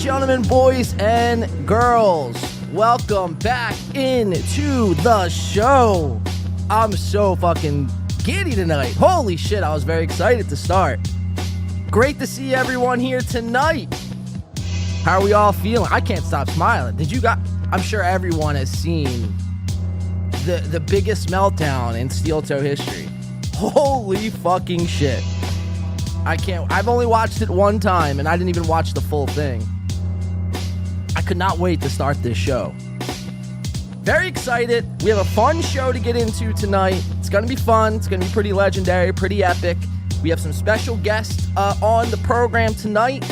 gentlemen, boys and girls, welcome back into the show. I'm so fucking giddy tonight. Holy shit, I was very excited to start. Great to see everyone here tonight. How are we all feeling? I can't stop smiling. I'm sure everyone has seen the biggest meltdown in Steeltoe history. Holy fucking shit. I've only watched it one time, and I didn't even watch the full thing. I could not wait to start this show. Very excited. We have a fun show to get into tonight. It's going to be fun. It's going to be pretty legendary, pretty epic. We have some special guests on the program tonight.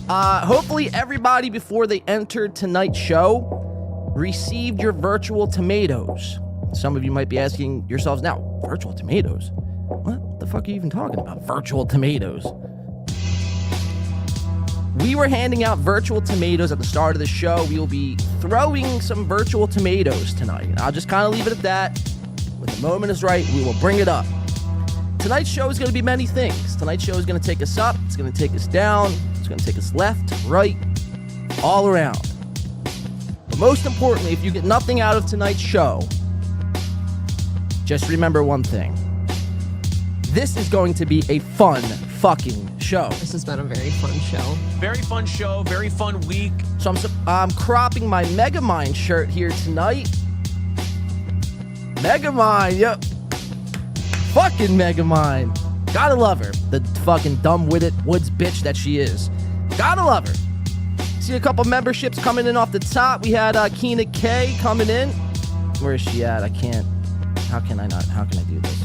Hopefully everybody, before they entered tonight's show, received your virtual tomatoes. Some of you might be asking yourselves now, virtual tomatoes? What the fuck are you even talking about? Virtual tomatoes. We were handing out virtual tomatoes at the start of the show. We will be throwing some virtual tomatoes tonight. I'll just kind of leave it at that. When the moment is right, we will bring it up. Tonight's show is going to be many things. Tonight's show is going to take us up. It's going to take us down. It's going to take us left, right, all around. But most importantly, if you get nothing out of tonight's show, just remember one thing. This is going to be a fun fucking show. This has been a very fun show. Very fun show, very fun week. So I'm cropping my Megamind shirt here tonight. Megamind, yep. Fucking Megamind. Gotta love her. The fucking dumb-witted woods bitch that she is. Gotta love her. See a couple memberships coming in off the top. We had Keena K coming in. Where is she at? I can't. How can I do this?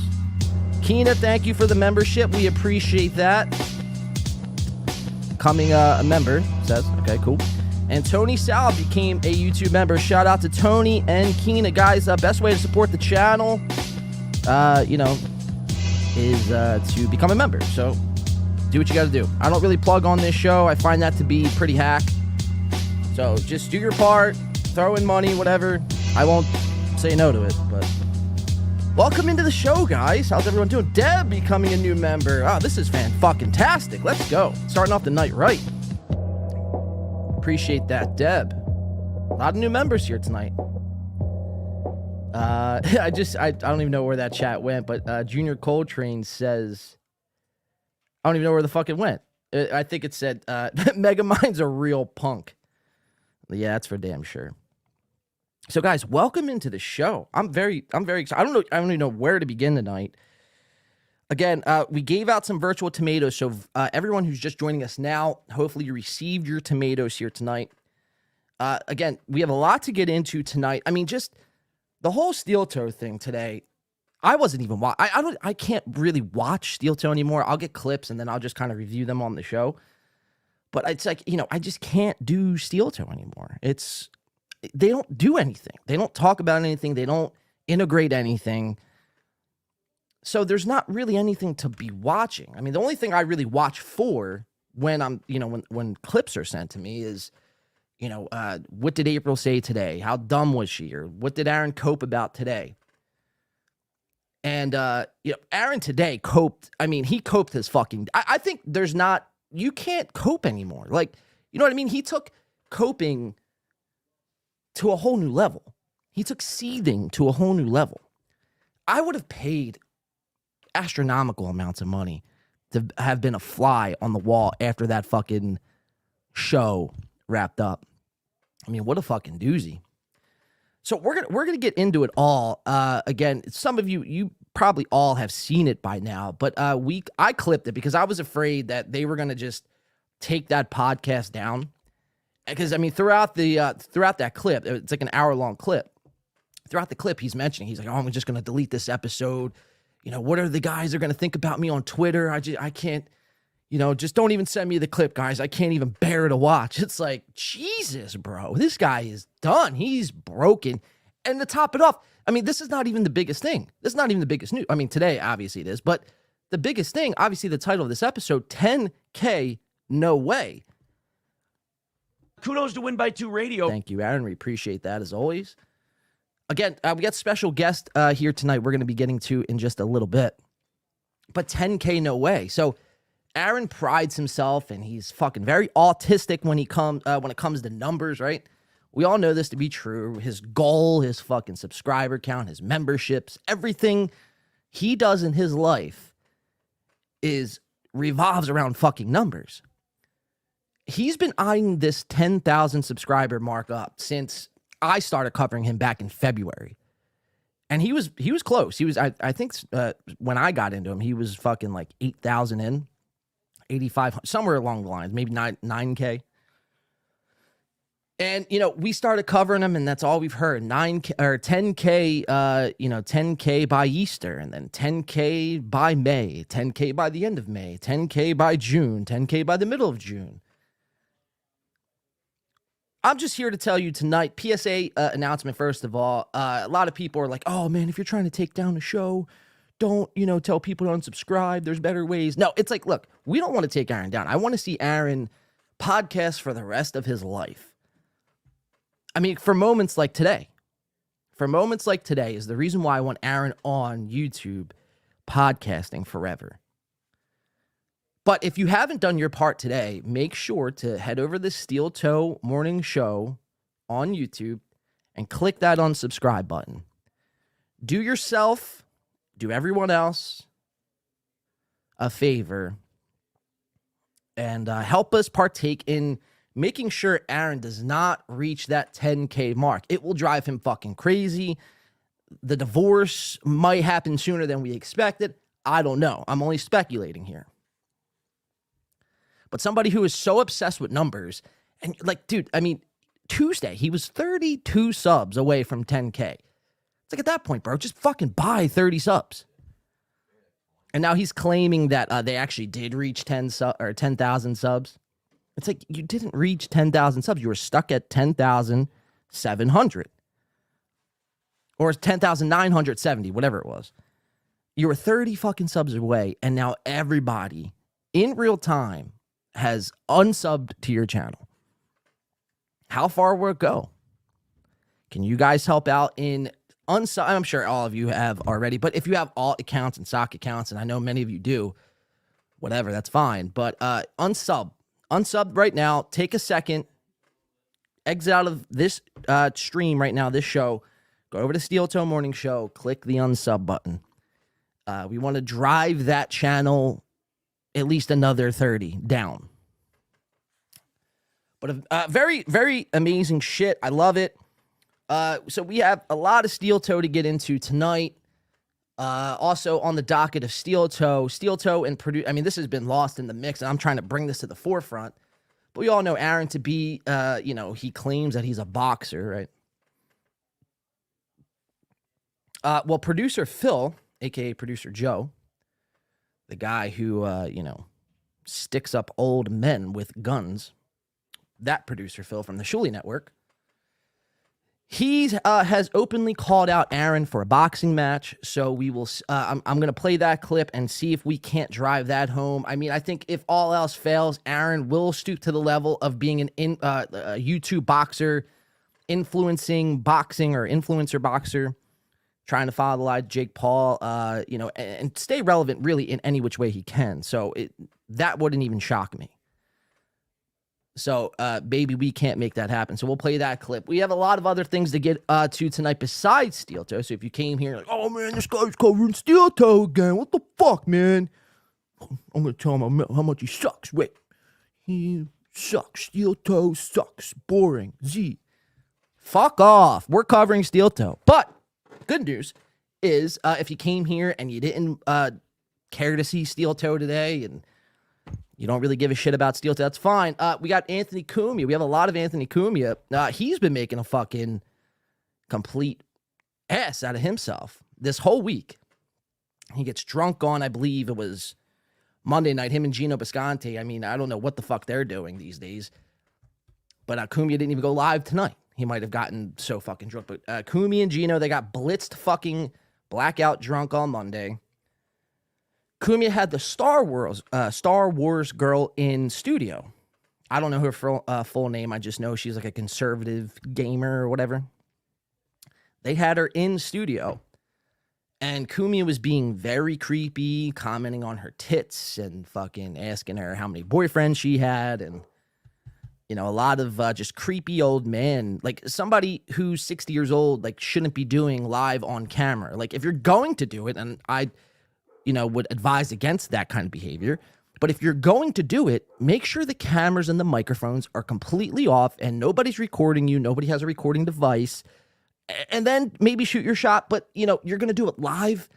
Keena, thank you for the membership. We appreciate that. Coming a member, says. Okay, cool. And Tony Sal became a YouTube member. Shout out to Tony and Keena. Guys, best way to support the channel, is to become a member. So do what you got to do. I don't really plug on this show. I find that to be pretty hack. So just do your part. Throw in money, whatever. I won't say no to it, but... Welcome into the show, guys. How's everyone doing? Deb becoming a new member. Oh, this is fan-fucking-tastic. Let's go. Starting off the night right. Appreciate that, Deb. A lot of new members here tonight. I don't even know where that chat went, but Junior Coltrane says... I don't even know where the fuck it went. I think it said, Megamind's a real punk. Yeah, that's for damn sure. So, guys, welcome into the show. I'm very excited. I don't even know where to begin tonight. Again, we gave out some virtual tomatoes, so everyone who's just joining us now, hopefully you received your tomatoes here tonight. Again, we have a lot to get into tonight. I mean, just the whole Steeltoe thing today. I wasn't even I can't really watch Steeltoe anymore. I'll get clips and then I'll just kind of review them on the show. But it's like, I just can't do Steeltoe anymore. They don't do anything. They don't talk about anything. They don't integrate anything. So there's not really anything to be watching. I mean, the only thing I really watch for when I'm, when clips are sent to me is, what did April say today? How dumb was she? Or what did Aaron cope about today? And, Aaron today coped. I mean, he coped his fucking, I think you can't cope anymore. Like, you know what I mean? He took coping to a whole new level. He took seething to a whole new level. I would have paid astronomical amounts of money to have been a fly on the wall after that fucking show wrapped up. I mean, what a fucking doozy. So we're gonna get into it all. Again, some of you probably all have seen it by now, but I clipped it because I was afraid that they were gonna just take that podcast down. Because, I mean, throughout that clip, it's like an hour-long clip. Throughout the clip, he's like, oh, I'm just going to delete this episode. What are the guys are going to think about me on Twitter? I can't, just don't even send me the clip, guys. I can't even bear to watch. It's like, Jesus, bro. This guy is done. He's broken. And to top it off, I mean, this is not even the biggest thing. This is not even the biggest news. I mean, today, obviously it is. But the biggest thing, obviously the title of this episode, 10K, no way. Kudos to Win by 2 Radio. Thank you, Aaron. We appreciate that as always. Again, we got special guest here tonight we're going to be getting to in just a little bit. But 10K, no way. So Aaron prides himself, and he's fucking very autistic when it comes to numbers, right? We all know this to be true. His goal, his fucking subscriber count, his memberships, everything he does in his life revolves around fucking numbers. He's been eyeing this 10,000 subscriber mark up since I started covering him back in February. And he was close. He was, I think when I got into him, he was fucking like 8,000 in, 8,500, somewhere along the lines, maybe 9K. And, we started covering him, and that's all we've heard. 9K or 10K, 10K by Easter, and then 10K by May, 10K by the end of May, 10K by June, 10K by the middle of June. I'm just here to tell you tonight, PSA announcement, first of all. A lot of people are like, oh, man, if you're trying to take down the show, don't, tell people to unsubscribe. There's better ways. No, it's like, look, we don't want to take Aaron down. I want to see Aaron podcast for the rest of his life. I mean, for moments like today is the reason why I want Aaron on YouTube podcasting forever. But if you haven't done your part today, make sure to head over to the Steeltoe Morning Show on YouTube and click that unsubscribe button. Do yourself, do everyone else a favor, and help us partake in making sure Aaron does not reach that 10K mark. It will drive him fucking crazy. The divorce might happen sooner than we expected. I don't know. I'm only speculating here. But somebody who is so obsessed with numbers, and like, dude, I mean, Tuesday, he was 32 subs away from 10K. It's like, at that point, bro, just fucking buy 30 subs. And now he's claiming that they actually did reach 10,000 subs. It's like, you didn't reach 10,000 subs. You were stuck at 10,700 or 10,970, whatever it was. You were 30 fucking subs away, and now everybody in real time has unsubbed to your channel. How far will it go? Can you guys help out in unsub? I'm sure all of you have already, but if you have alt accounts and sock accounts, and I know many of you do, whatever, that's fine. But unsub right now. Take a second, exit out of this stream right now, this show, go over to Steeltoe Morning Show, click the unsub button. We want to drive that channel at least another 30 down. But very, very amazing shit. I love it. So we have a lot of Steeltoe to get into tonight. Also on the docket of Steeltoe and Purdue. I mean, this has been lost in the mix, and I'm trying to bring this to the forefront. But we all know Aaron to be, he claims that he's a boxer, right? Well, producer Phil, a.k.a. producer Joe, the guy who, sticks up old men with guns, that producer Phil from the Shulie Network, he has openly called out Aaron for a boxing match. So we will. I'm going to play that clip and see if we can't drive that home. I mean, I think if all else fails, Aaron will stoop to the level of being a YouTube boxer, influencing boxing or influencer boxer, trying to follow the line of Jake Paul, and stay relevant really in any which way he can. So that wouldn't even shock me. So, baby, we can't make that happen. So we'll play that clip. We have a lot of other things to get to tonight besides Steeltoe. So if you came here like, oh, man, this guy's covering Steeltoe again. What the fuck, man? I'm going to tell him how much he sucks. Wait. He sucks. Steeltoe sucks. Boring. Z. Fuck off. We're covering Steeltoe. But good news is if you came here and you didn't care to see Steeltoe today and you don't really give a shit about Steeltoe, that's fine. We got Anthony Cumia. We have a lot of Anthony Cumia. He's been making a fucking complete ass out of himself this whole week. He gets drunk on, I believe it was Monday night, him and Gino Bisconti. I mean, I don't know what the fuck they're doing these days. But Cumia didn't even go live tonight. He might have gotten so fucking drunk. But Cumia and Gino, they got blitzed fucking blackout drunk on Monday. Cumia had the Star Wars girl in studio. I don't know her full name. I just know she's like a conservative gamer or whatever. They had her in studio. And Cumia was being very creepy, commenting on her tits and fucking asking her how many boyfriends she had. And, you know, a lot of just creepy old men, like somebody who's 60 years old, like shouldn't be doing live on camera. Like if you're going to do it, and I, you know, would advise against that kind of behavior. But if you're going to do it, make sure the cameras and the microphones are completely off and nobody's recording you. Nobody has a recording device. And then maybe shoot your shot, but, you know, you're going to do it live.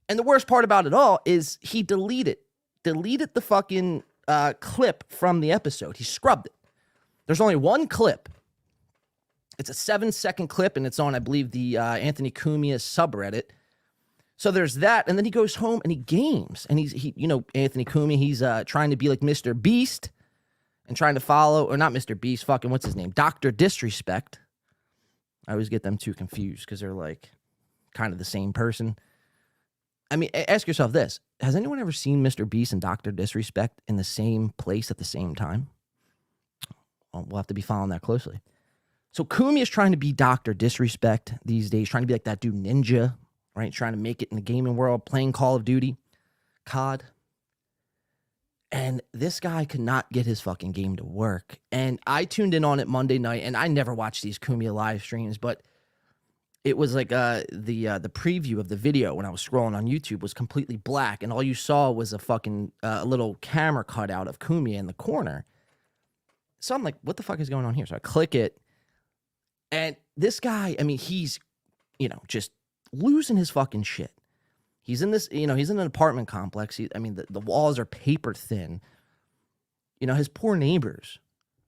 And the worst part about it all is he deleted the fucking clip from the episode. He scrubbed it. There's only one clip. It's a 7-second clip, and it's on, I believe, the Anthony Cumia subreddit. So there's that, and then he goes home and he games. And he you know, Anthony Cumia, he's trying to be like Mr. Beast and trying to follow, or not Mr. Beast, fucking, what's his name? Dr. Disrespect. I always get them too confused because they're like kind of the same person. I mean, ask yourself this. Has anyone ever seen Mr. Beast and Dr. Disrespect in the same place at the same time? Well, we'll have to be following that closely. So Cumia is trying to be Dr. Disrespect these days, trying to be like that dude Ninja, right? Trying to make it in the gaming world, playing Call of Duty, COD. And this guy could not get his fucking game to work. And I tuned in on it Monday night, and I never watched these Cumia live streams, but it was like the preview of the video when I was scrolling on YouTube was completely black, and all you saw was a fucking little camera cutout of Cumia in the corner. So I'm like, what the fuck is going on here? So I click it, and this guy, I mean, he's, you know, just losing his fucking shit. He's in this, you know, he's in an apartment complex. I mean, the walls are paper thin. You know, his poor neighbors,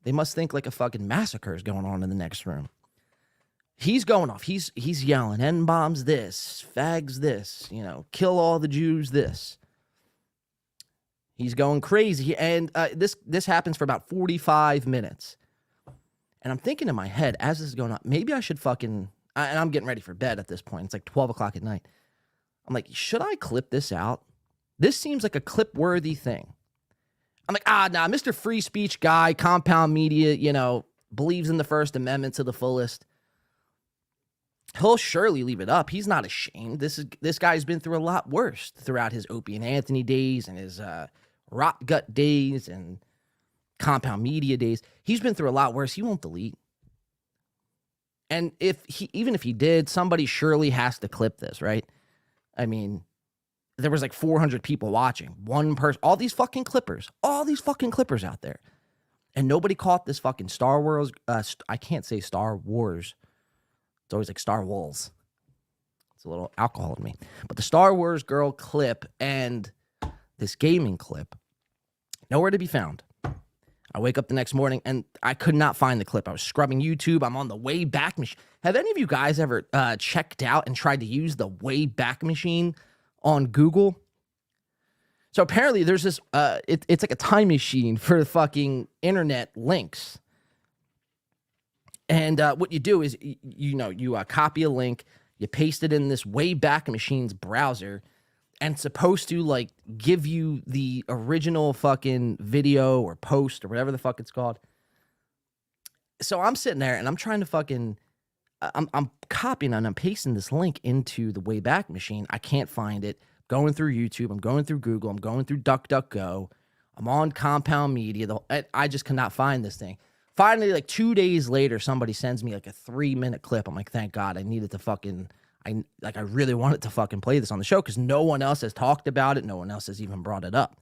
they must think like a fucking massacre is going on in the next room. He's going off. He's yelling, N-bombs this, fags this, you know, kill all the Jews this. He's going crazy. And this happens for about 45 minutes. And I'm thinking in my head, as this is going on, maybe I should fucking, and I'm getting ready for bed at this point. It's like 12 o'clock at night. I'm like, should I clip this out? This seems like a clip-worthy thing. I'm like, nah, Mr. Free Speech guy, compound media, you know, believes in the First Amendment to the fullest. He'll surely leave it up. He's not ashamed. This guy's been through a lot worse throughout his Opie and Anthony days and his Rot Gut days and compound media days. He's been through a lot worse. He won't delete. And even if he did, somebody surely has to clip this, right? I mean, there was like 400 people watching. One person, all these fucking clippers out there. And nobody caught this fucking Star Wars. I can't say Star Wars. It's always like Star Wars. It's a little alcohol in me. But the Star Wars girl clip and this gaming clip, nowhere to be found. I wake up the next morning and I could not find the clip. I was scrubbing YouTube. I'm on the Wayback Machine. Have any of you guys ever checked out and tried to use the Wayback Machine on Google? So apparently there's this, it's like a time machine for fucking internet links. And what you do is, you copy a link, you paste it in this Wayback Machine's browser, and it's supposed to, like, give you the original fucking video or post or whatever the fuck it's called. So I'm sitting there and I'm trying to fucking, I'm copying and I'm pasting this link into the Wayback Machine. I can't find it. Going through YouTube, I'm going through Google, I'm going through DuckDuckGo, I'm on Compound Media. I just cannot find this thing. Finally, like 2 days later, somebody sends me like a 3-minute clip. I'm like, thank God, I needed to fucking, I really wanted to fucking play this on the show because no one else has talked about it. No one else has even brought it up.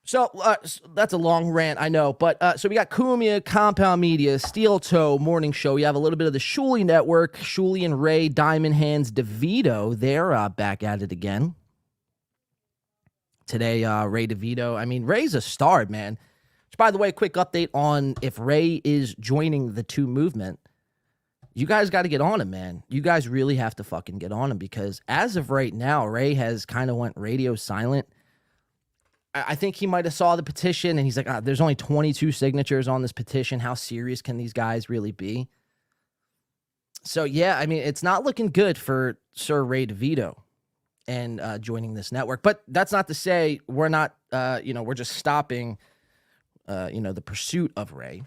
So that's a long rant, I know. But so we got Cumia, Compound Media, Steeltoe, Morning Show. We have a little bit of the Shulie Network, Shulie and Ray, Diamond Hands, DeVito. They're back at it again. Today, Ray DeVito. I mean, Ray's a star, man. Which, by the way, quick update on if Ray is joining the two movement. You guys got to get on him, man. You guys really have to fucking get on him because as of right now, Ray has kind of went radio silent. I think he might have saw the petition and he's like, there's only 22 signatures on this petition. How serious can these guys really be? So, yeah, I mean, it's not looking good for Sir Ray DeVito and joining this network. But that's not to say we're not, we're just stopping, the pursuit of Ray.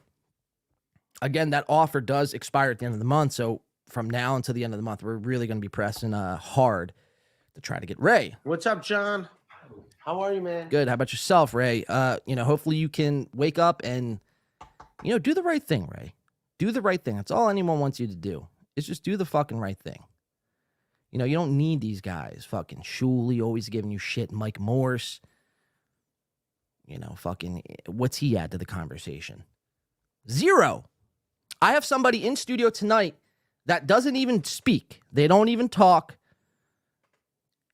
Again, that offer does expire at the end of the month, so from now until the end of the month, we're really going to be pressing hard to try to get Ray. What's up, John? How are you, man? Good. How about yourself, Ray? Hopefully you can wake up and, do the right thing, Ray. Do the right thing. That's all anyone wants you to do. Is just do the fucking right thing. You don't need these guys. Fucking Shulie always giving you shit. Mike Morse. Fucking, what's he add to the conversation? Zero. I have somebody in studio tonight that doesn't even speak. They don't even talk.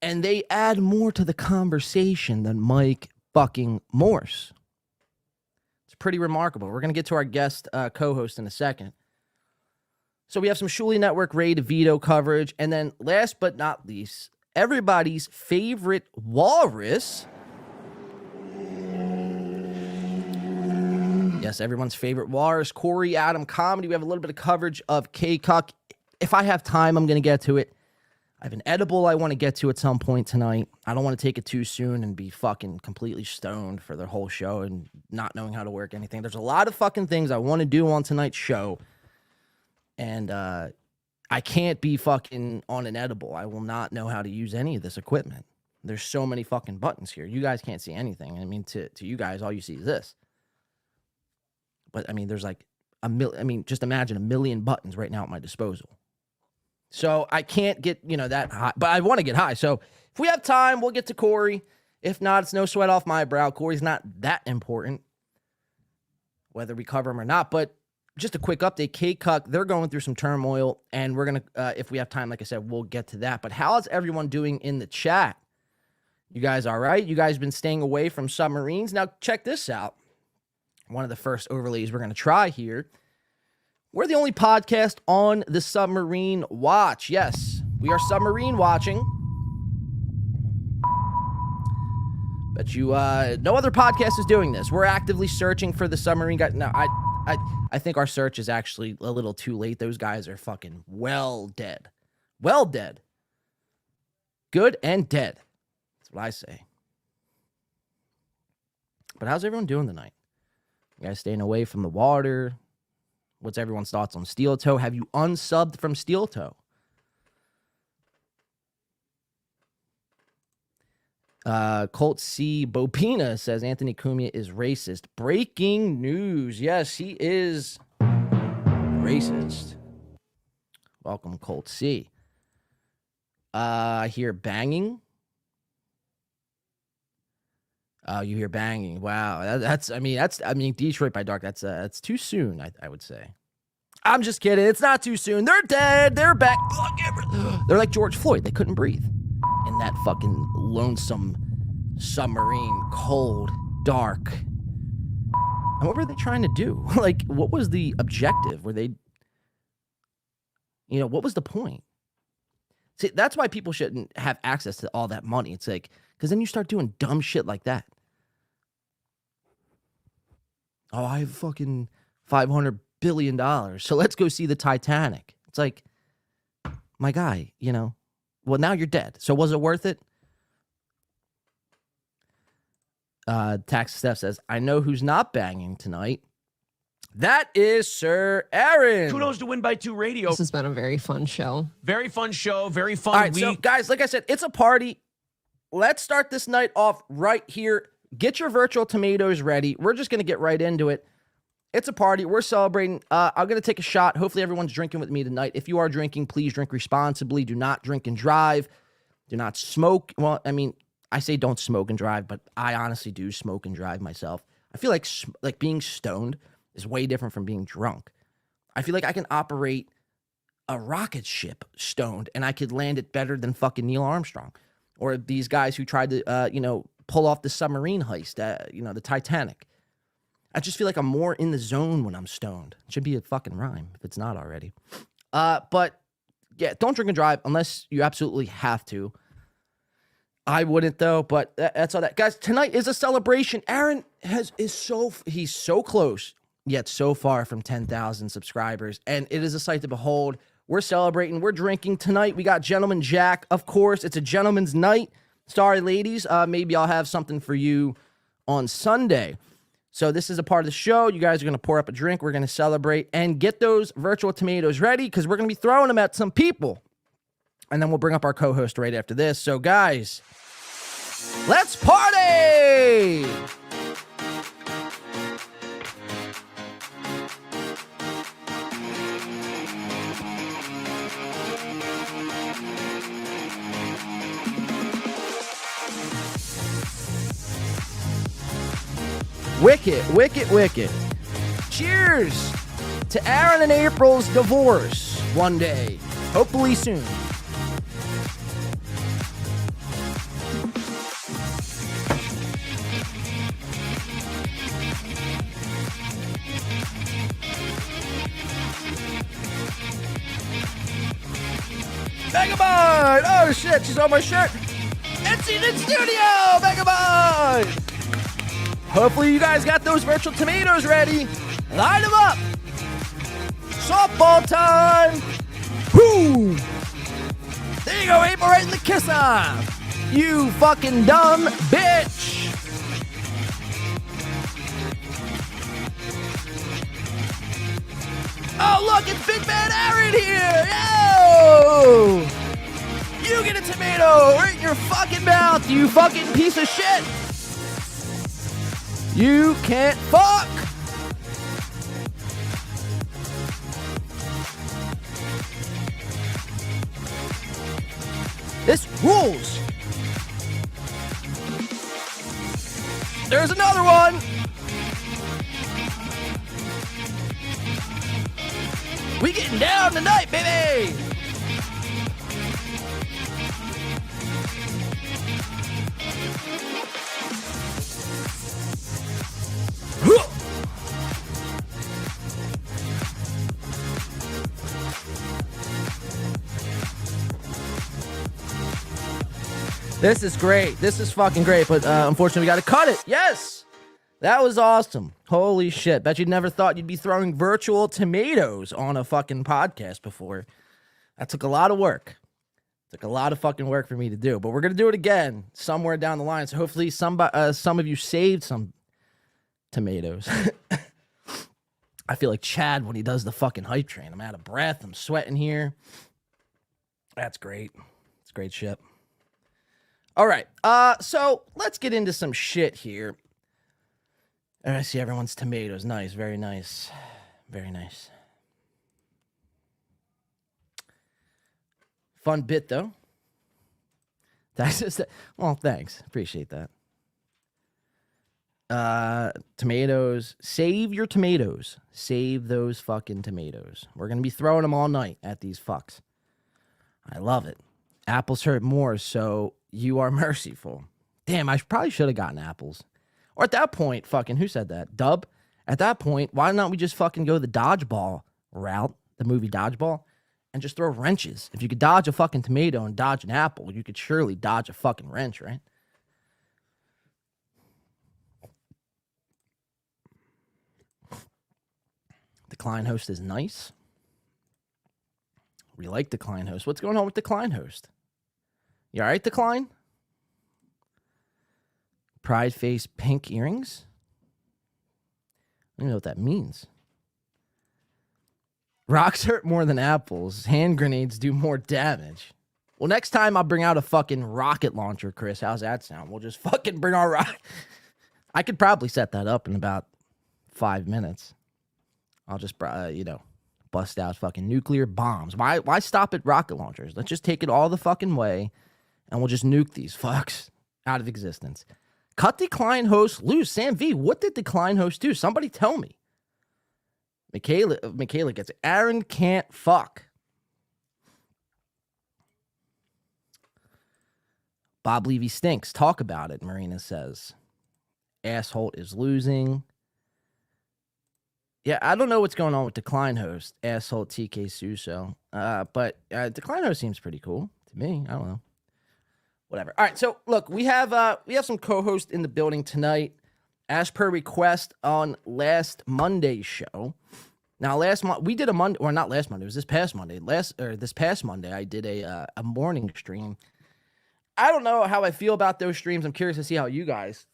And they add more to the conversation than Mike fucking Morse. It's pretty remarkable. We're going to get to our guest co-host in a second. So we have some Shulie Network Ray DeVito coverage. And then last but not least, everybody's favorite walrus. Yes, everyone's favorite walrus, Corey Adam Comedy. We have a little bit of coverage of K-Cuck. If I have time, I'm going to get to it. I have an edible I want to get to at some point tonight. I don't want to take it too soon and be fucking completely stoned for the whole show and not knowing how to work anything. There's a lot of fucking things I want to do on tonight's show. And I can't be fucking on an edible. I will not know how to use any of this equipment. There's so many fucking buttons here. You guys can't see anything. I mean, to you guys, all you see is this. But, there's like just imagine 1 million buttons right now at my disposal. So I can't get, that high. But I want to get high. So if we have time, we'll get to Corey. If not, it's no sweat off my brow. Corey's not that important, whether we cover him or not. But just a quick update. K-Cuck, they're going through some turmoil. And we're going to, if we have time, like I said, we'll get to that. But how's everyone doing in the chat? You guys all right? You guys been staying away from submarines? Now, check this out. One of the first overlays we're going to try here. We're the only podcast on the Submarine Watch. Yes, we are Submarine watching. Bet you no other podcast is doing this. We're actively searching for the Submarine guy. No, I think our search is actually a little too late. Those guys are fucking well dead. Well dead. Good and dead. That's what I say. But how's everyone doing tonight? You guys staying away from the water? What's everyone's thoughts on Steeltoe? Have you unsubbed from Steeltoe? Colt C. Bopina says Anthony Cumia is racist. Breaking news. Yes, he is racist. Welcome, Colt C. I hear banging. Oh, you hear banging. Wow. That's Detroit by dark. That's too soon, I would say. I'm just kidding. It's not too soon. They're dead. They're back. They're like George Floyd. They couldn't breathe in that fucking lonesome submarine, cold, dark. And what were they trying to do? Like, what was the objective? Were they, what was the point? See, that's why people shouldn't have access to all that money. It's like, because then you start doing dumb shit like that. Oh, I have fucking $500 billion. So let's go see the Titanic. It's like, my guy, well, now you're dead. So was it worth it? Tax Steph says, I know who's not banging tonight. That is Sir Aaron. Kudos to Win by 2 Radio. This has been a very fun show. Very fun show. Very fun All right, week. so guys, like I said, it's a party. Let's start this night off right here. Get your virtual tomatoes ready. We're just going to get right into it. It's a party. We're celebrating. I'm going to take a shot. Hopefully everyone's drinking with me tonight. If you are drinking, please drink responsibly. Do not drink and drive. Do not smoke. Well, I say don't smoke and drive, but I honestly do smoke and drive myself. I feel like being stoned is way different from being drunk. I feel like I can operate a rocket ship stoned, and I could land it better than fucking Neil Armstrong. Or these guys who tried to, pull off the submarine heist, the Titanic. I just feel like I'm more in the zone when I'm stoned. It should be a fucking rhyme if it's not already. But, yeah, don't drink and drive unless you absolutely have to. I wouldn't, though, but that's all that. Guys, tonight is a celebration. Aaron he's so close, yet so far from 10,000 subscribers, and it is a sight to behold. We're celebrating. We're drinking tonight. We got Gentleman Jack, of course. It's a gentleman's night. Sorry, ladies. Maybe I'll have something for you on Sunday. So this is a part of the show. You guys are going to pour up a drink. We're going to celebrate and get those virtual tomatoes ready because we're going to be throwing them at some people. And then we'll bring up our co-host right after this. So guys, let's party! Wicked, wicked, wicked. Cheers to Aaron and April's divorce one day. Hopefully soon. Megamind! Oh shit, she's on my shirt. It's in the studio, Megamind! Hopefully you guys got those virtual tomatoes ready. Line them up. Softball time. Whoo! There you go, April, right in the kiss off. You fucking dumb bitch. Oh, look, it's Big Man Aaron here. Yo! You get a tomato right in your fucking mouth, you fucking piece of shit. You can't fuck! This rules! There's another one! We getting down tonight, baby! This is great. This is fucking great, but unfortunately we got to cut it. Yes! That was awesome. Holy shit. Bet you never thought you'd be throwing virtual tomatoes on a fucking podcast before. That took a lot of work. Took a lot of fucking work for me to do, but we're going to do it again somewhere down the line. So hopefully some of you saved some tomatoes. I feel like Chad when he does the fucking hype train. I'm out of breath. I'm sweating here. That's great. It's great shit. All right. So let's get into some shit here. And I see everyone's tomatoes. Nice. Very nice. Very nice. Fun bit, though. That's just, well, thanks. Appreciate that. Tomatoes. Save your tomatoes. Save those fucking tomatoes. We're going to be throwing them all night at these fucks. I love it. Apples hurt more, so you are merciful. Damn, I probably should have gotten apples. Or at that point, fucking, who said that? Dub? At that point, why not we just fucking go the dodgeball route, the movie Dodgeball, and just throw wrenches? If you could dodge a fucking tomato and dodge an apple, you could surely dodge a fucking wrench, right? Decline host is nice. We like Decline host. What's going on with Decline host? You all right, Decline? Pride face pink earrings? I don't know what that means. Rocks hurt more than apples. Hand grenades do more damage. Well, next time I'll bring out a fucking rocket launcher, Chris. How's that sound? We'll just fucking bring our rocket. I could probably set that up in about 5 minutes. I'll just, bust out fucking nuclear bombs. Why stop at rocket launchers? Let's just take it all the fucking way, and we'll just nuke these fucks out of existence. Cut Decline host loose. Sam V, what did Decline host do? Somebody tell me. Michaela gets it. Aaron can't fuck. Bob Levy stinks. Talk about it, Marina says. Asshole is losing. Yeah, I don't know what's going on with Decline host. Asshole TK Suso. But Decline host seems pretty cool to me. I don't know. Whatever. All right, so look, we have some co-hosts in the building tonight, as per request on last Monday's show. Now, we did a Monday, or not last Monday, it was this past Monday. This past Monday, I did a morning stream. I don't know how I feel about those streams. I'm curious to see how you guys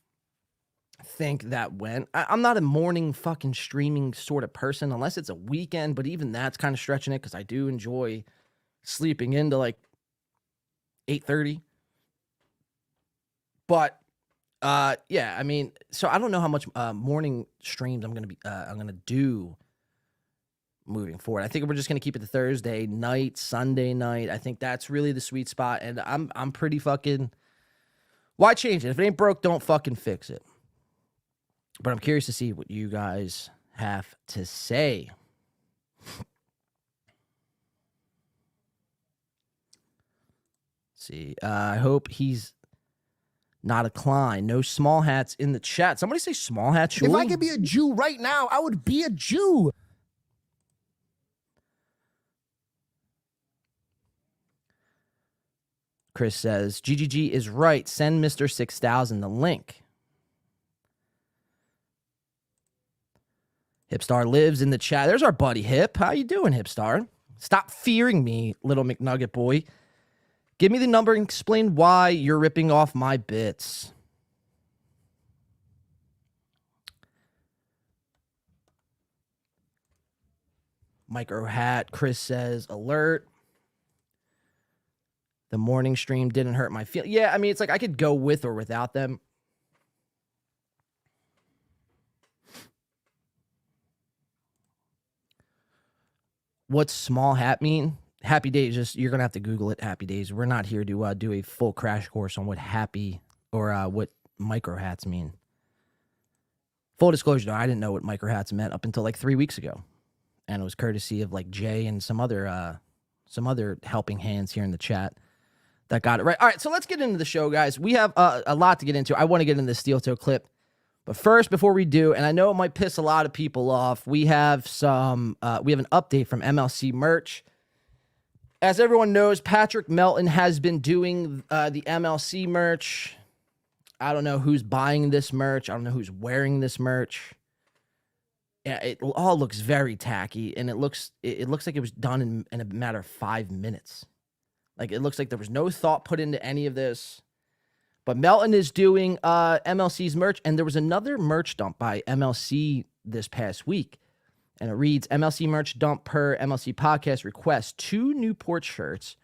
think that went. I'm not a morning fucking streaming sort of person unless it's a weekend, but even that's kind of stretching it because I do enjoy sleeping into like 8:30. But yeah, I mean, so I don't know how much morning streams I'm gonna do moving forward. I think we're just gonna keep it to Thursday night, Sunday night. I think that's really the sweet spot, and I'm pretty fucking. Why change it? If it ain't broke, don't fucking fix it. But I'm curious to see what you guys have to say. See, I hope he's not a Klein. No small hats in the chat. Somebody say small hat, Shulie? If I could be a Jew right now, I would be a Jew. Chris says, GGG is right. Send Mr. 6000 the link. Hipstar lives in the chat. There's our buddy Hip. How you doing, Hipstar? Stop fearing me, little McNugget boy. Give me the number and explain why you're ripping off my bits. Micro hat. Chris says, alert. The morning stream didn't hurt my feel. Yeah, I mean, it's like I could go with or without them. What's small hat mean? Happy days. Just you're gonna have to Google it. Happy days. We're not here to do a full crash course on what happy or what micro hats mean. Full disclosure, though, I didn't know what micro hats meant up until like 3 weeks ago, and it was courtesy of like Jay and some other helping hands here in the chat that got it right. All right, so let's get into the show, guys. We have a lot to get into. I want to get into the Steeltoe clip. But first, before we do, and I know it might piss a lot of people off, we have an update from MLC merch. As everyone knows, Patrick Melton has been doing the MLC merch. I don't know who's buying this merch. I don't know who's wearing this merch. Yeah, it all looks very tacky, and it looks like it was done in a matter of 5 minutes. Like, it looks like there was no thought put into any of this. But Melton is doing MLC's merch, and there was another merch dump by MLC this past week. And it reads, MLC merch dump per MLC podcast request. 2 Newport shirts,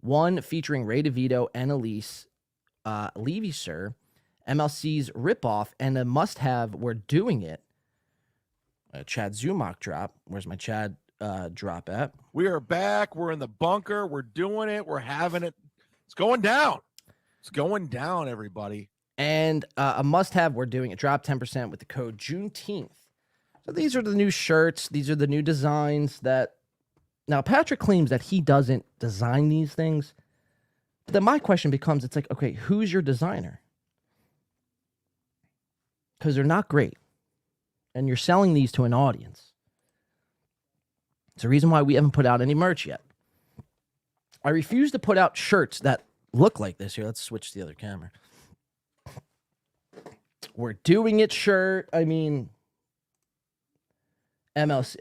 one featuring Ray DeVito and Elise Levy, sir. MLC's ripoff and a must-have. We're doing it. Chad Zumach drop. Where's my Chad drop at? We are back. We're in the bunker. We're doing it. We're having it. It's going down. It's going down, everybody. And a must-have, we're doing it. Drop 10% with the code Juneteenth. So these are the new shirts. These are the new designs that... Now, Patrick claims that he doesn't design these things. But then my question becomes, it's like, okay, who's your designer? Because they're not great. And you're selling these to an audience. It's the reason why we haven't put out any merch yet. I refuse to put out shirts that look like this. Here, let's switch to the other camera. We're doing it shirt. I mean, MLC.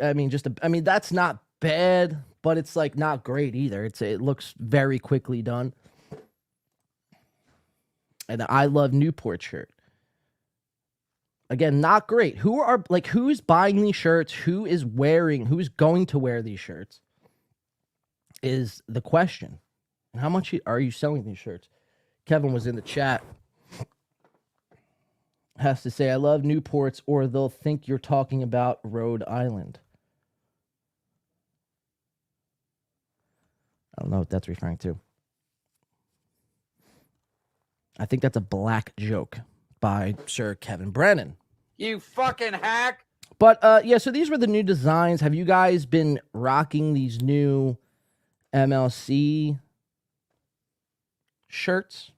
I mean, that's not bad, but it's like not great either. It looks very quickly done. And the I Love Newport shirt. Again, not great. Who's buying these shirts? Who's going to wear these shirts? Is the question. And how much are you selling these shirts? Kevin was in the chat. Has to say, I love Newports or they'll think you're talking about Rhode Island. I don't know what that's referring to. I think that's a black joke by Sir Kevin Brennan. You fucking hack. But, yeah, so these were the new designs. Have you guys been rocking these new MLC shirts?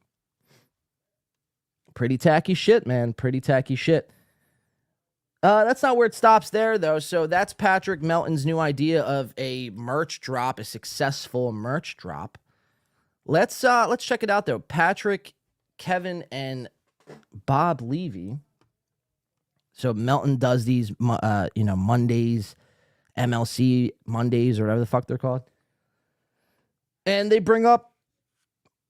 Pretty tacky shit, man. Pretty tacky shit. That's not where it stops there, though. So that's Patrick Melton's new idea of a merch drop, a successful merch drop. Let's check it out, though. Patrick, Kevin, and Bob Levy. So Melton does these, Mondays, MLC Mondays, or whatever the fuck they're called. And they bring up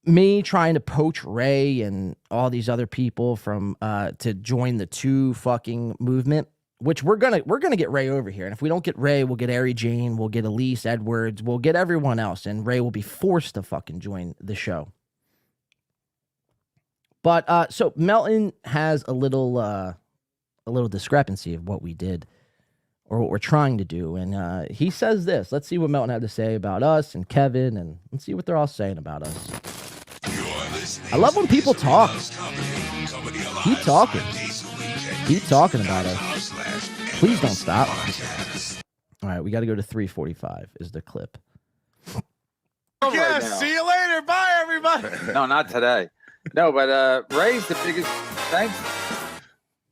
me trying to poach Ray and all these other people from to join the two fucking movement, which we're gonna get Ray over here. And if we don't get Ray, we'll get Ari Jane, we'll get Elise Edwards, we'll get everyone else, and Ray will be forced to fucking join the show. But so Melton has a little discrepancy of what we did or what we're trying to do. And he says this. Let's see what Melton had to say about us and Kevin, and let's see what they're all saying about us. I love when people talk. Keep talking. Keep talking about us. Please don't stop. All right, we got to go to 3:45 is the clip. Yeah, see you later. Bye, everybody. No, not today. No, but Ray's the biggest.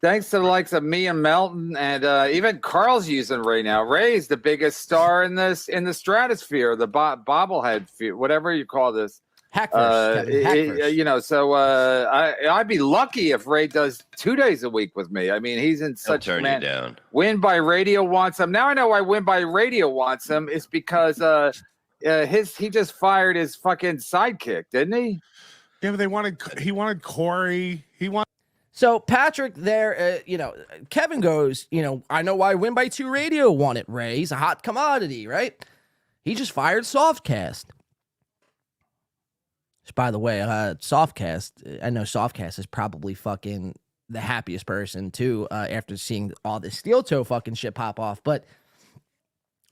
Thanks to the likes of me and Melton, and even Carl's using Ray now. Ray's the biggest star in the stratosphere, the bobblehead, whatever you call this. Hackverse. You know, so I'd be lucky if Ray does 2 days a week with me. I mean, he's in such turn you down. Win by Radio wants him. Now I know why Win by Radio wants him. It's because he just fired his fucking sidekick, didn't he? Yeah, but he wanted Corey. So Patrick there, Kevin goes, I know why Win by 2 Radio won it, Ray. He's a hot commodity, right? He just fired Softcast. Which, by the way, Softcast, I know Softcast is probably fucking the happiest person, too, after seeing all this Steeltoe fucking shit pop off. But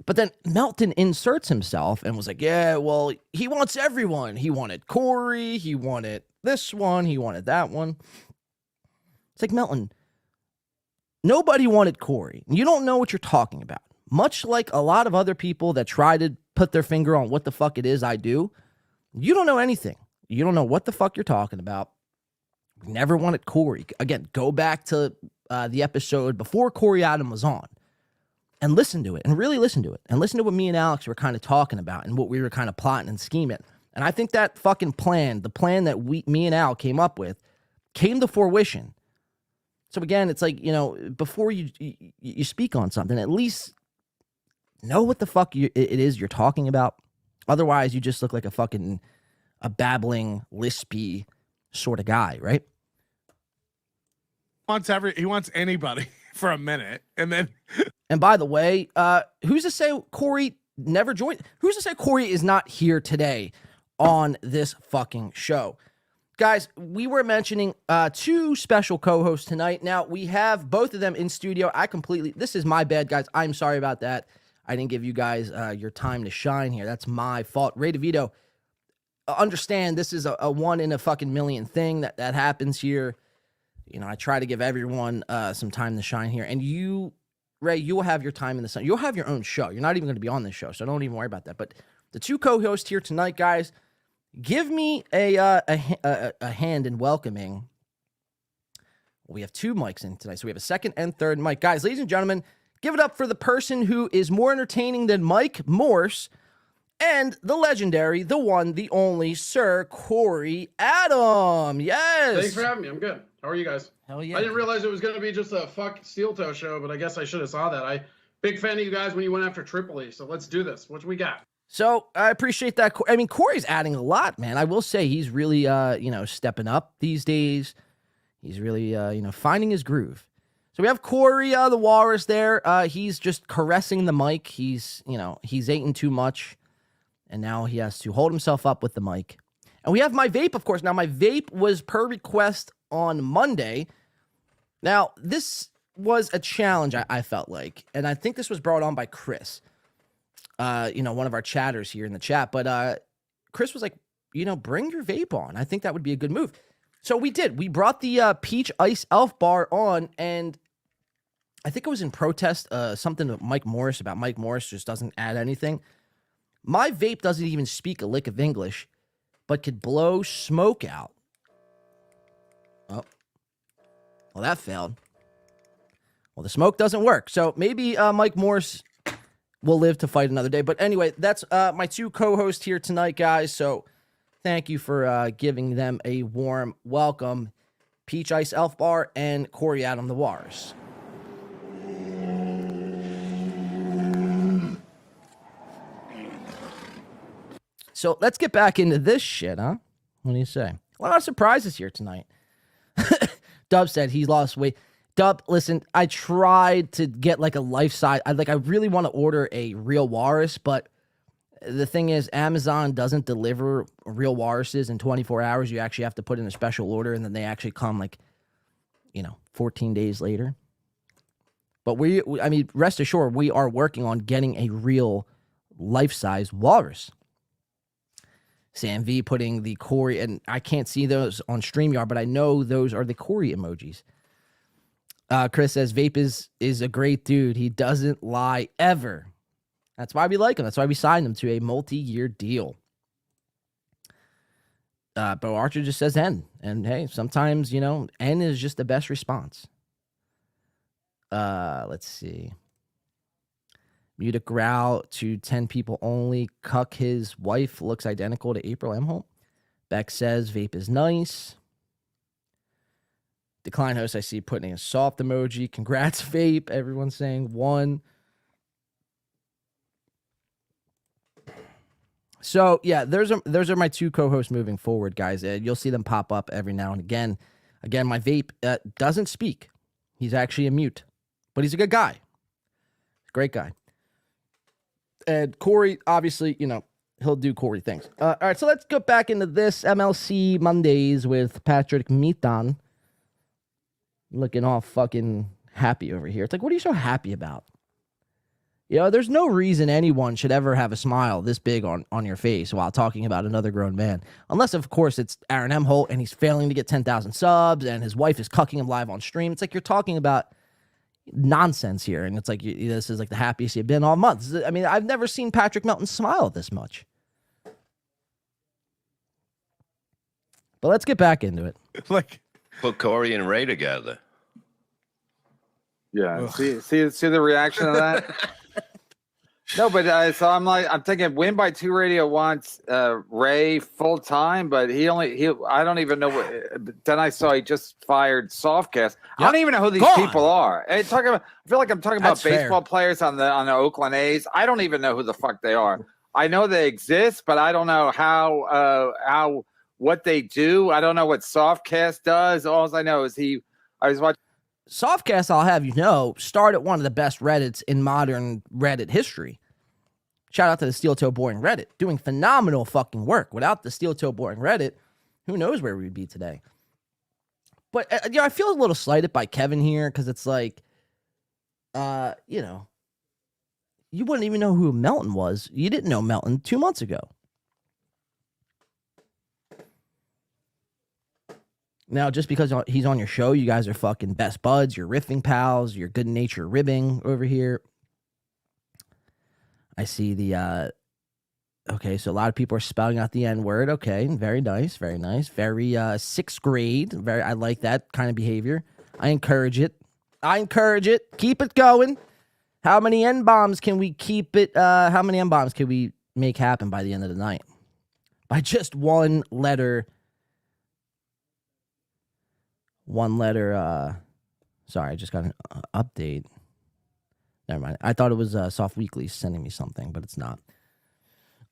then Melton inserts himself and was like, yeah, well, he wants everyone. He wanted Corey. He wanted this one. He wanted that one. It's like, Melton, nobody wanted Corey. You don't know what you're talking about. Much like a lot of other people that try to put their finger on what the fuck it is I do, you don't know anything. You don't know what the fuck you're talking about. We never wanted Corey. Again, go back to the episode before Corey Adam was on and listen to it and really listen to it and listen to what me and Alex were kind of talking about and what we were kind of plotting and scheming. And I think that fucking plan, the plan that me and Al came up with, came to fruition. So again, it's like, before you speak on something, at least know what the fuck it is you're talking about. Otherwise, you just look like a babbling, lispy sort of guy, right? He wants anybody for a minute, and then. And by the way, who's to say Corey never joined? Who's to say Corey is not here today on this fucking show? Guys, we were mentioning 2 special co-hosts tonight. Now, we have both of them in studio. This is my bad, guys. I'm sorry about that. I didn't give you guys your time to shine here. That's my fault. Ray DeVito, understand this is a one in a fucking million thing that happens here. I try to give everyone some time to shine here. And you, Ray, you will have your time in the sun. You'll have your own show. You're not even going to be on this show, so don't even worry about that. But the 2 co-hosts here tonight, guys, give me a hand in welcoming. We have 2 mics in tonight, so we have a second and third mic. Guys, ladies and gentlemen, give it up for the person who is more entertaining than Mike Morse and the legendary, the one, the only, Sir Corey Adam. Yes. Thanks for having me. I'm good. How are you guys? Hell yeah. I didn't realize it was going to be just a fuck Steeltoe show, but I guess I should have saw that. Big fan of you guys when you went after Tripoli, so let's do this. What we got? So I appreciate that. I mean, Corey's adding a lot, man. I will say he's really, stepping up these days. He's really, finding his groove. So we have Corey, the walrus there. He's just caressing the mic. He's eating too much, and now he has to hold himself up with the mic. And we have my vape, of course. Now, my vape was per request on Monday. Now, this was a challenge, I felt like, and I think this was brought on by Chris. One of our chatters here in the chat, but Chris was like, bring your vape on. I think that would be a good move. So we did. We brought the Peach Ice Elf Bar on, and I think it was in protest, something to Mike Morris about Mike Morris just doesn't add anything. My vape doesn't even speak a lick of English, but could blow smoke out. Oh, well, that failed. Well, the smoke doesn't work. So maybe Mike Morris will live to fight another day. But anyway, that's my 2 co-hosts here tonight, guys. So thank you for giving them a warm welcome. Peach Ice Elf Bar and Corey Adam the Walrus. So let's get back into this shit, huh? What do you say? A lot of surprises here tonight. Dub said he's lost weight. Dub, listen, I tried to get like a life size. I really want to order a real walrus, but the thing is, Amazon doesn't deliver real walruses in 24 hours. You actually have to put in a special order, and then they actually come 14 days later. But I mean, rest assured, we are working on getting a real life-size walrus. Sam V putting the Corey, and I can't see those on StreamYard, but I know those are the Corey emojis. Chris says, Vape is a great dude. He doesn't lie ever. That's why we like him. That's why we signed him to a multi-year deal. Bo Archer just says N. And hey, sometimes, N is just the best response. Let's see. Mute a growl to 10 people only. Cuck his wife looks identical to April Emholt. Beck says Vape is nice. Decline host, I see putting a soft emoji. Congrats, Vape. Everyone's saying 1. So, yeah, those are my 2 co-hosts moving forward, guys. You'll see them pop up every now and again. Again, my Vape doesn't speak. He's actually a mute. But he's a good guy. Great guy. And Corey, obviously, he'll do Corey things. All right, so let's go back into this MLC Mondays with Patrick Mitan. Looking all fucking happy over here. It's like, what are you so happy about? There's no reason anyone should ever have a smile this big on your face while talking about another grown man. Unless, of course, it's Aaron M. Holt and he's failing to get 10,000 subs and his wife is cucking him live on stream. It's like you're talking about nonsense here, and it's like this is like the happiest you've been all month. I mean, I've never seen Patrick Melton smile this much. But let's get back into it. Put Corey and Ray together. Yeah, see the reaction of that. No, but so I'm thinking Win by 2 Radio wants Ray full time, but he I don't even know what. Then I saw he just fired Softcast. Yep. I don't even know who these people are. I feel like I'm talking about baseball players on the Oakland A's. I don't even know who the fuck they are. I know they exist, but I don't know how what they do. I don't know what Softcast does. All I know is I was watching. Softcast, I'll have you know, started one of the best Reddits in modern Reddit history. Shout out to the Steeltoe Boring Reddit, doing phenomenal fucking work. Without the Steeltoe Boring Reddit, who knows where we'd be today. But, I feel a little slighted by Kevin here, because it's like, you wouldn't even know who Melton was. You didn't know Melton 2 months ago. Now, just because he's on your show, you guys are fucking best buds. You're riffing pals. You're good nature ribbing over here. I see the, okay, so a lot of people are spelling out the N-word. Okay, very nice, very nice. Very 6th grade. I like that kind of behavior. I encourage it. Keep it going. How many N-bombs can we keep it? How many N-bombs can we make happen by the end of the night? By just one letter. Sorry, I just got an update. Never mind. I thought it was Soft Weekly sending me something, but it's not.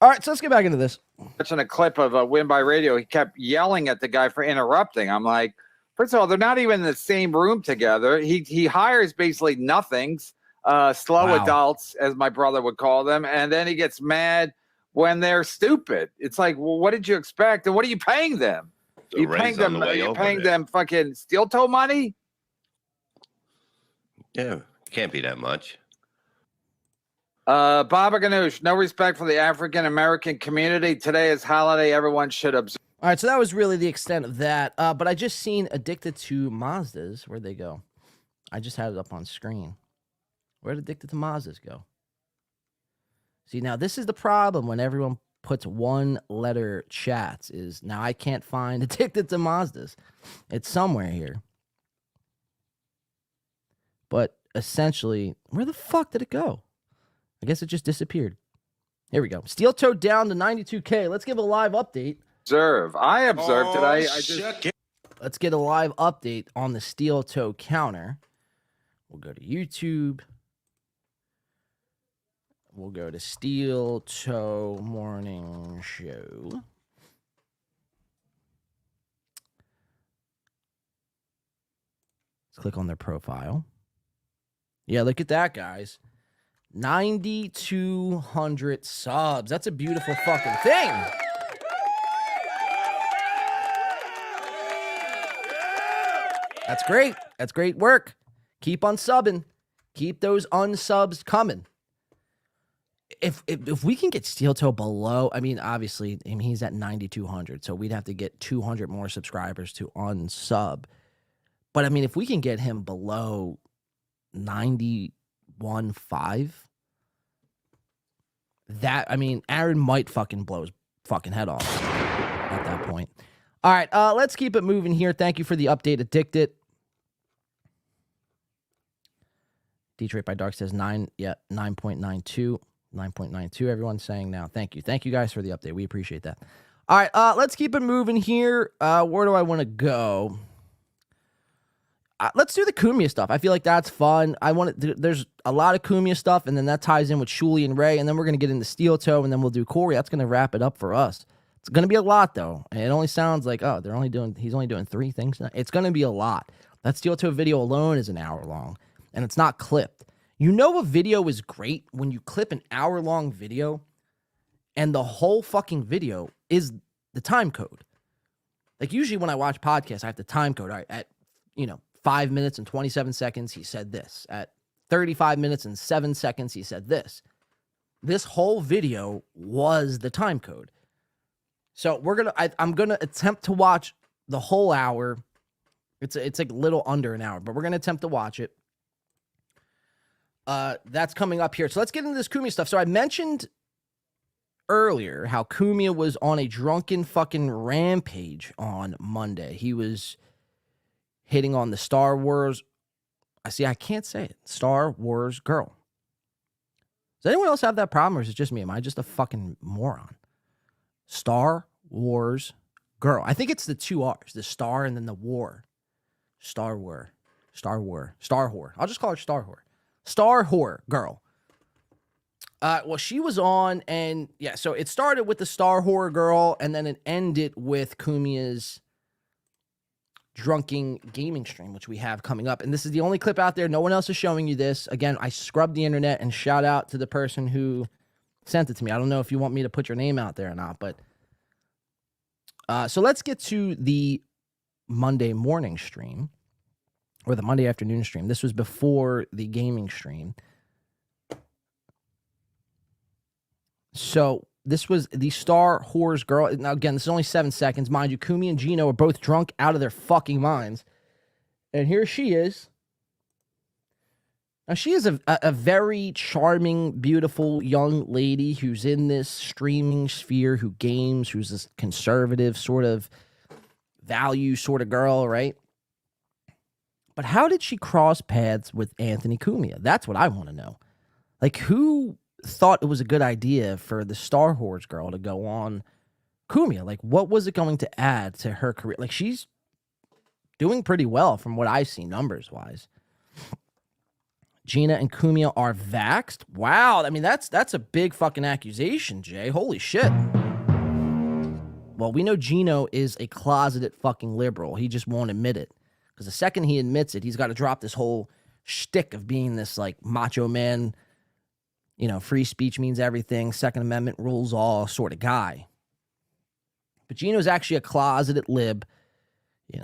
All right, so let's get back into this. Watching a clip of a Win by Radio, he kept yelling at the guy for interrupting. I'm like, first of all, they're not even in the same room together. He hires basically nothings, slow adults, as my brother would call them, and then he gets mad when they're stupid. It's like, well, what did you expect, and what are you paying them? You paying them fucking Steeltoe money? Yeah, can't be that much. Baba Ganoush, no respect for the African American community. Today is holiday. Everyone should observe. All right, so that was really the extent of that. But I just seen Addicted to Mazdas. Where'd they go? I just had it up on screen. Where'd Addicted to Mazdas go? See, now this is the problem when everyone puts one letter chats is now I can't find Addicted to Mazdas. It's somewhere here. But essentially, where the fuck did it go? I guess it just disappeared. Here we go. Steeltoe down to 92K. Let's give a live update. I observed it. Let's get a live update on the Steeltoe counter. We'll go to YouTube. We'll go to Steeltoe Morning Show. click on their profile. Yeah, look at that, guys. 9,200 subs. That's a beautiful fucking thing. That's great. That's great work. Keep on subbing. Keep those unsubs coming. If we can get Steeltoe below, I mean, obviously, he's at 9,200, so we'd have to get 200 more subscribers to unsub. But I mean, if we can get him below 91.5, that, I mean, Aaron might fucking blow his fucking head off at that point. All right, let's keep it moving here. Thank you for the update, Addicted. Detroit by Dark says 9.92. 9.92, everyone's saying now. Thank you. Thank you guys for the update. We appreciate that. All right, let's keep it moving here. Where do I want to go? Let's do the Cumia stuff. I feel like that's fun. There's a lot of Cumia stuff, and then that ties in with Shulie and Ray, and then we're going to get into Steeltoe, and then we'll do Corey. That's going to wrap it up for us. It's going to be a lot, though. And it only sounds like, oh, he's only doing 3 things now. It's going to be a lot. That Steeltoe video alone is an hour long, and it's not clipped. You know a video is great when you clip an hour-long video and the whole fucking video is the time code. Like, usually when I watch podcasts, I have the time code. All right, at, 5 minutes and 27 seconds, he said this. At 35 minutes and 7 seconds, he said this. This whole video was the time code. So I'm going to attempt to watch the whole hour. It's like a little under an hour, but we're going to attempt to watch it. That's coming up here. So let's get into this Cumia stuff. So I mentioned earlier how Cumia was on a drunken fucking rampage on Monday. He was hitting on the Star Wars. I can't say it. Star Wars girl. Does anyone else have that problem, or is it just me? Am I just a fucking moron? Star Wars girl. I think it's the 2 R's, the star and then the war. Star whore. I'll just call her Star Whore. Star whore girl. Well, she was on, and yeah, so it started with the Star whore girl, and then it ended with Cumia's drunken gaming stream, which we have coming up. And this is the only clip out there. No one else is showing you this. Again, I scrubbed the internet, and shout out to the person who sent it to me. I don't know if you want me to put your name out there or not, but so let's get to the Monday morning stream. Or the Monday afternoon stream. This was before the gaming stream. So this was the Star Whores girl. Now, again, this is only 7 seconds. Mind you, Cumia and Gino are both drunk out of their fucking minds. And here she is. Now, she is a very charming, beautiful young lady who's in this streaming sphere, who games, who's this conservative sort of value sort of girl, right? But how did she cross paths with Anthony Cumia? That's what I want to know. Like, who thought it was a good idea for the Star Wars girl to go on Cumia? Like, what was it going to add to her career? Like, she's doing pretty well from what I see numbers-wise. Gina and Cumia are vaxxed? Wow, I mean, that's a big fucking accusation, Jay. Holy shit. Well, we know Gino is a closeted fucking liberal. He just won't admit it. Because the second he admits it, he's got to drop this whole shtick of being this, like, macho man, free speech means everything, Second Amendment rules all sort of guy. But Gino's actually a closeted lib. He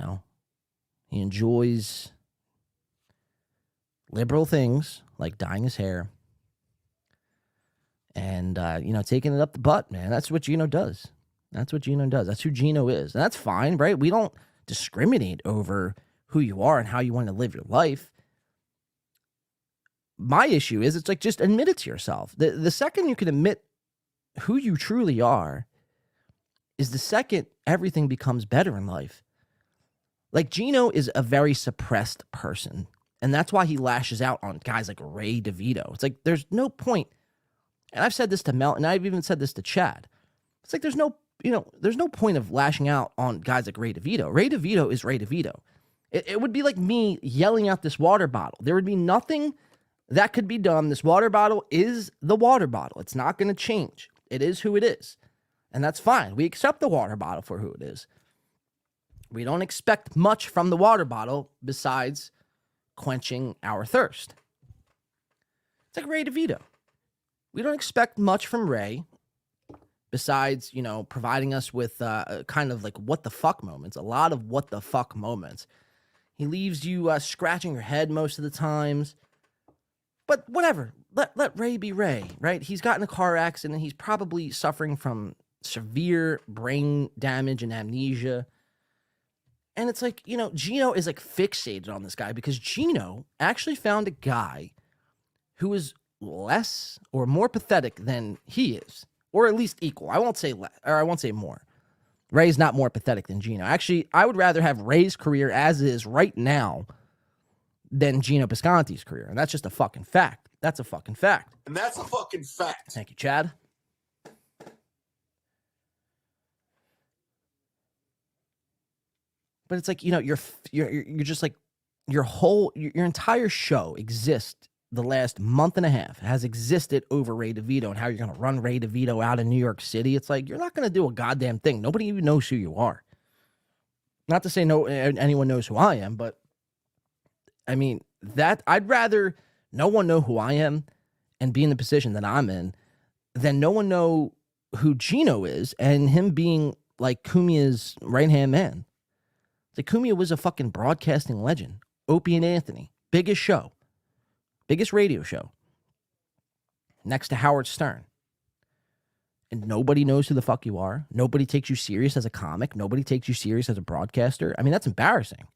enjoys liberal things, like dyeing his hair. And, taking it up the butt, man. That's what Gino does. That's what Gino does. That's who Gino is. And that's fine, right? We don't discriminate over who you are and how you want to live your life. My issue is, it's like, just admit it to yourself. The second you can admit who you truly are is the second everything becomes better in life. Like, Gino is a very suppressed person, and that's why he lashes out on guys like Ray DeVito. It's like, there's no point, and I've said this to Mel, and I've even said this to Chad. It's like, there's no point of lashing out on guys like Ray DeVito. Ray DeVito is Ray DeVito. It would be like me yelling out this water bottle. There would be nothing that could be done. This water bottle is the water bottle. It's not going to change. It is who it is. And that's fine. We accept the water bottle for who it is. We don't expect much from the water bottle besides quenching our thirst. It's like Ray DeVito. We don't expect much from Ray besides, providing us with kind of like what the fuck moments, a lot of what the fuck moments. He leaves you scratching your head most of the times. But whatever, let Ray be Ray, right? He's got in a car accident and he's probably suffering from severe brain damage and amnesia. And it's like, Gino is like fixated on this guy because Gino actually found a guy who is less or more pathetic than he is, or at least equal. I won't say less, or I won't say more. Ray's not more pathetic than Gino. Actually, I would rather have Ray's career as is right now than Gino Bisconti's career. And that's just a fucking fact. That's a fucking fact. And that's a fucking fact. Thank you, Chad. But it's like, you're just like your entire show exists the last month and a half has existed over Ray DeVito and how you're going to run Ray DeVito out of New York City. It's like, you're not going to do a goddamn thing. Nobody even knows who you are. Not to say anyone knows who I am, but I mean, that I'd rather no one know who I am and be in the position that I'm in than no one know who Gino is and him being like Cumia's right-hand man. Like, Cumia was a fucking broadcasting legend. Opie and Anthony, biggest show. Biggest radio show. Next to Howard Stern. And nobody knows who the fuck you are. Nobody takes you serious as a comic. Nobody takes you serious as a broadcaster. I mean, that's embarrassing.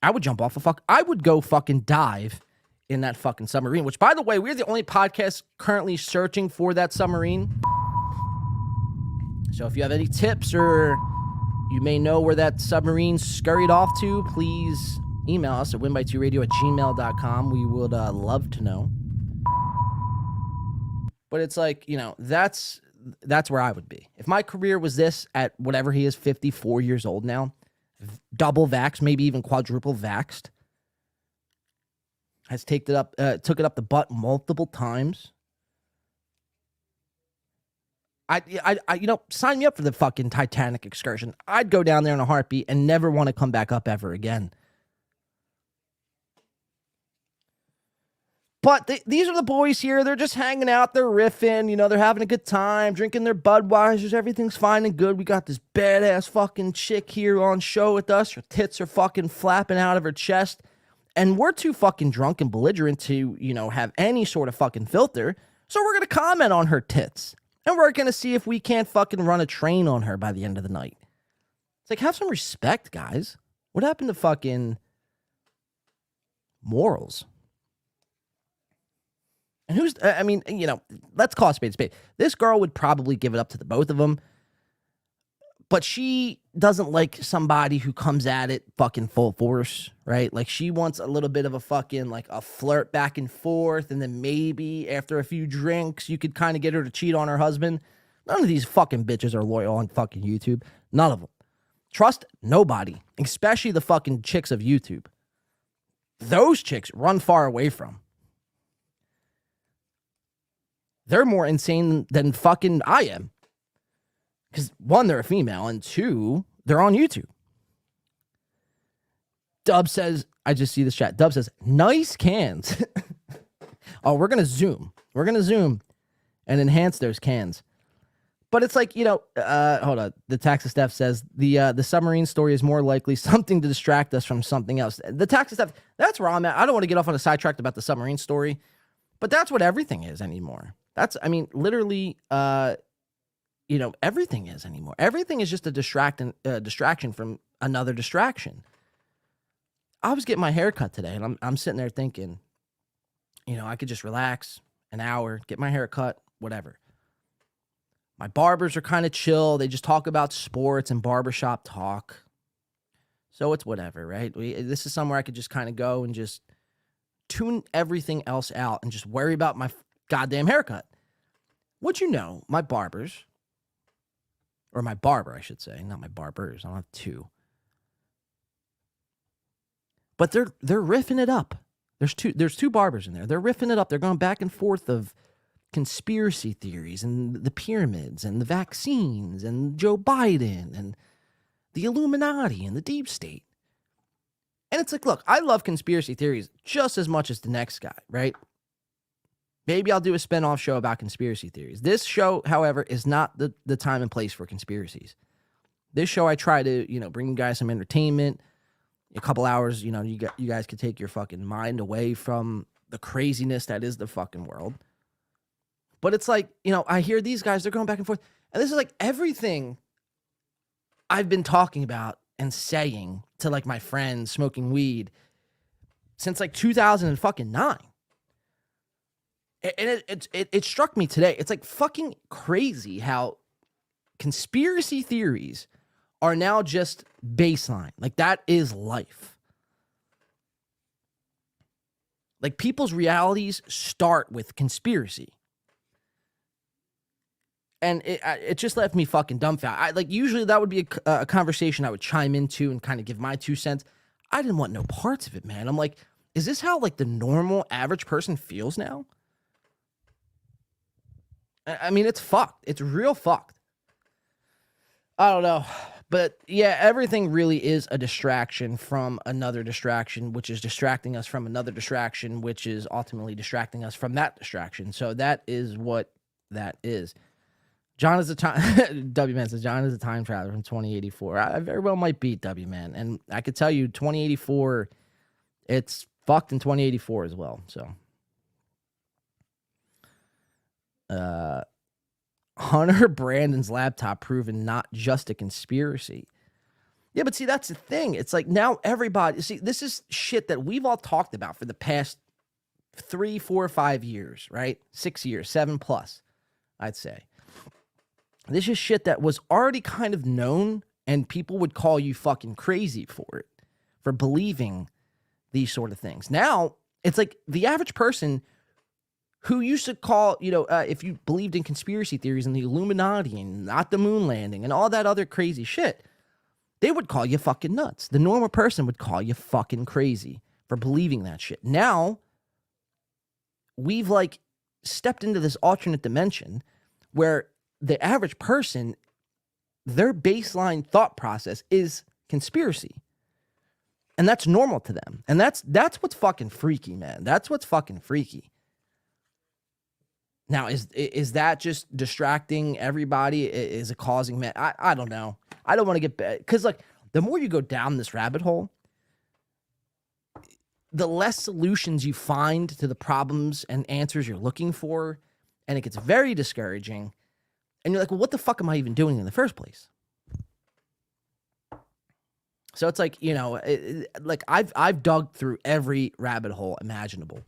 I would jump off I would go fucking dive in that fucking submarine, which, by the way, we're the only podcast currently searching for that submarine. So if you have any tips or you may know where that submarine scurried off to, please email us at winby2radio@gmail.com. We would love to know. But it's like, that's where I would be. If my career was this at whatever he is, 54 years old now, double vaxxed, maybe even quadruple vaxxed, has took it up the butt multiple times. I sign me up for the fucking Titanic excursion. I'd go down there in a heartbeat and never want to come back up ever again. But these are the boys here. They're just hanging out. They're riffing. They're having a good time, drinking their Budweisers. Everything's fine and good. We got this badass fucking chick here on show with us. Her tits are fucking flapping out of her chest. And we're too fucking drunk and belligerent to, have any sort of fucking filter. So we're going to comment on her tits. And we're going to see if we can't fucking run a train on her by the end of the night. It's like, have some respect, guys. What happened to fucking morals? And let's call a spade a spade. This girl would probably give it up to the both of them. But she doesn't like somebody who comes at it fucking full force, right? Like, she wants a little bit of a fucking, like, a flirt back and forth. And then maybe after a few drinks, you could kind of get her to cheat on her husband. None of these fucking bitches are loyal on fucking YouTube. None of them. Trust nobody, especially the fucking chicks of YouTube. Those chicks run far away from. They're more insane than fucking I am. Because, one, they're a female, and two, they're on YouTube. Dub says, I just see this chat. Dub says, nice cans. Oh, we're going to zoom. We're going to zoom and enhance those cans. But it's like, hold on. The Tax of Steph says, the submarine story is more likely something to distract us from something else. The Tax of Steph, that's where I'm at. I don't want to get off on a sidetrack about the submarine story, but that's what everything is anymore. Literally, everything is anymore. Everything is just a distraction from another distraction. I was getting my hair cut today, and I'm sitting there thinking, I could just relax an hour, get my hair cut, whatever. My barbers are kind of chill. They just talk about sports and barbershop talk. So it's whatever, right? This is somewhere I could just kind of go and just tune everything else out and just worry about my goddamn haircut. Would you know, my barbers, or my barber, I should say, not my barbers. I don't have two. But they're riffing it up. There's two barbers in there. They're riffing it up. They're going back and forth of conspiracy theories and the pyramids and the vaccines and Joe Biden and the Illuminati and the deep state. And it's like, look, I love conspiracy theories just as much as the next guy, right? Maybe I'll do a spinoff show about conspiracy theories. This show, however, is not the time and place for conspiracies. This show, I try to, bring you guys some entertainment. A couple hours, you guys could take your fucking mind away from the craziness that is the fucking world. But it's like, I hear these guys, they're going back and forth. And this is like everything I've been talking about and saying to like my friends smoking weed since like 2009. And it struck me today. It's like fucking crazy how conspiracy theories are now just baseline. Like that is life. Like people's realities start with conspiracy. And it just left me fucking dumbfounded. Usually that would be a conversation I would chime into and kind of give my 2 cents. I didn't want no parts of it, man. I'm like, is this how like the normal average person feels now? I mean, it's fucked. It's real fucked. I don't know. But yeah, everything really is a distraction from another distraction, which is distracting us from another distraction, which is ultimately distracting us from that distraction. So that is what that is. John is a time. W Man says John is a time traveler from 2084. I very well might beat W Man, and I could tell you 2084. It's fucked in 2084 as well. So, Hunter Brandon's laptop proven not just a conspiracy. Yeah, but see, that's the thing. It's like now everybody. See, this is shit that we've all talked about for the past 3, 4, 5 years, right? 6 years, 7+, I'd say. This is shit that was already kind of known, and people would call you fucking crazy for it, for believing these sort of things. Now, it's like the average person who used to call, if you believed in conspiracy theories and the Illuminati and not the moon landing and all that other crazy shit, they would call you fucking nuts. The normal person would call you fucking crazy for believing that shit. Now, we've like stepped into this alternate dimension where the average person, their baseline thought process is conspiracy. And that's normal to them. And that's what's fucking freaky, man. That's what's fucking freaky. Now, is that just distracting everybody? Is it causing, man? I don't know. I don't want to get bad. Because, like, the more you go down this rabbit hole, the less solutions you find to the problems and answers you're looking for. And it gets very discouraging. And you're like, well, what the fuck am I even doing in the first place? So it's like, like I've dug through every rabbit hole imaginable.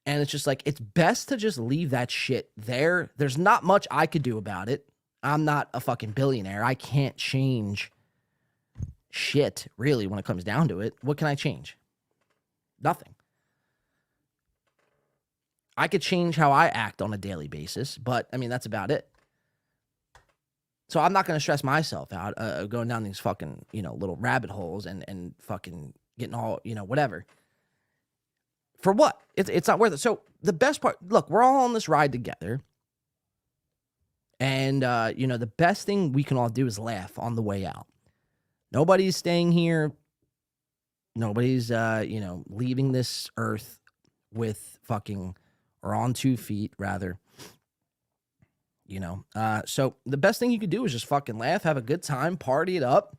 And it's just like, it's best to just leave that shit there. There's not much I could do about it. I'm not a fucking billionaire. I can't change shit, really, when it comes down to it. What can I change? Nothing. I could change how I act on a daily basis, but I mean, that's about it. So I'm not going to stress myself out going down these fucking, little rabbit holes and fucking getting all, whatever. For what? It's not worth it. So the best part, look, we're all on this ride together. And, the best thing we can all do is laugh on the way out. Nobody's staying here. Nobody's, leaving this earth with fucking, or on 2 feet, rather. So the best thing you could do is just fucking laugh, have a good time, party it up,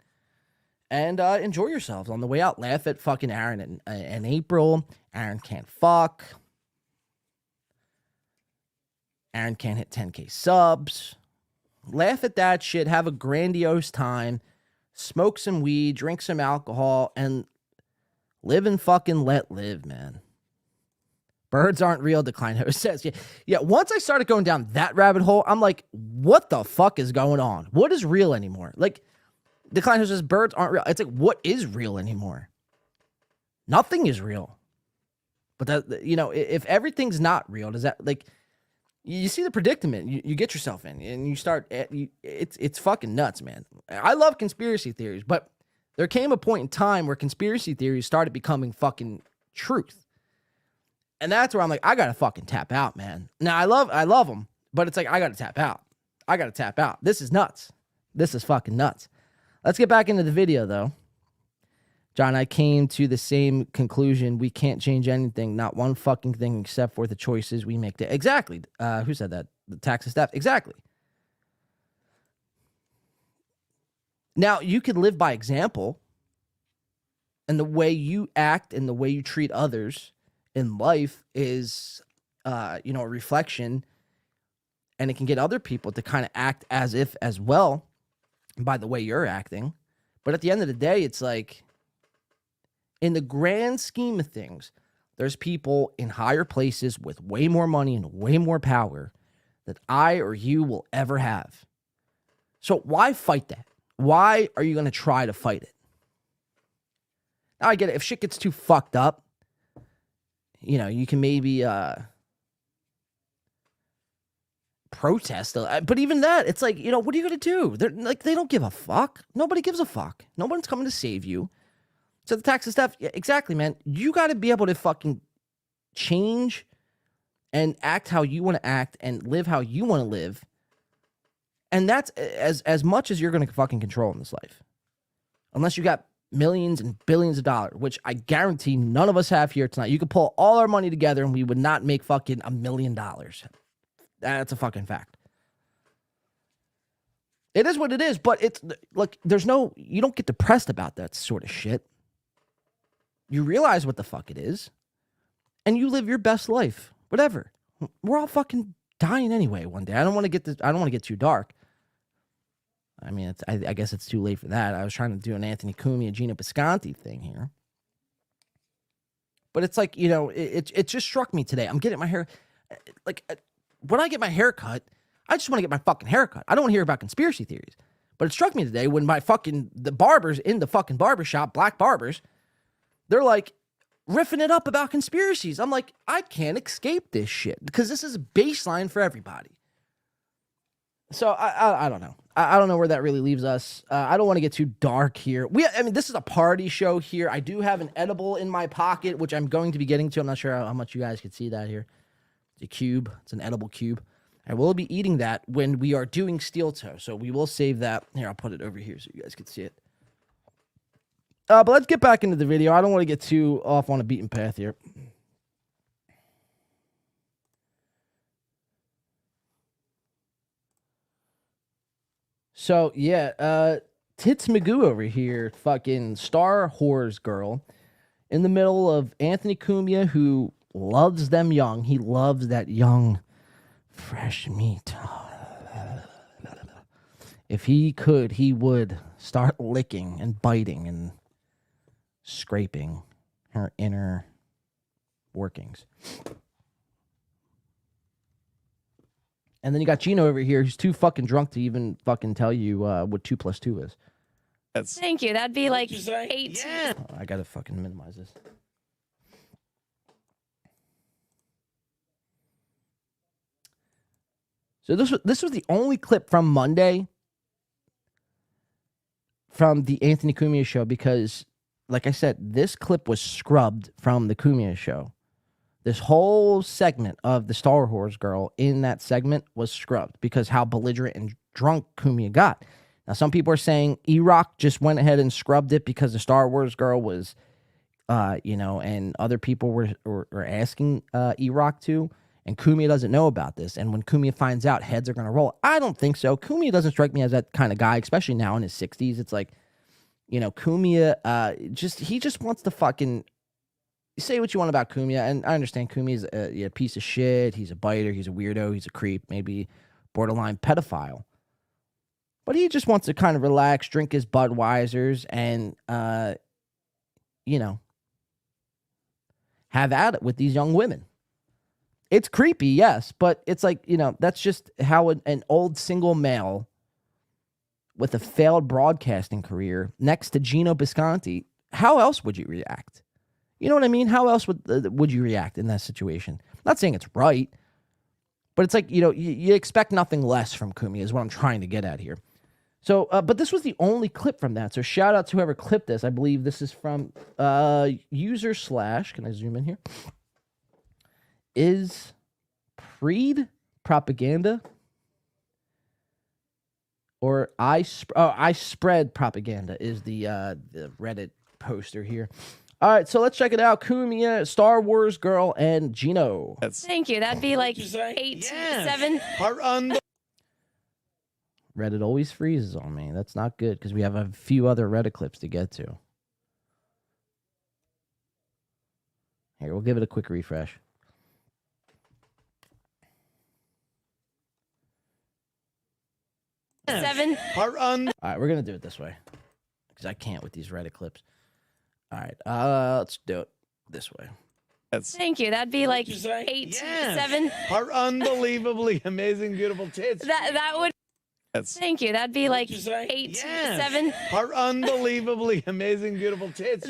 and enjoy yourselves on the way out. Laugh at fucking Aaron and April. Aaron can't fuck. Aaron can't hit 10K subs. Laugh at that shit. Have a grandiose time. Smoke some weed, drink some alcohol, and live and fucking let live, man. Birds aren't real, Decline Host says. Yeah, once I started going down that rabbit hole, I'm like, what the fuck is going on? What is real anymore? Like, Decline Host says, birds aren't real. It's like, what is real anymore? Nothing is real. But, that, if everything's not real, does that, like, you see the predicament you get yourself in, and you start, it's fucking nuts, man. I love conspiracy theories, but there came a point in time where conspiracy theories started becoming fucking truth. And that's where I'm like, I gotta fucking tap out, man. Now, I love them, but it's like, I gotta tap out. This is nuts. This is fucking nuts. Let's get back into the video, though. John, I came to the same conclusion. We can't change anything, not one fucking thing, except for the choices we make. Exactly. Who said that? The Texas staff. Exactly. Now, you could live by example, and the way you act and the way you treat others in life is, a reflection, and it can get other people to kind of act as if as well by the way you're acting. But at the end of the day, it's like, in the grand scheme of things, there's people in higher places with way more money and way more power that I or you will ever have. So why fight that? Why are you going to try to fight it? Now I get it. If shit gets too fucked up, you can maybe protest. But even that, it's like, what are you going to do? They don't give a fuck. Nobody gives a fuck. No one's coming to save you. So the Texas staff, yeah, exactly, man. You got to be able to fucking change and act how you want to act and live how you want to live. And that's as much as you're going to fucking control in this life. Unless you got millions and billions of dollars, which I guarantee none of us have here tonight. You could pull all our money together and we would not make fucking $1 million. That's a fucking fact. It is what it is, but it's like, you don't get depressed about that sort of shit. You realize what the fuck it is, and you live your best life. Whatever. We're all fucking dying anyway one day. I don't want to get too dark. I mean, I guess it's too late for that. I was trying to do an Anthony Cumia, Gino Bisconti thing here. But it's like, it just struck me today. I'm getting my hair, when I get my hair cut, I just want to get my fucking hair cut. I don't want to hear about conspiracy theories. But it struck me today when the barbers in the fucking barbershop, black barbers, they're like riffing it up about conspiracies. I'm like, I can't escape this shit because this is a baseline for everybody. So I don't know. I don't know where that really leaves us. I don't want to get too dark here. This is a party show here. I do have an edible in my pocket, which I'm going to be getting to. I'm not sure how much you guys can see that here. It's a cube. It's an edible cube. I will be eating that when we are doing Steeltoe. So we will save that. Here, I'll put it over here so you guys can see it. But let's get back into the video. I don't want to get too off on a beaten path here. So, yeah, Tits Magoo over here, fucking Star Whores girl, in the middle of Anthony Cumia, who loves them young. He loves that young, fresh meat. If he could, he would start licking and biting and scraping her inner workings. And then you got Gino over here who's too fucking drunk to even fucking tell you what 2 + 2 is. Thank you. That'd be like 8. Yeah. Oh, I gotta fucking minimize this. So this was the only clip from Monday from the Anthony Cumia show because, like I said, this clip was scrubbed from the Cumia show. This whole segment of the Star Wars girl in that segment was scrubbed because how belligerent and drunk Cumia got. Now, some people are saying E-Rock just went ahead and scrubbed it because the Star Wars girl was, and other people were asking E-Rock to, and Cumia doesn't know about this. And when Cumia finds out, heads are going to roll. I don't think so. Cumia doesn't strike me as that kind of guy, especially now in his 60s. It's like, Cumia, he just wants to fucking say what you want about Cumia. And I understand Cumia's a piece of shit. He's a biter. He's a weirdo. He's a creep, maybe borderline pedophile. But he just wants to kind of relax, drink his Budweisers, and, have at it with these young women. It's creepy, yes, but it's like, that's just how an old single male with a failed broadcasting career next to Gino Bisconti, how else would you react? You know what I mean? How else would you react in that situation? I'm not saying it's right, but it's like, you expect nothing less from Cumia is what I'm trying to get at here. So, but this was the only clip from that. So shout out to whoever clipped this. I believe this is from user / can I zoom in here? Is Preed Propaganda or I Spread Propaganda is the Reddit poster here. All right, so let's check it out. Cumia, Star Wars girl, and Gino. Thank you. That'd be like 8, 7. Reddit always freezes on me. That's not good because we have a few other Reddit clips to get to. Here, we'll give it a quick refresh. Seven. All right, we're going to do it this way because I can't with these Reddit clips. All right, let's do it this way. Thank you. That'd be like 8, 7. Her unbelievably amazing, beautiful tits. That would. Thank you. That'd be like 8, 7. Her unbelievably amazing, beautiful tits.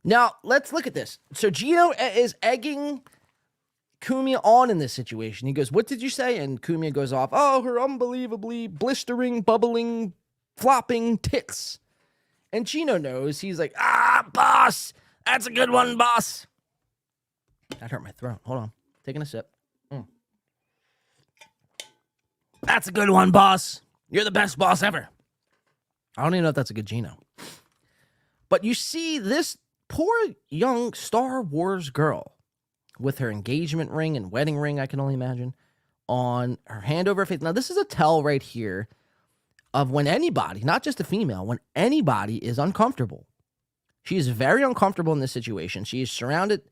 Now, let's look at this. So Gino is egging Cumia on in this situation. He goes, what did you say? And Cumia goes off, oh, her unbelievably blistering, bubbling, flopping tits. And Gino knows. He's like, boss, that's a good one, boss. That hurt my throat. Hold on. Taking a sip. That's a good one, boss. You're the best boss ever. I don't even know if that's a good Gino. But you see this poor young Star Wars girl with her engagement ring and wedding ring, I can only imagine, on her hand over her face. Now, this is a tell right here of when anybody, not just a female, when anybody is uncomfortable. She is very uncomfortable in this situation. She is surrounded,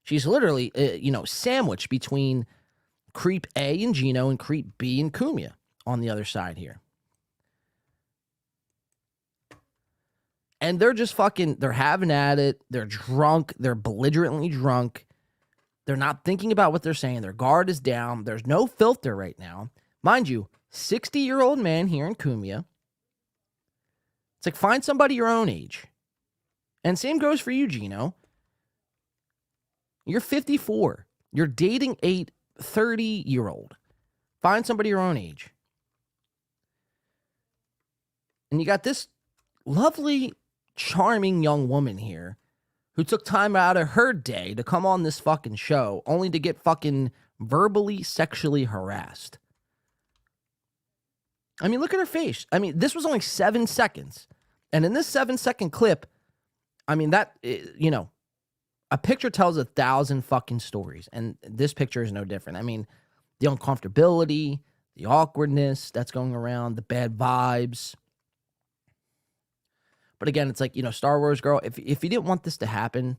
she's literally, sandwiched between creep A and Gino and creep B and Cumia on the other side here. And they're just they're having at it. They're drunk. They're belligerently drunk. They're not thinking about what they're saying. Their guard is down. There's no filter right now. Mind you, 60-year-old man here in Cumia. It's like, find somebody your own age. And same goes for you, Gino. You're 54. You're dating a 30-year-old. Find somebody your own age. And you got this lovely, charming young woman here who took time out of her day to come on this fucking show only to get fucking verbally, sexually harassed. I mean, look at her face. I mean, this was only 7 seconds. And in this 7-second clip, I mean, that, a picture tells 1,000 fucking stories. And this picture is no different. I mean, the uncomfortability, the awkwardness that's going around, the bad vibes. But again, it's like, Star Wars girl, if you didn't want this to happen,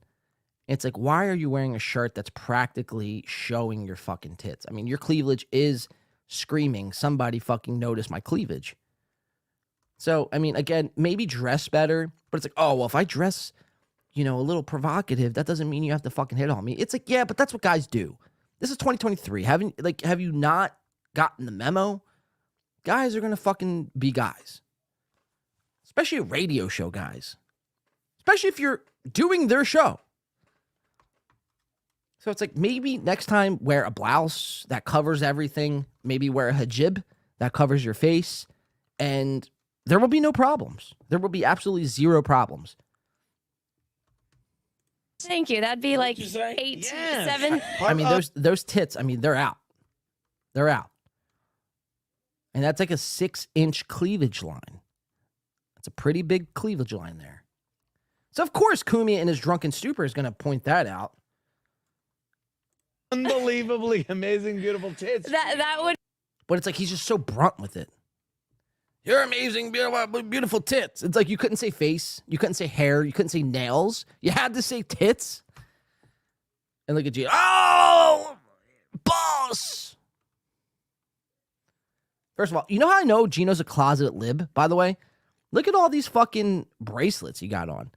it's like, why are you wearing a shirt that's practically showing your fucking tits? I mean, your cleavage is screaming, somebody fucking notice my cleavage. So, I mean, again, maybe dress better, but it's like, oh, well, if I dress, a little provocative, that doesn't mean you have to fucking hit on me. It's like, yeah, but that's what guys do. This is 2023. Have you not gotten the memo? Guys are going to fucking be guys. Especially radio show guys. Especially if you're doing their show. So it's like, maybe next time wear a blouse that covers everything. Maybe wear a hijab that covers your face. And there will be no problems. There will be absolutely zero problems. Thank you. That'd be like 8, 7. I mean, those tits, I mean, they're out. They're out. And that's like a 6-inch cleavage line. That's a pretty big cleavage line there. So, of course, Cumia in his drunken stupor is going to point that out. Unbelievably amazing, beautiful tits. That would. But it's like he's just so brunt with it. You're amazing, beautiful tits. It's like you couldn't say face. You couldn't say hair. You couldn't say nails. You had to say tits. And look at you. Oh, boss. First of all, you know how I know Gino's a closet lib, by the way? Look at all these fucking bracelets you got on.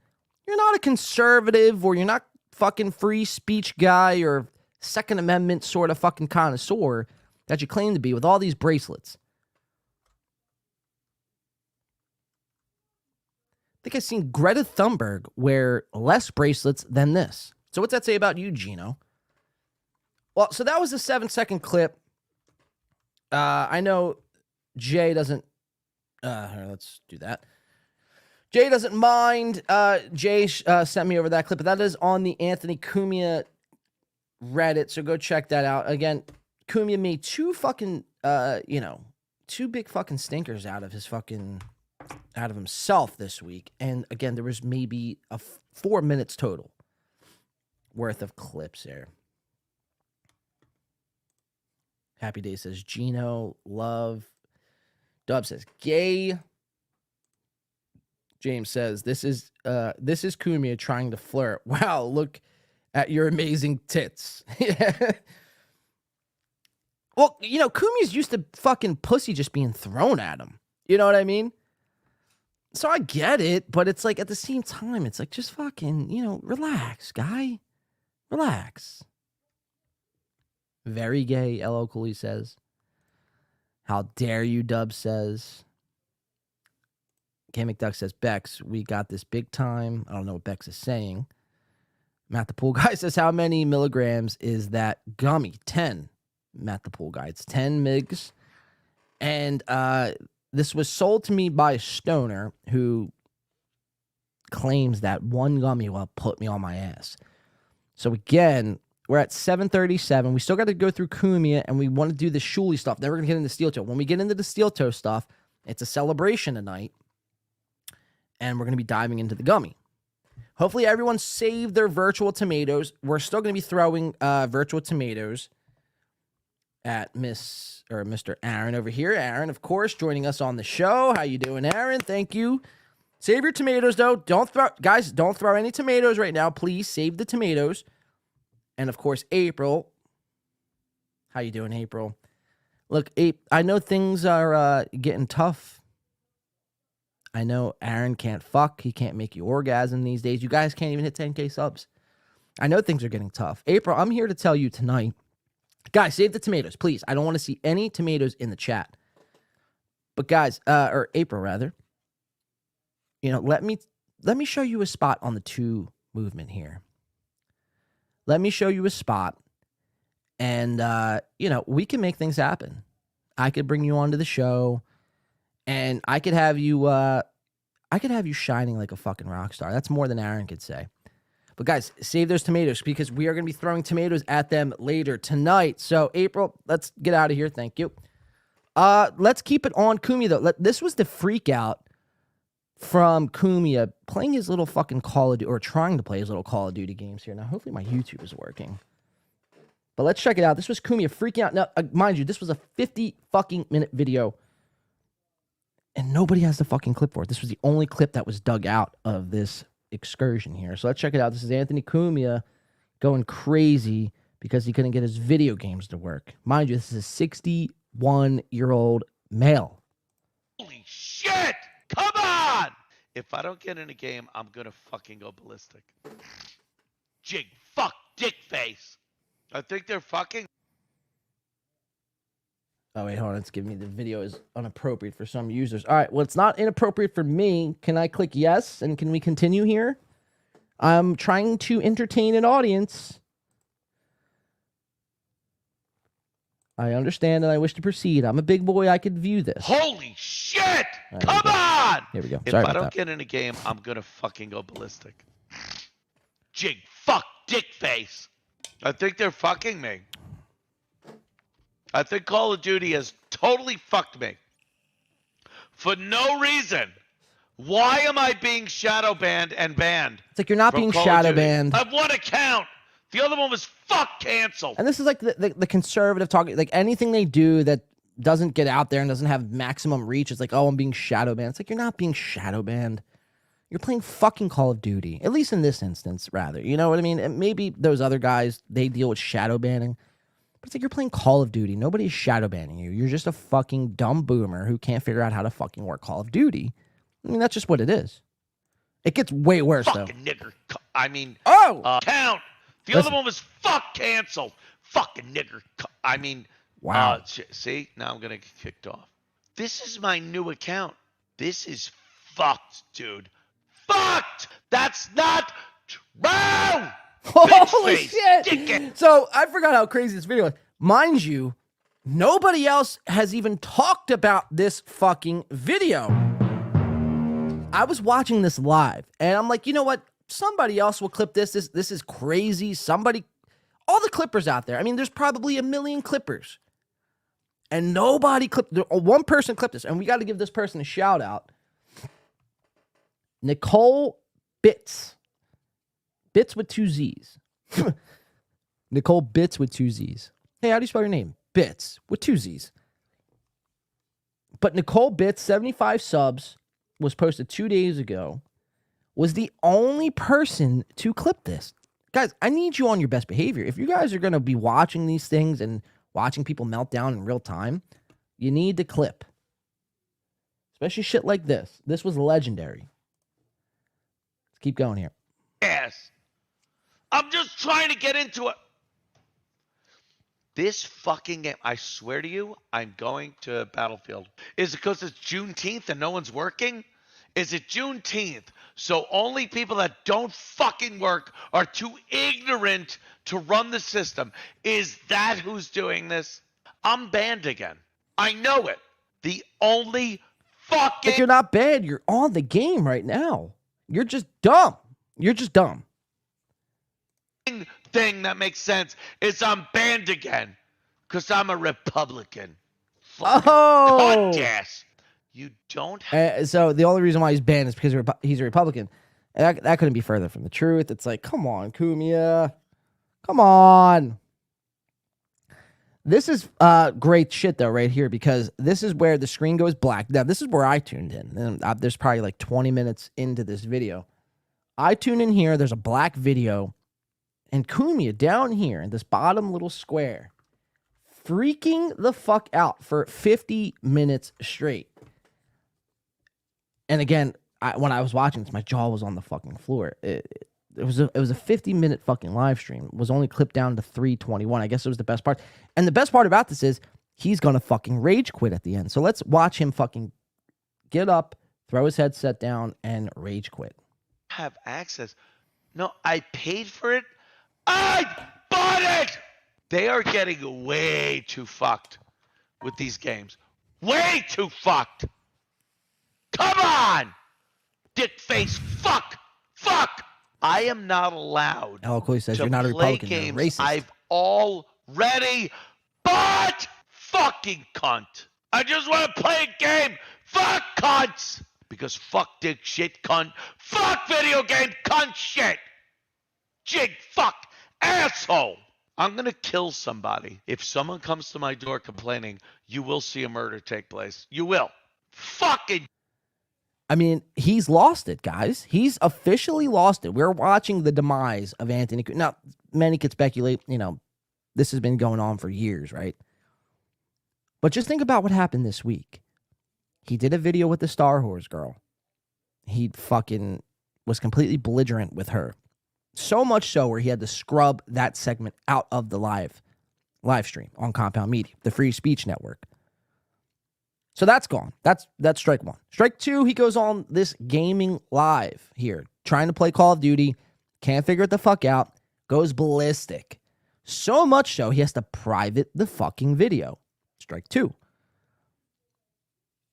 You're not a conservative or you're not fucking free speech guy or Second Amendment sort of fucking connoisseur that you claim to be with all these bracelets. I think I've seen Greta Thunberg wear less bracelets than this. So what's that say about you, Gino? Well, so that was a 7-second clip. I know Jay doesn't... let's do that. Jay doesn't mind. Jay sent me over that clip, but that is on the Anthony Cumia Reddit, so go check that out. Again, Cumia made two big fucking stinkers out of out of himself this week. And again, there was maybe 4 minutes total worth of clips there. Happy Day says Gino, love. Dub says gay. James says this is Cumia trying to flirt. Wow, look at your amazing tits. Well, you know, Cumia's used to fucking pussy just being thrown at him. You know what I mean? So I get it, but it's like at the same time, it's like just fucking, you know, relax, guy. Relax. Very gay, LL Cooley says. How dare you, Dub says. K McDuck says, Bex, we got this big time. I don't know what Bex is saying. Matt the Pool Guy says, how many milligrams is that gummy? 10. Matt the Pool Guy. It's 10 migs. And this was sold to me by a stoner who claims that one gummy will put me on my ass. So again, we're at 7:37. We still got to go through Cumia, and we want to do the Shulie stuff. Then we're going to get into Steeltoe. When we get into the Steeltoe stuff, it's a celebration tonight, and we're going to be diving into the gummy. Hopefully everyone saved their virtual tomatoes. We're still going to be throwing virtual tomatoes at Mr. Aaron over here. Aaron, of course, joining us on the show. How you doing, Aaron? Thank you. Save your tomatoes, though. Don't throw any tomatoes right now. Please save the tomatoes. And, of course, April. How you doing, April? Look, I know things are getting tough. I know Aaron can't fuck. He can't make you orgasm these days. You guys can't even hit 10K subs. I know things are getting tough. April, I'm here to tell you tonight. Guys, save the tomatoes, please. I don't want to see any tomatoes in the chat. But, guys, or April, rather. You know, let me show you a spot on the 2 movement here. Let me show you a spot, and, you know, we can make things happen. I could bring you onto the show, and I could have you shining like a fucking rock star. That's more than Aaron could say. But, guys, save those tomatoes because we are going to be throwing tomatoes at them later tonight. So, April, let's get out of here. Thank you. Let's keep it on Cumia, though. This was the freak out from Cumia playing his little fucking Call of Duty, or trying to play his little Call of Duty games here. Now, hopefully my YouTube is working. But let's check it out. This was Cumia freaking out. Now, mind you, this was a 50 fucking minute video. And nobody has the fucking clip for it. This was the only clip that was dug out of this excursion here. So let's check it out. This is Anthony Cumia going crazy because he couldn't get his video games to work. Mind you, this is a 61-year-old male. Holy shit! Come on! If I don't get in a game, I'm gonna fucking go ballistic. Jig fuck dick face. I think they're fucking. Oh, wait, hold on. It's giving me the video is inappropriate for some users. All right, well, it's not inappropriate for me. Can I click yes? And can we continue here? I'm trying to entertain an audience. I understand and I wish to proceed. I'm a big boy. I could view this. Holy shit! Right, Come on! Here we go. If Sorry I about don't that. get in a game, I'm gonna fucking go ballistic. Jig fuck dick face. I think they're fucking me. I think Call of Duty has totally fucked me. For no reason. Why am I being shadow banned and banned? It's like you're not from being Call of shadow Duty? banned. I have one account. The other one was fuck canceled. And this is like the conservative talk. Like anything they do that doesn't get out there and doesn't have maximum reach, it's like, oh, I'm being shadow banned. It's like, you're not being shadow banned. You're playing fucking Call of Duty. At least in this instance, rather. You know what I mean? And maybe those other guys, they deal with shadow banning. But it's like you're playing Call of Duty. Nobody's shadow banning you. You're just a fucking dumb boomer who can't figure out how to fucking work Call of Duty. I mean, that's just what it is. It gets way worse, fucking though. nigger. I mean, count. The Listen. other one was fuck canceled. Fucking nigger. I mean, Wow. See, now I'm gonna get kicked off. This is my new account. This is fucked, dude. Fucked. That's not true. Holy face, shit! dickhead. So I forgot how crazy this video was. Mind you, nobody else has even talked about this fucking video. I was watching this live, and I'm like, you know what? Somebody else will clip this. This is crazy. Somebody, all the clippers out there. I mean, there's probably a million clippers, and nobody clipped. One person clipped this, and we got to give this person a shout out. Nicole Bits. Bits with 2 Z's. Nicole Bits with 2 Z's. Hey, how do you spell your name? Bits with 2 Z's. But Nicole Bits, 75 subs, was posted 2 days ago, was the only person to clip this. Guys, I need you on your best behavior. If you guys are going to be watching these things and watching people melt down in real time, you need to clip. Especially shit like this. This was legendary. Let's keep going here. Yes. I'm just trying to get into it. This fucking game, I swear to you, I'm going to Battlefield. Is it because it's Juneteenth and no one's working? Is it Juneteenth? So only people that don't fucking work are too ignorant to run the system. Is that who's doing this? I'm banned again. I know it. The only fucking... If you're not bad, you're on the game right now. You're just dumb. You're just dumb. Thing that makes sense is I'm banned again because I'm a Republican. Oh! Podcast. You don't have... So the only reason why he's banned is because he's a Republican. And that couldn't be further from the truth. It's like, come on, Cumia. Come on. This is great shit, though, right here, because this is where the screen goes black. Now, this is where I tuned in. And there's probably like 20 minutes into this video. I tune in here. There's a black video. And Cumia down here in this bottom little square, freaking the fuck out for 50 minutes straight. And again, when I was watching this, my jaw was on the fucking floor. It was a 50-minute fucking live stream. It was only clipped down to 3:21. I guess it was the best part. And the best part about this is he's gonna fucking rage quit at the end. So let's watch him fucking get up, throw his headset down, and rage quit. Have access. No, I paid for it. I bought it! They are getting way too fucked with these games. Way too fucked. Come on! Dick face. Fuck. Fuck. I am not allowed Eloquy says to you're not a play Republican, you're a games racist. I've already bought. Fucking cunt. I just want to play a game. Fuck cunts. Because fuck dick shit cunt. Fuck video game cunt shit. Jig fuck. Asshole! I'm gonna kill somebody. If someone comes to my door complaining, you will see a murder take place. You will. Fucking... I mean, he's lost it, guys. He's officially lost it. We're watching the demise of Anthony. Now, many could speculate, this has been going on for years, right? But just think about what happened this week. He did a video with the Star Wars girl. He fucking was completely belligerent with her. So much so where he had to scrub that segment out of the live stream on Compound Media, the free speech network. So that's gone. That's strike one. Strike two, he goes on this gaming live here, trying to play Call of Duty, can't figure it the fuck out, goes ballistic. So much so, he has to private the fucking video. Strike two.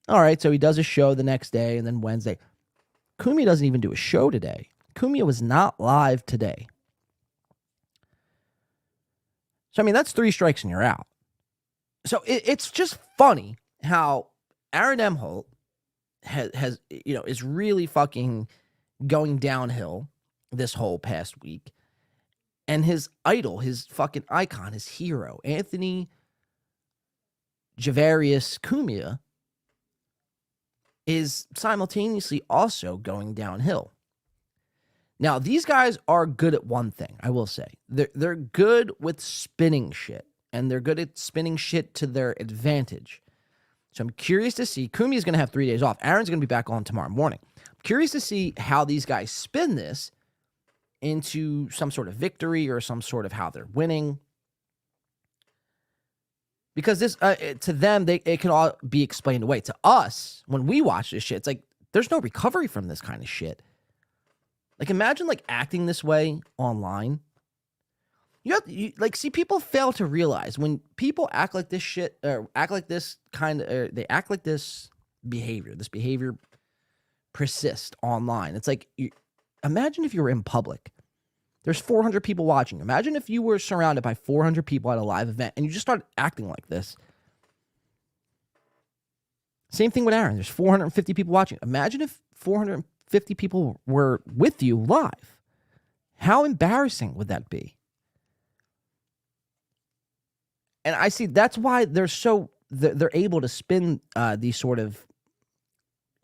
All right, so he does a show the next day and then Wednesday. Cumia doesn't even do a show today. Cumia was not live today. So, I mean, that's 3 strikes and you're out. So, it's just funny how Aaron Emholt has is really fucking going downhill this whole past week. And his idol, his fucking icon, his hero, Anthony Javarius Cumia, is simultaneously also going downhill. Now, these guys are good at one thing, I will say. They're good with spinning shit, and they're good at spinning shit to their advantage. So I'm curious to see. Cumia's going to have 3 days off. Aaron's going to be back on tomorrow morning. I'm curious to see how these guys spin this into some sort of victory or some sort of how they're winning. Because this, to them, it can all be explained away. To us, when we watch this shit, it's like, there's no recovery from this kind of shit. Like, imagine, like, acting this way online. See, people fail to realize when people act like this shit, or act like this they act like this behavior persists online. It's like, imagine if you were in public. There's 400 people watching. Imagine if you were surrounded by 400 people at a live event and you just started acting like this. Same thing with Aaron. There's 450 people watching. Imagine if 50 people were with you live. How embarrassing would that be? And I see that's why they're able to spin these sort of,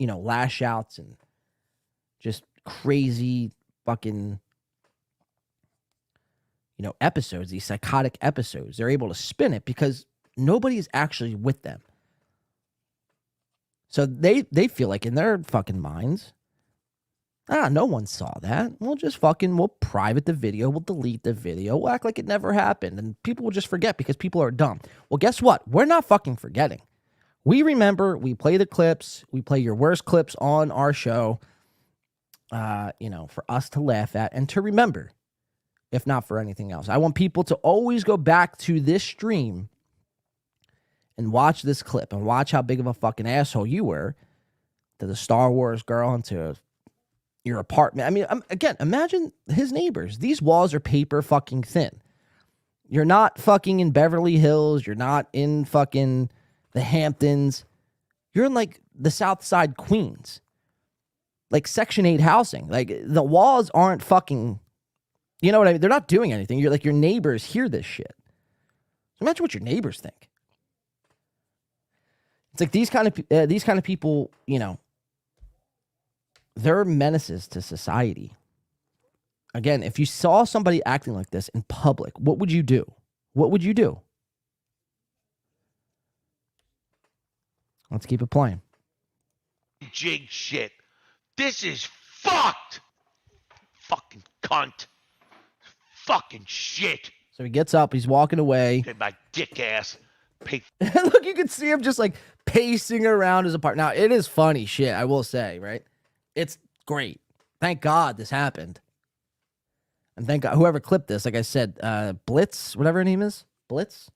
lash outs and just crazy fucking, episodes, these psychotic episodes. They're able to spin it because nobody's actually with them. So they feel like in their fucking minds, no one saw that. We'll private the video. We'll delete the video. We'll act like it never happened. And people will just forget because people are dumb. Well, guess what? We're not fucking forgetting. We remember, we play the clips. We play your worst clips on our show, for us to laugh at and to remember, if not for anything else. I want people to always go back to this stream and watch this clip and watch how big of a fucking asshole you were to the Star Wars girl and to your apartment. I mean, again, imagine his neighbors. These walls are paper fucking thin. You're not fucking in Beverly Hills. You're not in fucking the Hamptons. You're in like the South Side Queens. Like Section 8 housing. Like the walls aren't fucking, you know what I mean? They're not doing anything. You're like, your neighbors hear this shit. So imagine what your neighbors think. It's like these kind of people, they're menaces to society. Again, if you saw somebody acting like this in public, what would you do? What would you do? Let's keep it playing. Jig shit. This is fucked. Fucking cunt. Fucking shit. So he gets up, he's walking away. Get my dick ass. Look, you can see him just like pacing around his apartment. Now, it is funny shit, I will say, right? It's great. Thank God this happened. And thank God whoever clipped this, like I said, Blitz, whatever her name is. Blitz?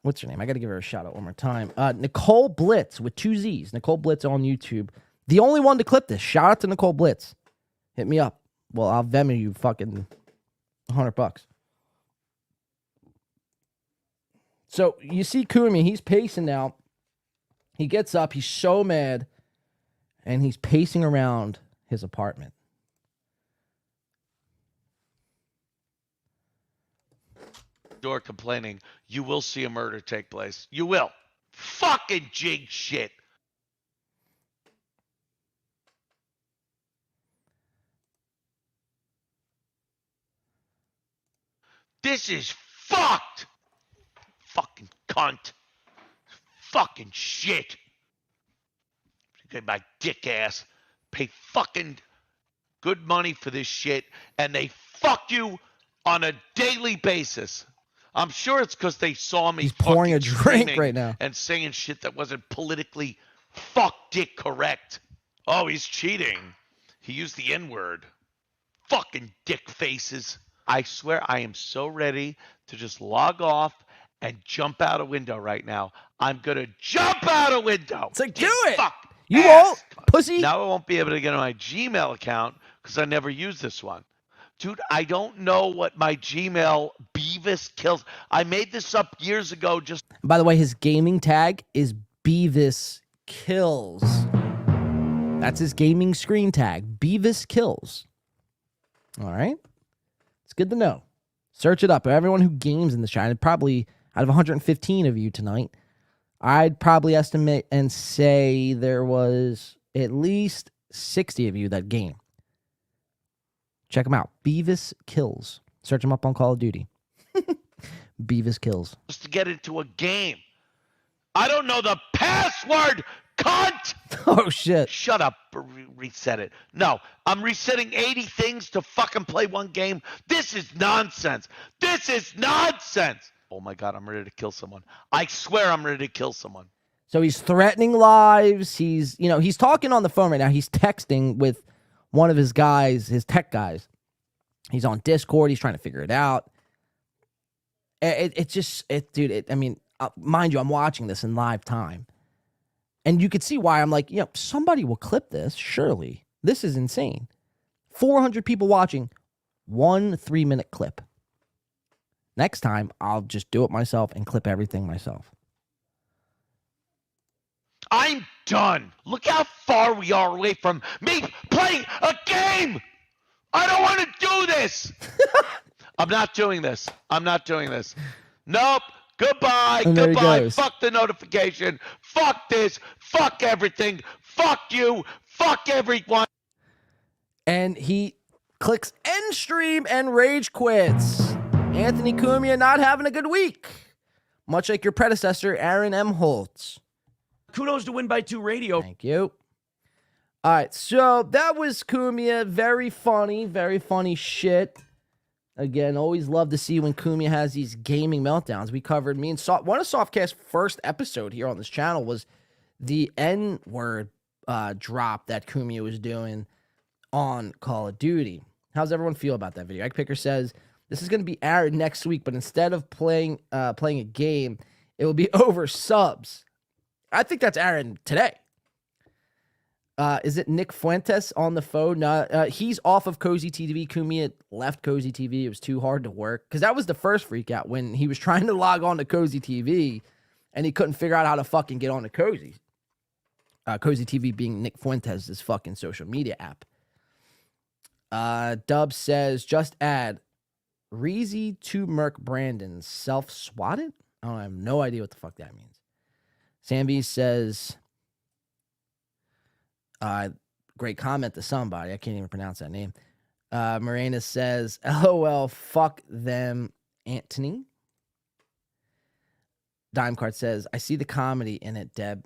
What's her name? I got to give her a shout out one more time. Nicole Blitz with 2 Z's. Nicole Blitz on YouTube. The only one to clip this. Shout out to Nicole Blitz. Hit me up. Well, I'll Venmo you fucking $100. So you see Cumia, he's pacing now. He gets up, he's so mad, and he's pacing around his apartment. Door complaining, you will see a murder take place. You will. Fucking jig shit. This is fucked. Fucking cunt. Fucking shit. Get my dick ass. Pay fucking good money for this shit, and they fuck you on a daily basis. I'm sure it's because they saw me. He's pouring a drink right now and saying shit that wasn't politically fuck dick correct. Oh, he's cheating. He used the N-word. Fucking dick faces. I swear I am so ready to just log off and jump out a window right now. I'm going to jump out a window. It's like, do it. Fuck. You won't, pussy. Now I won't be able to get on my Gmail account because I never use this one. Dude, I don't know what my Gmail Beavis kills. I made this up years ago. Just by the way, his gaming tag is Beavis Kills. That's his gaming screen tag. Beavis Kills. All right. It's good to know. Search it up. Everyone who games in the chat, probably out of 115 of you tonight, I'd probably estimate and say there was at least 60 of you that game. Check them out. Beavis Kills. Search them up on Call of Duty. Beavis Kills. Just to get into a game. I don't know the password, cunt! Oh, shit. Shut up. Reset it. No, I'm resetting 80 things to fucking play one game. This is nonsense. This is nonsense. Oh, my God, I'm ready to kill someone. I swear I'm ready to kill someone. So he's threatening lives. He's talking on the phone right now. He's texting with one of his guys, his tech guys. He's on Discord. He's trying to figure it out. Dude, mind you, I'm watching this in live time. And you could see why I'm like, somebody will clip this, surely. This is insane. 400 people watching, 1 3-minute clip. Next time, I'll just do it myself and clip everything myself. I'm done. Look how far we are away from me playing a game. I don't want to do this. I'm not doing this. I'm not doing this. Nope. Goodbye. And there he Goodbye. goes. Fuck the notification. Fuck this. Fuck everything. Fuck you. Fuck everyone. And he clicks end stream and rage quits. Anthony Cumia not having a good week. Much like your predecessor, Aaron M. Holtz. Kudos to Win by 2 Radio. Thank you. All right, so that was Cumia. Very funny shit. Again, always love to see when Cumia has these gaming meltdowns. We covered one of Softcast's first episode here on this channel was the N-word drop that Cumia was doing on Call of Duty. How's everyone feel about that video? Egg Picker says, this is going to be aired next week, but instead of playing a game, it will be over subs. I think that's airing today. Is it Nick Fuentes on the phone? He's off of Cozy TV. Cumia left Cozy TV. It was too hard to work. Because that was the first freak out when he was trying to log on to Cozy TV and he couldn't figure out how to fucking get on to Cozy. Cozy TV being Nick Fuentes' fucking social media app. Dub says, just add Reezy to Merc Brandon self-swatted? I have no idea what the fuck that means. Samby says, great comment to somebody. I can't even pronounce that name. Morena says, LOL, fuck them, Anthony. Dime Card says, I see the comedy in it, Deb.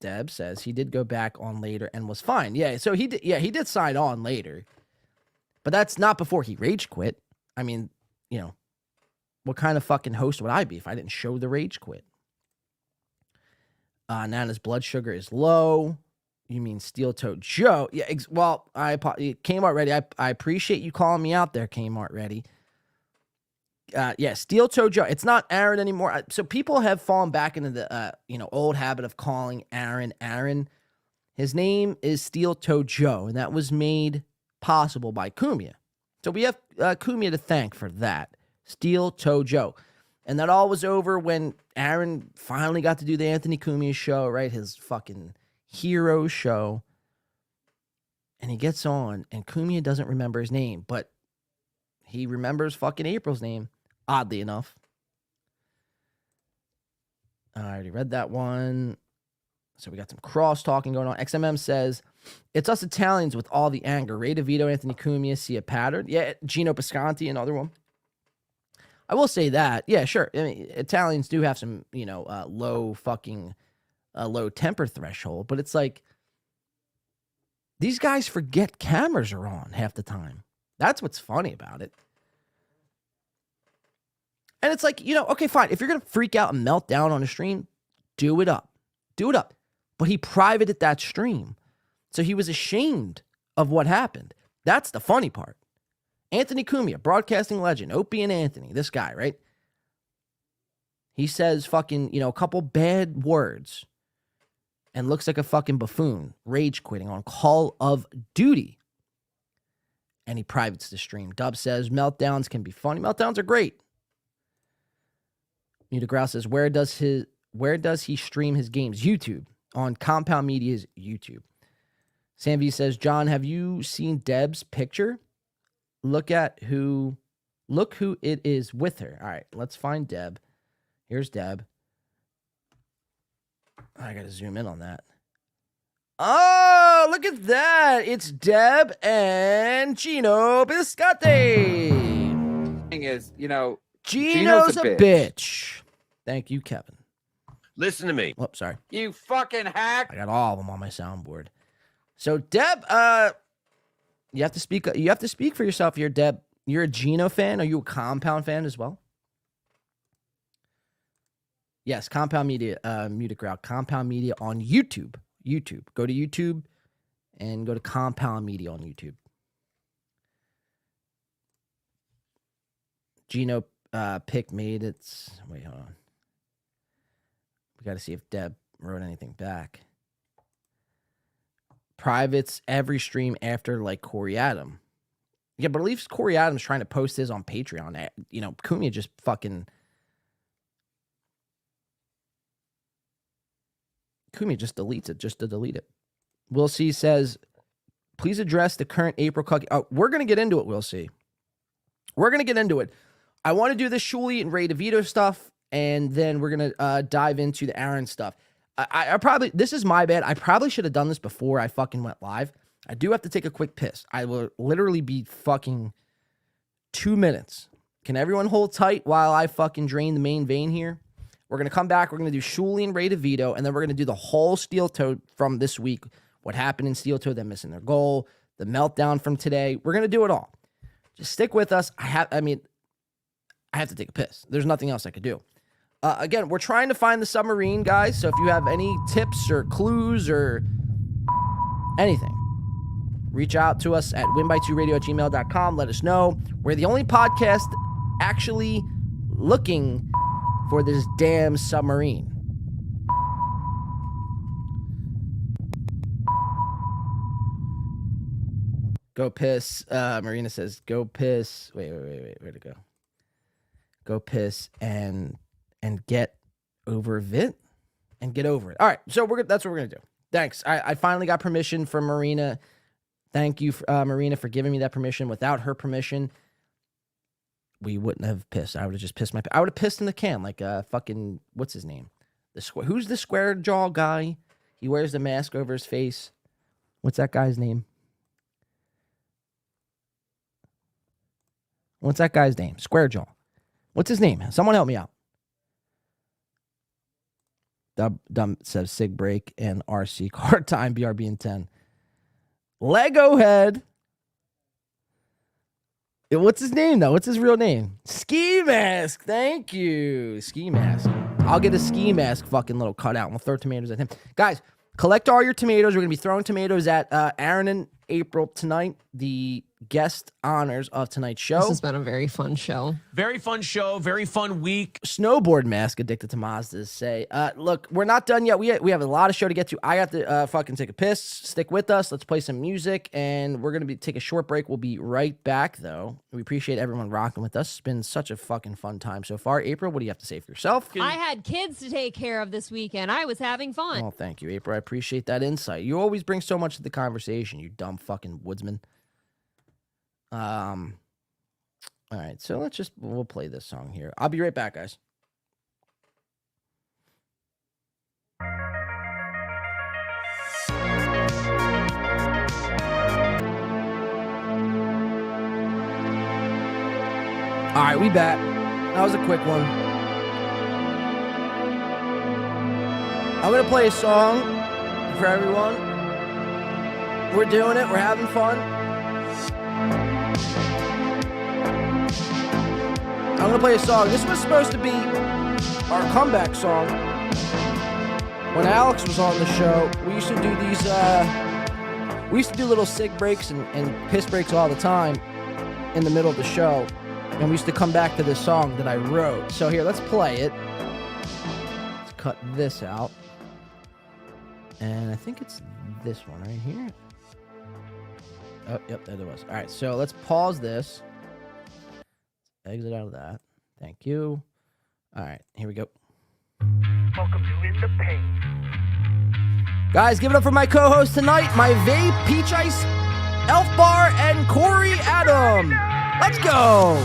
Deb says he did go back on later and was fine. Yeah, so he did sign on later. But that's not before he rage quit. I mean, you know, what kind of fucking host would I be if I didn't show the rage quit? Nana's blood sugar is low. You mean Steeltoe Joe? Yeah, well, Kmart Ready. I appreciate you calling me out there, Kmart Ready. Yeah, Steeltoe Joe. It's not Aaron anymore. So people have fallen back into the old habit of calling Aaron. His name is Steeltoe Joe, and that was made possible by Cumia. So we have Cumia to thank for that. Steeltoe Joe. And that all was over when Aaron finally got to do the Anthony Cumia show, right? His fucking hero show. And he gets on, and Cumia doesn't remember his name, but he remembers fucking April's name, oddly enough. I already read that one. So we got some cross-talking going on. XMM says, it's us Italians with all the anger. Ray DeVito, Anthony Cumia, see a pattern. Yeah, Gino Pisconti, another one. I will say that. Yeah, sure. I mean, Italians do have some, low temper threshold, but it's like these guys forget cameras are on half the time. That's what's funny about it. And it's like, okay, fine. If you're going to freak out and melt down on a stream, do it up. Do it up. But he privated that stream. So he was ashamed of what happened. That's the funny part. Anthony Cumia, broadcasting legend, Opie and Anthony, this guy, right? He says fucking, a couple bad words and looks like a fucking buffoon, rage quitting on Call of Duty. And he privates the stream. Dub says meltdowns can be funny. Meltdowns are great. Muta Grouse says, where does he stream his games? YouTube. On Compound Media's YouTube. Sam V says, John, have you seen Deb's picture? Look who it is with her. All right, let's find Deb. Here's Deb. I got to zoom in on that. Oh, look at that. It's Deb and Gino Biscotti. Thing is, Gino's a bitch. Thank you, Kevin. Listen to me. Oh, sorry. You fucking hack. I got all of them on my soundboard. So, Deb, you have to speak for yourself here, Deb. You're a Gino fan. Are you a Compound fan as well? Yes, Compound Media, Muted Crowd. Compound Media on YouTube. Go to YouTube and go to Compound Media on YouTube. Gino pick made it. Wait, hold on. We got to see if Deb wrote anything back. Privates every stream after like Corey Adam. Yeah, but at least Corey Adams trying to post his on Patreon. Cumia just fucking Cumia just deletes it just to delete it. Will C says, please address the current April cookie. Oh, we're going to get into it, Will C. We're going to get into it. I want to do the Shulie and Ray DeVito stuff, and then we're going to dive into the Aaron stuff. I probably, this is my bad. I probably should have done this before I fucking went live. I do have to take a quick piss. I will literally be fucking 2 minutes. Can everyone hold tight while I fucking drain the main vein here? We're going to come back. We're going to do Shulie and Ray DeVito, and then we're going to do the whole Steeltoe from this week. What happened in Steeltoe, them missing their goal, the meltdown from today. We're going to do it all. Just stick with us. I have to take a piss. There's nothing else I could do. Again, we're trying to find the submarine, guys. So if you have any tips or clues or anything, reach out to us at winby2radio@gmail.com. Let us know. We're the only podcast actually looking for this damn submarine. Go piss. Marina says, go piss. Wait. Where'd it go? Go piss and get over it and get over it. All right. So that's what we're going to do. Thanks. I finally got permission from Marina. Thank you, Marina, for giving me that permission. Without her permission, we wouldn't have pissed. I would have just pissed I would have pissed in the can like fucking, what's his name? Who's the square jaw guy? He wears the mask over his face. What's that guy's name? What's that guy's name? Square jaw. What's his name? Someone help me out. Dumb says Sig Break and RC car time BRB in 10. Lego head. What's his name though? What's his real name? Ski Mask. Thank you. Ski Mask. I'll get a Ski Mask fucking little cutout and we'll throw tomatoes at him. Guys, collect all your tomatoes. We're going to be throwing tomatoes at Aaron and April tonight, the guest honors of tonight's show. This has been a very fun show. Very fun show. Very fun week. Snowboard Mask addicted to Mazdas say, look, we're not done yet. We have a lot of show to get to. I have to fucking take a piss. Stick with us. Let's play some music, and we're going to take a short break. We'll be right back, though. We appreciate everyone rocking with us. It's been such a fucking fun time so far. April, what do you have to say for yourself? I had kids to take care of this weekend. I was having fun. Oh, thank you, April. I appreciate that insight. You always bring so much to the conversation, you dumb fucking woodsman. All right, so we'll play this song here. I'll be right back, guys. All right, we back. That was a quick one. I'm going to play a song for everyone. We're doing it. We're having fun. I'm going to play a song. This was supposed to be our comeback song. When Alex was on the show, we used to do these, we used to do little sig breaks and piss breaks all the time in the middle of the show. And we used to come back to this song that I wrote. So here, let's play it. Let's cut this out. And I think it's this one right here. Oh, yep, there it was. All right, so let's pause this. Exit out of that. Thank you. All right, here we go. Welcome to In the Pain. Guys, give it up for my co-host tonight, my vape, Peach Ice, Elf Bar, and Corey Adam. Let's go.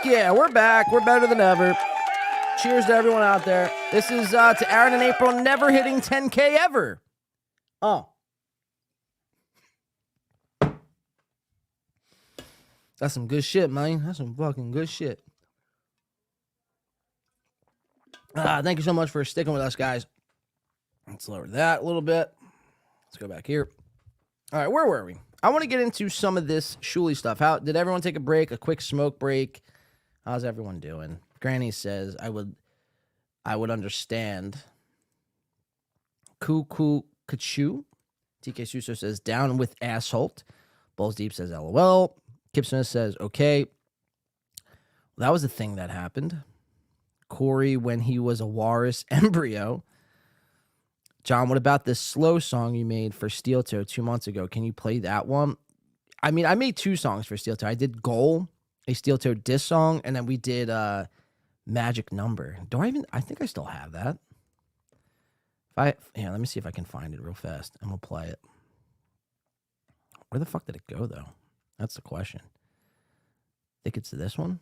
Yeah, we're back. We're better than ever. Cheers to everyone out there. This is to Aaron and April, never hitting 10K ever. Oh. That's some good shit, man. That's some fucking good shit. Thank you so much for sticking with us, guys. Let's lower that a little bit. Let's go back here. All right, where were we? I want to get into some of this Shulie stuff. How did everyone take a break? A quick smoke break? How's everyone doing? Granny says, I would understand. Cuckoo Kachu. TK Suso says, down with asshole. Balls Deep says, LOL. Kip Smith says, okay. Well, that was the thing that happened. Corey, when he was a walrus embryo. John, what about this slow song you made for Steeltoe 2 months ago? Can you play that one? I mean, I made 2 songs for Steeltoe. I did Goal, a Steeltoe diss song, and then we did Magic Number. I think I still have that. Let me see if I can find it real fast, and we'll play it. Where the fuck did it go, though? That's the question. Think it's this one?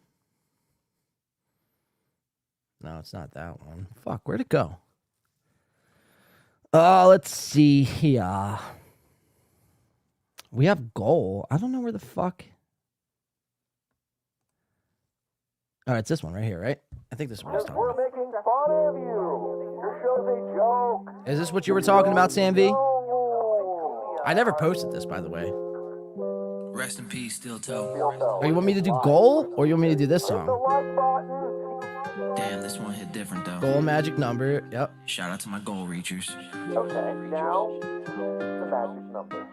No, it's not that one. Fuck, where'd it go? Let's see here. We have Goal. I don't know where the fuck. All right, it's this one right here, right? I think this one is talking about. We're making fun of you. Your show's a joke. Is this what you were talking about, Sam V? I never posted this, by the way. Rest in peace, Steeltoe. Oh, you want me to do Goal, or you want me to do this song? Damn, this one hit different though. Goal, Magic Number. Yep. Shout out to my goal reachers. Okay, now the magic number.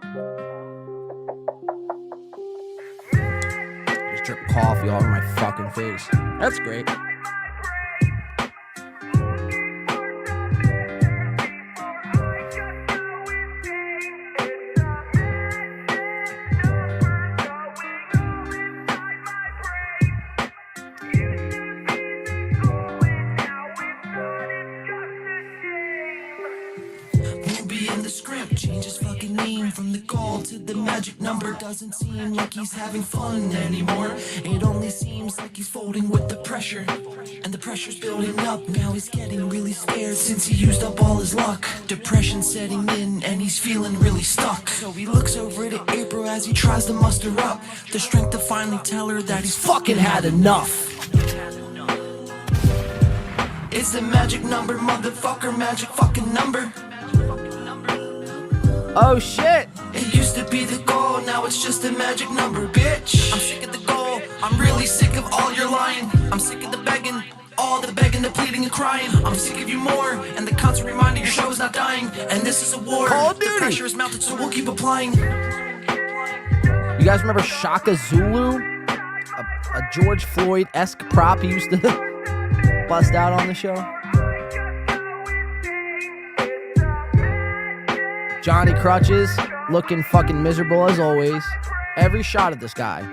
Just drip coffee all over my fucking face. That's great. Changes fucking name from the goal to the magic number. Doesn't seem like he's having fun anymore. It only seems like he's folding with the pressure, and the pressure's building up. Now he's getting really scared since he used up all his luck. Depression setting in and he's feeling really stuck. So he looks over at April as he tries to muster up the strength to finally tell her that he's fucking had enough. It's the magic number, motherfucker, magic fucking number. Oh shit! It used to be the goal, now it's just a magic number, bitch. I'm sick of the goal, I'm really sick of all your lying. I'm sick of the begging, all the begging, the pleading and crying. I'm sick of you more, and the constant reminder your show is not dying. And this is a war, the pressure is mounted, so we'll keep applying. You guys remember Shaka Zulu? A George Floyd-esque prop he used to bust out on the show? Johnny Crutches, looking fucking miserable as always. Every shot of this guy.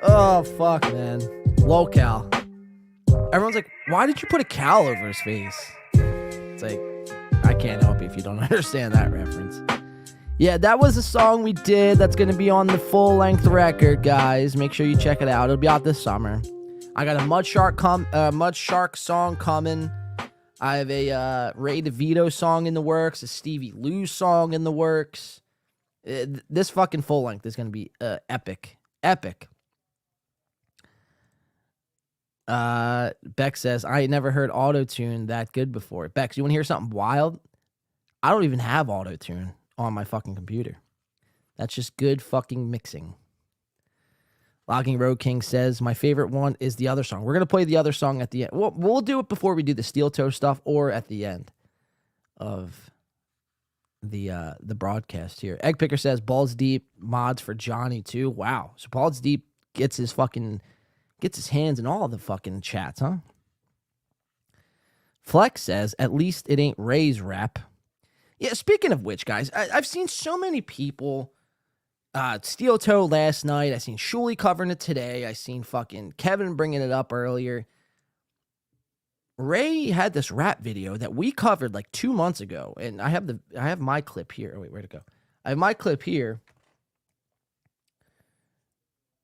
Oh, fuck, man. Lol-cal. Everyone's like, why did you put a cowl over his face? It's like, I can't help you if you don't understand that reference. Yeah, that was a song we did that's going to be on the full-length record, guys. Make sure you check it out. It'll be out this summer. I got a Mud Shark song coming. I have a Ray DeVito song in the works, a Stevie Lou song in the works. This fucking full-length is going to be epic. Epic. Beck says, I ain't never heard auto-tune that good before. Bex, you want to hear something wild? I don't even have auto-tune on my fucking computer. That's just good fucking mixing. Logging Road King says, my favorite one is the other song. We're going to play the other song at the end. We'll do it before we do the Steeltoe stuff or at the end of the broadcast here. Egg Picker says, Balls Deep mods for Johnny too. Wow. So Balls Deep gets his hands in all the fucking chats, huh? Flex says, at least it ain't Ray's rap. Yeah, speaking of which, guys, I've seen so many people. Steeltoe last night. I seen Shulie covering it today. I seen fucking Kevin bringing it up earlier. Ray had this rap video that we covered like 2 months ago, and I have my clip here. Oh, wait, where'd it go? I have my clip here.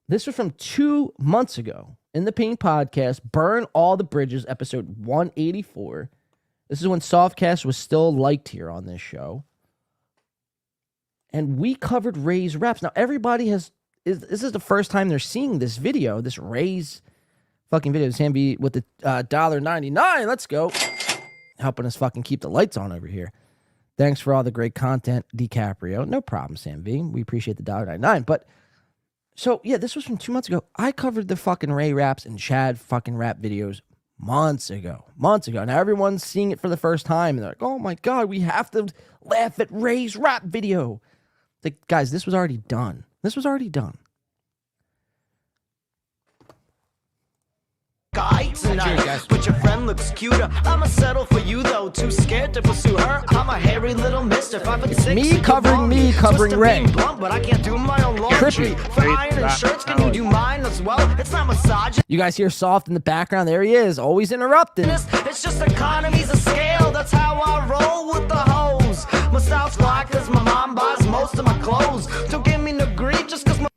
This was from 2 months ago in the Pain podcast, Burn All the Bridges, episode 184. This is when Softcast was still liked here on this show. And we covered Ray's raps. Now, everybody this is the first time they're seeing this video, this Ray's fucking video. Sam B with the $1.99. Let's go. Helping us fucking keep the lights on over here. Thanks for all the great content, DiCaprio. No problem, Sam B. We appreciate the $1.99. But, so, yeah, this was from 2 months ago. I covered the fucking Ray raps and Chad fucking rap videos months ago. Now everyone's seeing it for the first time. And they're like, oh my God, we have to laugh at Ray's rap video. Like, guys, this was already done. Guy tonight, but your friend looks cuter. I'ma settle for you though, too scared to pursue her. I'm a hairy little mister. It's me covering Ray. Blunt, but I can't do my own laundry. For iron and shirts, can you do mine as well? It's not massage. You guys hear Soft in the background? There he is, always interrupting. It's just economies of scale. That's how I roll with the hoes. My style's fly cause my mom buys most of my clothes. Don't give me no grief just cause my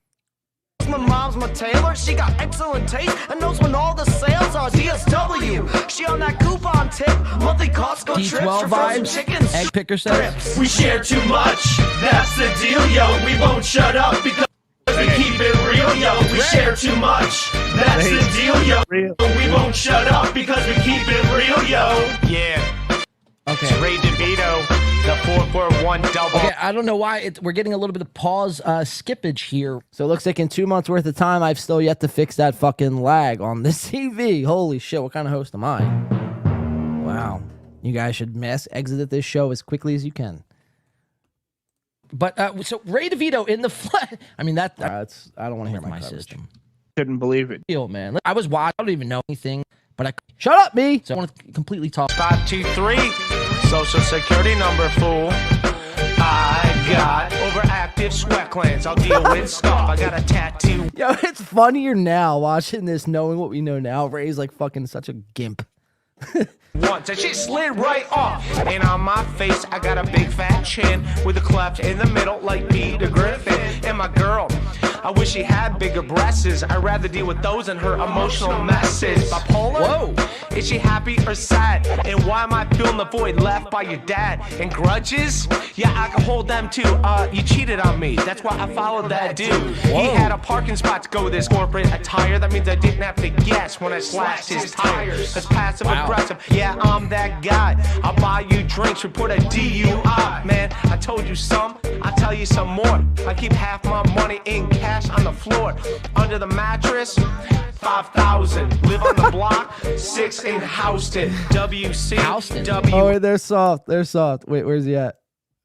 mom's my tailor. She got excellent taste and knows when all the sales are. DSW, she on that coupon tip. Monthly Costco trips D12 for frozen vibes. chickens. Egg picker says. We share too much. That's the deal, yo. We won't shut up because we keep it real, yo. We share too much. That's the deal, yo. We won't shut up because we keep it real, yo. Yeah. Okay. Ray DeVito, the 441 double. Okay, I don't know why we're getting a little bit of pause skippage here. So it looks like in 2 months worth of time, I've still yet to fix that fucking lag on this TV. Holy shit, what kind of host am I? Wow. You guys should mass exit this show as quickly as you can. But, so Ray DeVito in the flesh. I mean, I don't want to hear my system. Couldn't believe it. Man, I was watching, I don't even know anything, but shut up, me. So I want to completely talk. 523, social security number, fool. I got overactive sweat glands. I'll deal with stuff. I got a tattoo. Yo, it's funnier now watching this, knowing what we know now. Ray's like fucking such a gimp. Once and she slid right off. And on my face, I got a big fat chin with a cleft in the middle like Peter Griffin. And my girl, I wish she had bigger breasts. I'd rather deal with those than her emotional messes. Bipolar? Whoa. Is she happy or sad? And why am I feeling the void left by your dad? And grudges? Yeah, I can hold them too. You cheated on me. That's why I followed that dude. He had a parking spot to go with his corporate attire. That means I didn't have to guess when I slashed his tires. That's passive aggressive. Yeah, I'm that guy. I'll buy you drinks, report a DUI. Man, I told you some, I'll tell you some more. I keep half my money in cash on the floor. Under the mattress, 5,000. Live on the block, 6 in Houston. WC. Houston. Oh, wait, they're soft. Wait, where's he at?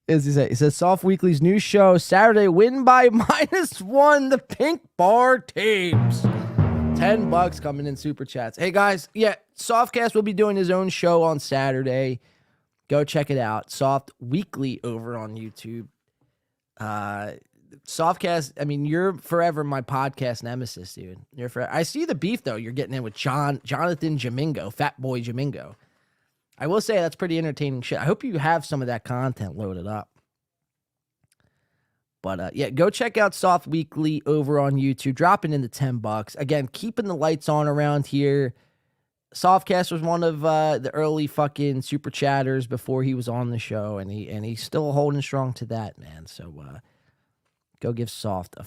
Is he say? He says Soft Weekly's new show Saturday. Win by -1. The Pink Bar Tapes. $10 coming in super chats. Hey guys, yeah, Softcast will be doing his own show on Saturday. Go check it out. Soft Weekly over on YouTube. Softcast, I mean, you're forever my podcast nemesis, dude. You're forever. I see the beef though. You're getting in with Jonathan Jamingo, Fat Boy Jamingo. I will say that's pretty entertaining shit. I hope you have some of that content loaded up. But yeah, go check out Soft Weekly over on YouTube. Dropping in the $10. Again, keeping the lights on around here. Softcast was one of the early fucking super chatters before he was on the show, and he's still holding strong to that, man. So go give Soft a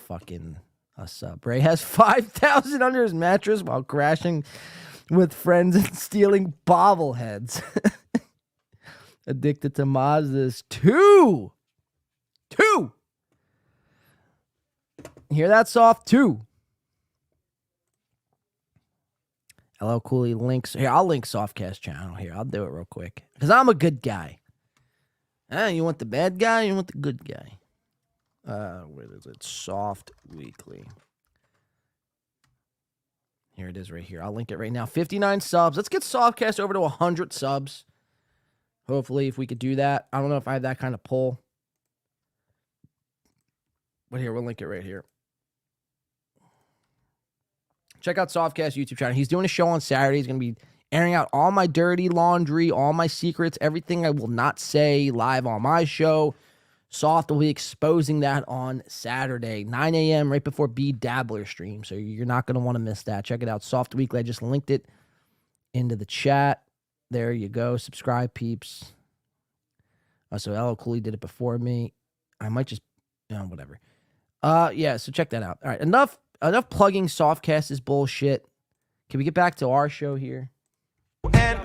sub. Ray has 5,000 under his mattress while crashing with friends and stealing bobbleheads. Addicted to Mazdas 2. Hear that, Soft? 2. LL Cooley links. Here, I'll link Softcast channel here. I'll do it real quick. Because I'm a good guy. You want the bad guy? You want the good guy? Where is it? Soft Weekly. Here it is right here. I'll link it right now. 59 subs. Let's get Softcast over to 100 subs. Hopefully, if we could do that. I don't know if I have that kind of pull. But here, we'll link it right here. Check out Softcast YouTube channel. He's doing a show on Saturday. He's going to be airing out all my dirty laundry, all my secrets, everything I will not say live on my show. Soft will be exposing that on Saturday, 9 a.m., right before B Dabbler stream. So you're not going to want to miss that. Check it out. Soft Weekly. I just linked it into the chat. There you go. Subscribe, peeps. So LL Cooley did it before me. I might just, whatever. Yeah, so check that out. All right, enough plugging Softcast is bullshit. Can we get back to our show here? And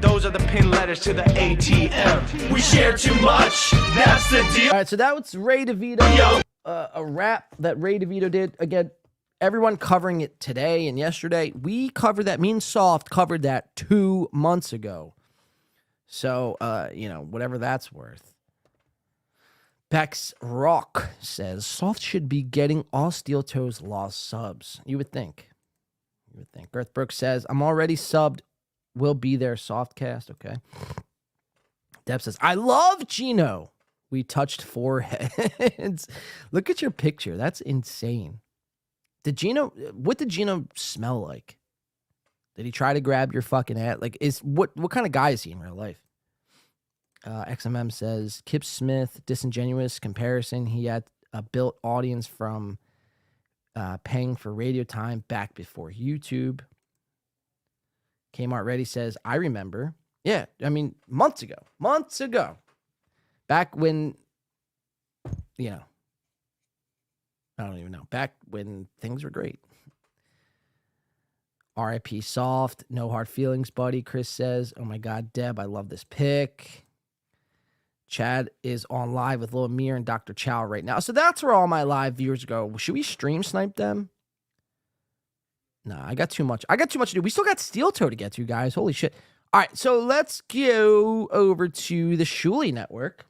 those are the pin letters to the ATM. We share too much, that's the deal. All right, so that was Ray DeVito, a rap that Ray DeVito did. Again, everyone covering it today and yesterday. We covered that. Me and Soft covered that 2 months ago. So, whatever that's worth. Bex Rock says, Soft should be getting all Steeltoe's lost subs. You would think. Girth Brooks says, I'm already subbed. Will be there, Softcast. Okay. Deb says, I love Gino. We touched foreheads. Look at your picture. That's insane. What did Gino smell like? Did he try to grab your fucking ass? Like, what kind of guy is he in real life? XMM says, Kip Smith, disingenuous comparison. He had a built audience from paying for radio time back before YouTube. Kmart Ready says, I remember. Yeah, I mean, months ago. Back when, I don't even know. Back when things were great. RIP Soft. No hard feelings, buddy. Chris says, oh my God, Deb, I love this pick. Chad is on live with Lil Amir and Dr. Chow right now. So that's where all my live viewers go. Should we stream snipe them? No, I got too much to do. We still got Steeltoe to get to, guys. Holy shit. All right, so let's go over to the Shulie Network.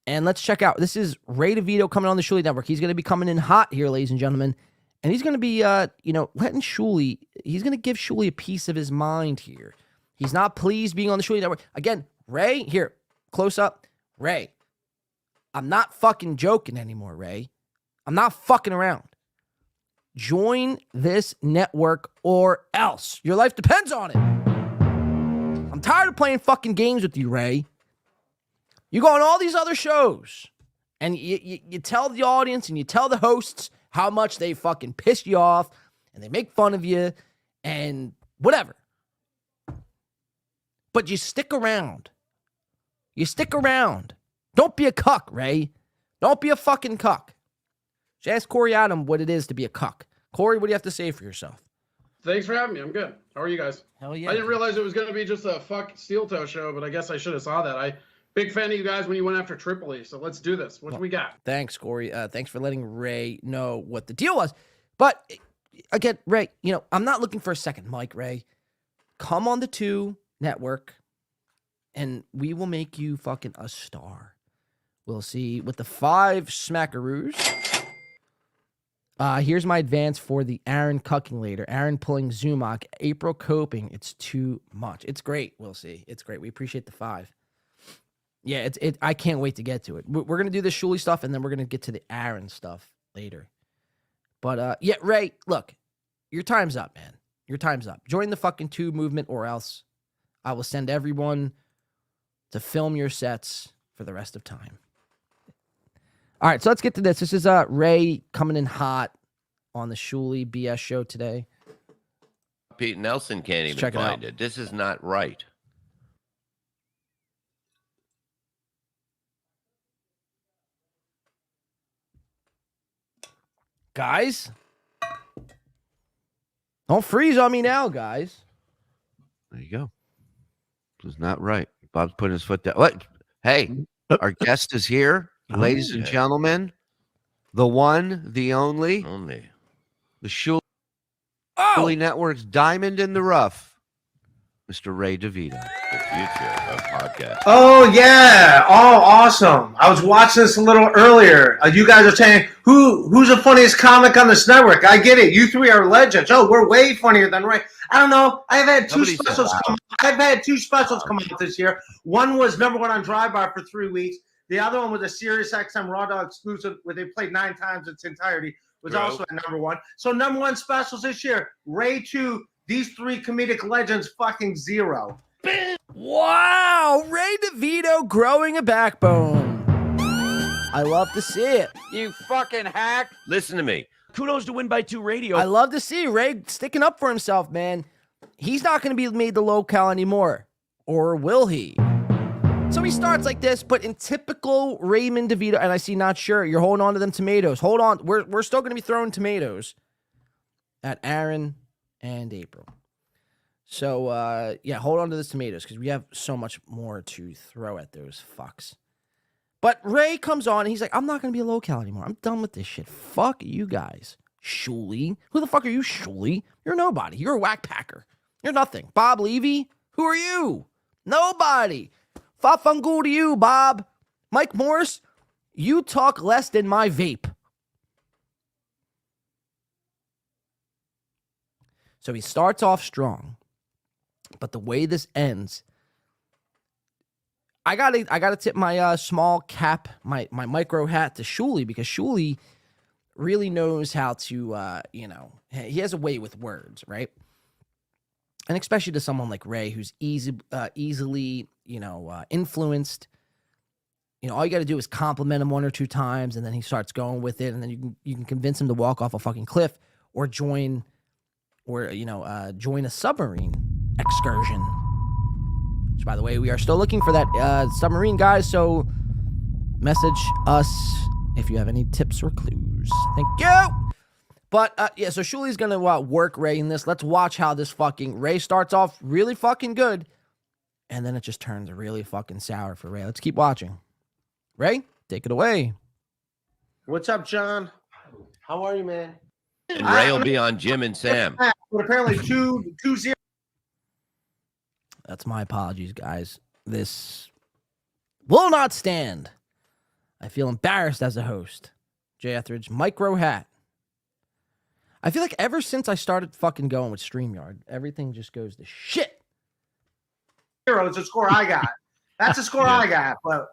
And let's check out. This is Ray DeVito coming on the Shulie Network. He's going to be coming in hot here, ladies and gentlemen. And he's going to be, letting Shulie, he's going to give Shulie a piece of his mind here. He's not pleased being on the Shulie Network. Again, Ray, here, close up. Ray, I'm not fucking joking anymore, Ray. I'm not fucking around. Join this network or else. Your life depends on it. I'm tired of playing fucking games with you, Ray. You go on all these other shows, and you tell the audience and you tell the hosts how much they fucking piss you off, and they make fun of you, and whatever. But you stick around. Don't be a cuck, Ray. Don't be a fucking cuck. Just ask Corey Adam what it is to be a cuck. Corey, what do you have to say for yourself? Thanks for having me. I'm good. How are you guys? Hell yeah. I didn't realize it was going to be just a fuck Steeltoe show, but I guess I should have saw that. Big fan of you guys when you went after Tripoli, so let's do this. What do we got? Thanks, Corey. Thanks for letting Ray know what the deal was. But, again, Ray, I'm not looking for a second mic, Ray. Come on the 2 network, and we will make you fucking a star. We'll see with the 5 smackaroos. Here's my advance for the Aaron cucking later. Aaron pulling Zumach. April coping. It's too much. It's great. We'll see. It's great. We appreciate the 5. Yeah, I can't wait to get to it. We're going to do the Shulie stuff, and then we're going to get to the Aaron stuff later. But, yeah, Ray, look, your time's up, man. Your time's up. Join the fucking 2 movement, or else I will send everyone to film your sets for the rest of time. All right, so let's get to this. This is Ray coming in hot on the Shulie BS show today. Pete Nelson can't even find it. This is not right. Guys, don't freeze on me now, guys. There you go. This is not right. Bob's putting his foot down. What? Hey, our guest is here. Ladies and gentlemen, the one, the only, the Shulie Network's diamond in the rough, Mr. Ray DeVito. The future of podcast. Oh, yeah. Oh, awesome. I was watching this a little earlier. You guys are saying, who's the funniest comic on this network? I get it. You 3 are legends. Oh, we're way funnier than Ray. I don't know. I've had 2 specials come out this year. One was number 1 on Dry Bar for 3 weeks. The other one was a Sirius XM Raw Dog exclusive where they played 9 times its entirety. Was also at number 1. So number 1 specials this year, Ray 2, These three comedic legends, fucking zero. Wow, Ray DeVito growing a backbone. I love to see it. You fucking hack. Listen to me. Kudos to Win by 2 Radio. I love to see Ray sticking up for himself, man. He's not going to be made the locale anymore. Or will he? So he starts like this, but in typical Raymond DeVito, and I see not sure, you're holding on to them tomatoes. Hold on. We're still going to be throwing tomatoes at Aaron and April. So, yeah, hold on to those tomatoes because we have so much more to throw at those fucks. But Ray comes on and he's like, I'm not going to be a locale anymore. I'm done with this shit. Fuck you guys. Shulie. Who the fuck are you, Shulie? You're nobody. You're a whack packer. You're nothing. Bob Levy? Who are you? Nobody. Fa-fungal to you, Bob. Mike Morris, you talk less than my vape. So he starts off strong. But the way this ends, I gotta tip my small cap, my micro hat to Shulie, because Shulie really knows how to, he has a way with words, right? And especially to someone like Ray, who's easily, influenced. All you got to do is compliment him one or two times, and then he starts going with it, and then you can convince him to walk off a fucking cliff or join a submarine excursion. Which, by the way, we are still looking for that submarine, guys. So message us if you have any tips or clues. Thank you. But, so Shulie's going to work Ray in this. Let's watch how this fucking Ray starts off really fucking good. And then it just turns really fucking sour for Ray. Let's keep watching. Ray, take it away. What's up, John? How are you, man? And Ray will be on Jim and Sam. But apparently 2-0. That's my apologies, guys. This will not stand. I feel embarrassed as a host. Jay Etheridge, micro hat. I feel like ever since I started fucking going with StreamYard, everything just goes to shit. 0 is the score I got. That's the score I got. But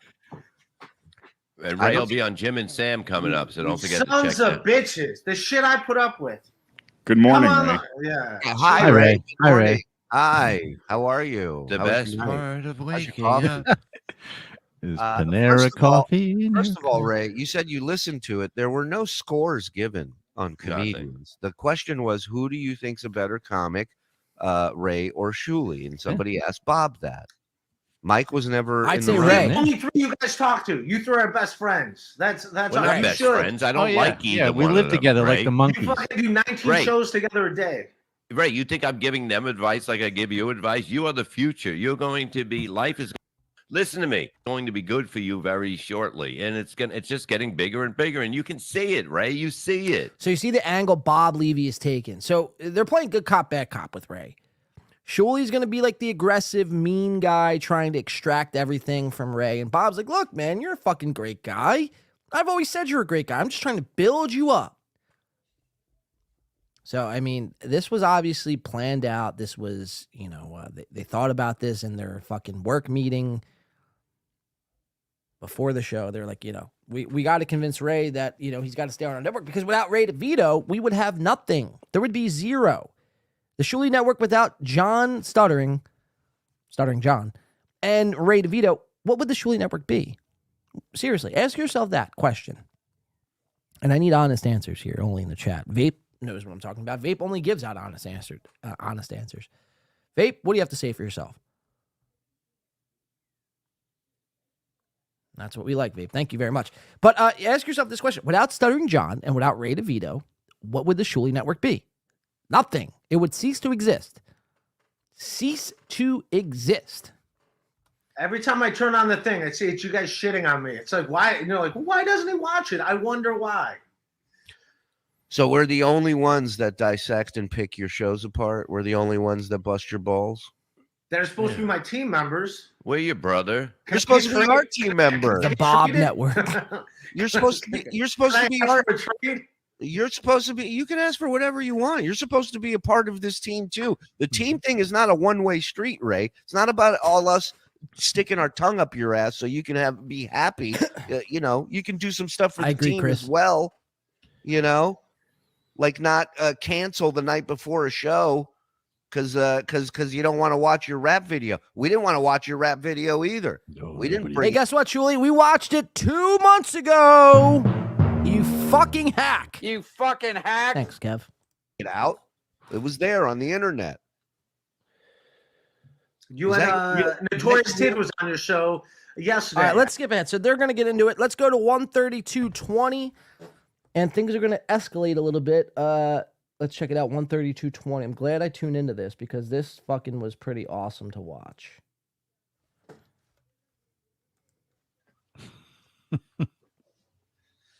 And Ray will be on Jim and Sam coming up, so don't forget to check sons of bitches. The shit I put up with. Good morning, Come Ray. on, yeah. Hi, Ray. Hi, Ray. Hi. How are you? The How was best your night? part of How's your waking coffee? up. Is First Panera of all- coffee? First of all, Ray, you said you listened to it. There were no scores given on comedians. The question was, who do you think's a better comic, Ray or Shulie? And somebody asked Bob that. Mike was never. I'd in say the Ray. room. Only 3 you guys talk to. You 3 are best friends. That's We're all. not You best should. friends. I don't like either Yeah, we one live of them, together like Ray. the You monkeys. fucking do 19 Ray. shows together a day. Ray, you think I'm giving them advice like I give you advice? You are the future. You're going to be, life is, listen to me, going to be good for you very shortly. And it's just getting bigger and bigger. And you can see it, Ray. You see it. So you see the angle Bob Levy is taking. So they're playing good cop, bad cop with Ray. Shulie's going to be like the aggressive, mean guy trying to extract everything from Ray. And Bob's like, look, man, you're a fucking great guy. I've always said you're a great guy. I'm just trying to build you up. So, I mean, this was obviously planned out. This was, they thought about this in their fucking work meeting before the show. They're like, we got to convince Ray that, he's got to stay on our network, because without Ray DeVito, we would have nothing. There would be zero. The Shulie Network without John Stuttering John, and Ray DeVito, what would the Shulie Network be? Seriously, ask yourself that question. And I need honest answers here, only in the chat. Vape knows what I'm talking about. Vape only gives out honest answers. Vape, what do you have to say for yourself? That's what we like, Vape. Thank you very much. But ask yourself this question. Without Stuttering John and without Ray DeVito, what would the Shulie Network be? Nothing. It would cease to exist. Cease to exist. Every time I turn on the thing, I see it's you guys shitting on me. It's like, why? And you're like, why doesn't he watch it? I wonder why. So we're the only ones that dissect and pick your shows apart. We're the only ones that bust your balls. They're supposed to be my team members. We're your brother. You're supposed to be our team member. The Bob Network. You're supposed to be. You're supposed to be our. You're supposed to be. You can ask for whatever you want. You're supposed to be a part of this team too. The team thing is not a one-way street, Ray. It's not about all us sticking our tongue up your ass so you can be happy. You can do some stuff for the team Chris. as well. Like not cancel the night before a show because you don't want to watch your rap video. We didn't want to watch your rap video either. We didn't bring Hey, guess what, Shulie? We watched it 2 months ago. You fucking hack. You fucking hack. Thanks, Kev. it out. It was there on the internet. You and Notorious Tid was on your show yesterday. All right, let's skip ahead. So they're going to get into it. Let's go to 132.20, and things are going to escalate a little bit. Let's check it out, 132.20. I'm glad I tuned into this because this fucking was pretty awesome to watch.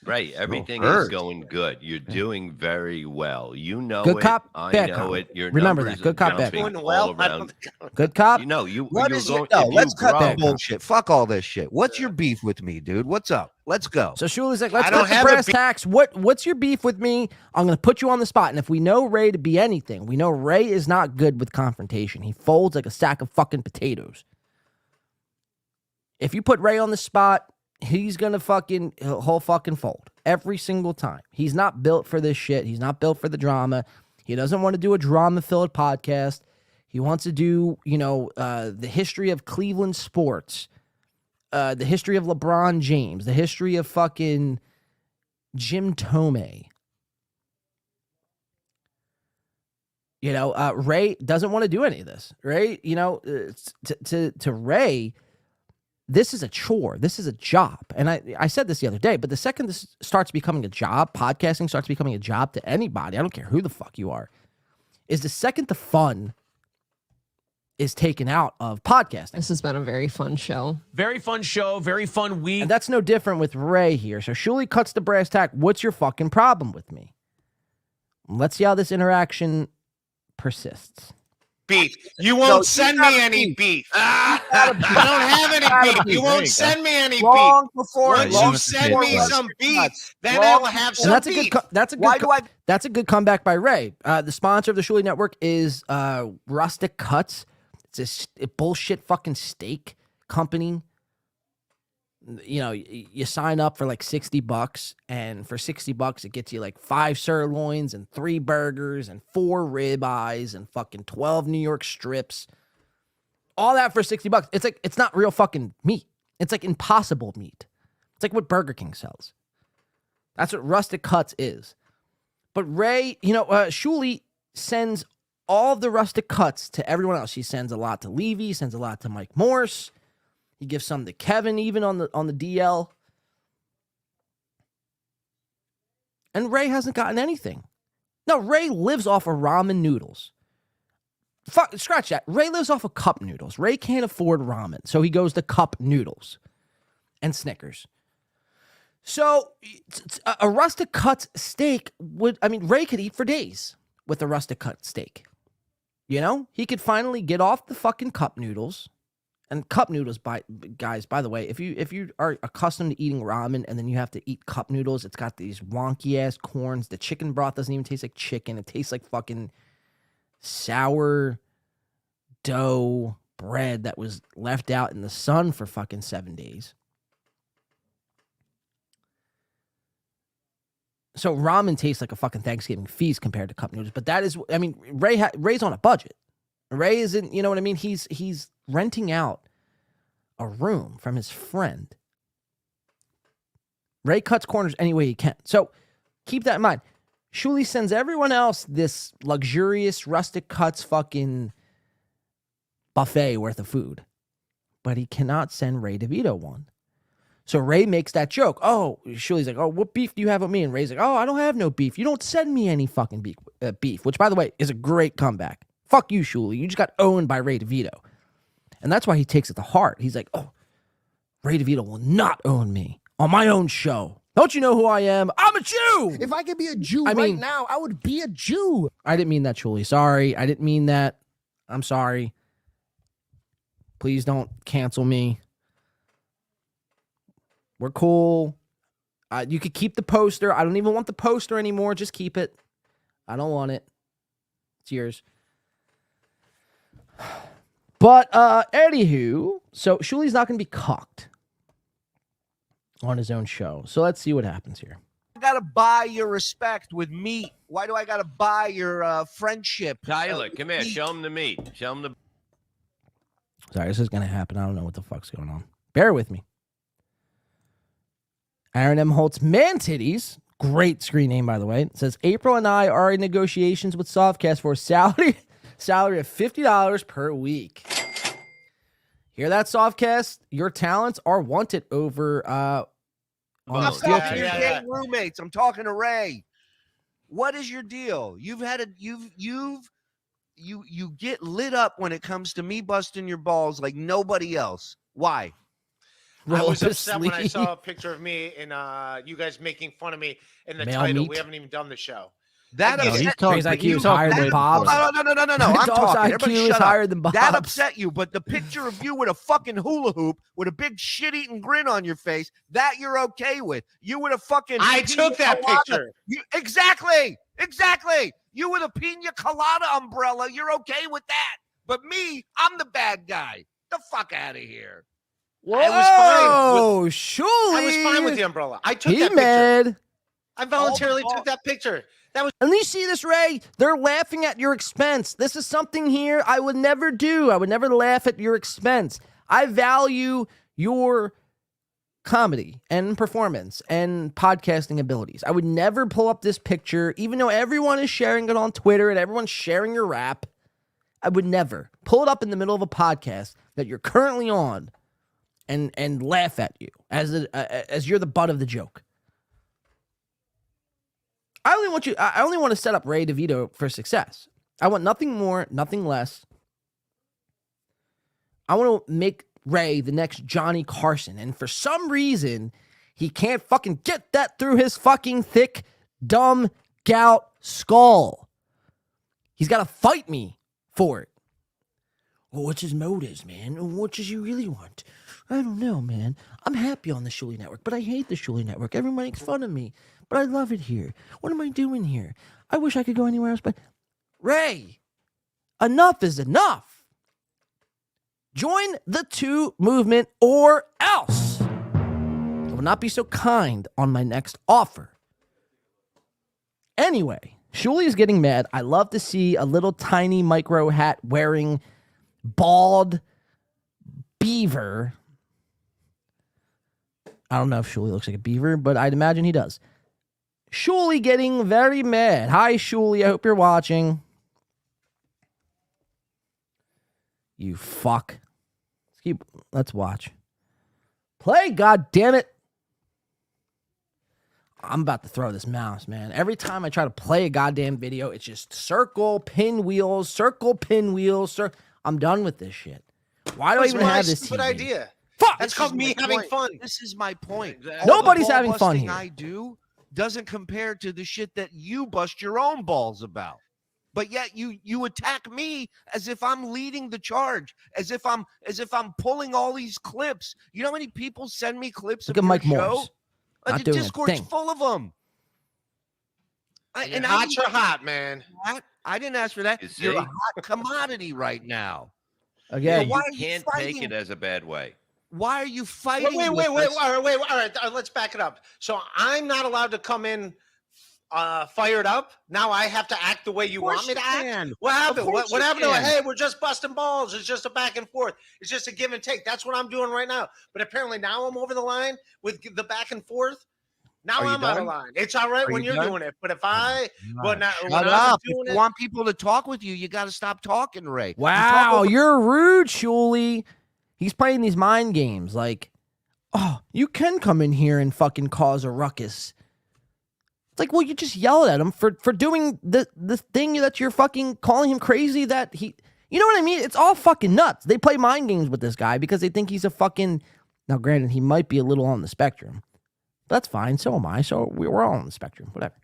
Right. Everything is going good. You're doing very well. You know Good it. cop, I bad know cop. it. Your Remember numbers that. Good are cop, bad jumping cop. all around. Good cop. You know, What you're is going, it? No, if you let's cut grow- the bullshit. Fuck all this shit. What's your beef with me, dude? What's up? Let's go. So Shulie's like, let's I go don't to have a brass beef. tacks. What's your beef with me? I'm going to put you on the spot. And if we know Ray to be anything, we know Ray is not good with confrontation. He folds like a sack of fucking potatoes. If you put Ray on the spot, he's going to he'll fucking fold every single time. He's not built for this shit. He's not built for the drama. He doesn't want to do a drama-filled podcast. He wants to do, the history of Cleveland sports, the history of LeBron James, the history of fucking Jim Tomei. Ray doesn't want to do any of this. Ray, to Ray, this is a chore. This is a job. And I said this the other day, but the second this starts becoming a job, podcasting starts becoming a job to anybody, I don't care who the fuck you are, is the second the fun is taken out of podcasting. This has been a very fun show. Very fun show. Very fun week. And that's no different with Ray here. So Shulie cuts the brass tack. What's your fucking problem with me? Let's see how this interaction persists. Beef. You won't send me any beef. I don't have any beef. You won't send me any beef. Once you send me some beef, then I'll have some beef. That's a good comeback by Ray. The sponsor of the Shulie Network is Rustic Cuts. It's a bullshit fucking steak company. You sign up for like $60, and for $60 it gets you like 5 sirloins and 3 burgers and 4 ribeyes and fucking 12 New York strips. All that for $60. It's like, it's not real fucking meat. It's like impossible meat. It's like what Burger King sells. That's what Rustic Cuts is. But Ray, Shulie sends all of the Rustic Cuts to everyone else. He sends a lot to Levy, sends a lot to Mike Morse. He gives some to Kevin, even on the DL. And Ray hasn't gotten anything. No, Ray lives off of ramen noodles. Fuck, scratch that. Ray lives off of cup noodles. Ray can't afford ramen, so he goes to cup noodles and Snickers. So a Rustic Cuts steak Ray could eat for days with a Rustic Cut steak. He could finally get off the fucking cup noodles. And cup noodles, by the way, if you are accustomed to eating ramen and then you have to eat cup noodles, it's got these wonky ass corns. The chicken broth doesn't even taste like chicken. It tastes like fucking sour dough bread that was left out in the sun for fucking 7 days. So ramen tastes like a fucking Thanksgiving feast compared to cup noodles. But that is, Ray's on a budget. Ray isn't, you know what I mean? He's renting out a room from his friend. Ray cuts corners any way he can. So keep that in mind. Shulie sends everyone else this luxurious Rustic Cuts fucking buffet worth of food. But he cannot send Ray DeVito one. So Ray makes that joke. Oh, Shulie's like, oh, what beef do you have with me? And Ray's like, oh, I don't have no beef. You don't send me any fucking beef, which, by the way, is a great comeback. Fuck you, Shulie. You just got owned by Ray DeVito. And that's why he takes it to heart. He's like, oh, Ray DeVito will not own me on my own show. Don't you know who I am? I'm a Jew! If I could be a Jew right now, I would be a Jew. I didn't mean that, Shulie. Sorry. I didn't mean that. I'm sorry. Please don't cancel me. We're cool. You could keep the poster. I don't even want the poster anymore. Just keep it. I don't want it. It's yours. But anywho, so Shulie's not going to be cocked on his own show. So let's see what happens here. got to buy your respect with meat? Why do I got to buy your friendship? Tyler, come here. Show him the meat. Show him the. Sorry, this is going to happen. I don't know what the fuck's going on. Bear with me. Aaron M. Holtz Man Titties. Great screen name, by the way. It says, April and I are in negotiations with Softcast for a salary of $50 per week. Hear that, Softcast? Your talents are wanted over on I'm Steel talking to your gay roommates. I'm talking to Ray. What is your deal? You get lit up when it comes to me busting your balls like nobody else. Why? I was upset when I saw a picture of me and you guys making fun of me in the title. Meat. We haven't even done the show. That IQ is higher than Bob's. No. I'm talking. Everybody IQ is shut higher up. than Bob's. That upset you, but the picture of you with a fucking hula hoop with a big shit-eating grin on your face, that you're okay with. You with a fucking I took that picture. Exactly. You with a pina colada umbrella, you're okay with that. But me, I'm the bad guy. The fuck out of here. Whoa, I was fine. Shulie. I was fine with the umbrella. I took He that picture. mad. I voluntarily took that picture. That was. And you see this, Ray? They're laughing at your expense. This is something here I would never do. I would never laugh at your expense. I value your comedy and performance and podcasting abilities. I would never pull up this picture, even though everyone is sharing it on Twitter and everyone's sharing your rap. I would never pull it up in the middle of a podcast that you're currently on and laugh at you as you're the butt of the joke. I only want to set up Ray DeVito for success. I want nothing more, nothing less. I want to make Ray the next Johnny Carson. And for some reason, he can't fucking get that through his fucking thick, dumb, gout skull. He's got to fight me for it. Well, what's his motives, man? What does he really want? I don't know, man. I'm happy on the Shulie Network, but I hate the Shulie Network. Everyone makes fun of me, but I love it here. What am I doing here? I wish I could go anywhere else, but Ray, enough is enough. Join the 2 movement or else. I will not be so kind on my next offer. Anyway, Shulie is getting mad. I love to see a little tiny micro hat wearing bald beaver. I don't know if Shulie looks like a beaver, but I'd imagine he does. Shulie getting very mad. Hi, Shulie. I hope you're watching. You fuck. Let's watch. Play, god damn it. I'm about to throw this mouse, man. Every time I try to play a goddamn video, it's just circle, pinwheels. I'm done with this shit. Why do I even have this stupid TV? idea? Fuck! That's called me having fun. This is my point. Nobody's having fun here. I do doesn't compare to the shit that you bust your own balls about. But yet you attack me as if I'm leading the charge, as if I'm pulling all these clips. You know how many people send me clips Look of at your Mike show? Morris. Not The doing a Discord's thing. full of them. And you're hot, man. I didn't ask for that. You You're a see? hot commodity right now. Again, why You are you can't fighting? take it as a bad way. Why are you fighting? Wait. with us? All right. Let's back it up. So I'm not allowed to come in fired up. Now I have to act the way you want me to act. What happened? What happened to it? Hey, we're just busting balls. It's just a back and forth. It's just a give and take. That's what I'm doing right now. But apparently now I'm over the line with the back and forth. Now I'm out of line. It's all right when you're doing it. But if when Shut I'm up. doing If you it, want people to talk with you, you got to stop talking, Ray. wow, you're rude, Shulie. He's playing these mind games like, oh, you can come in here and fucking cause a ruckus. It's like, well, you just yelled at him for doing the thing that you're fucking calling him crazy that he... You know what I mean? It's all fucking nuts. They play mind games with this guy because they think he's a fucking... Now, granted, he might be a little on the spectrum. That's fine. So am I. So we're all on the spectrum. Whatever.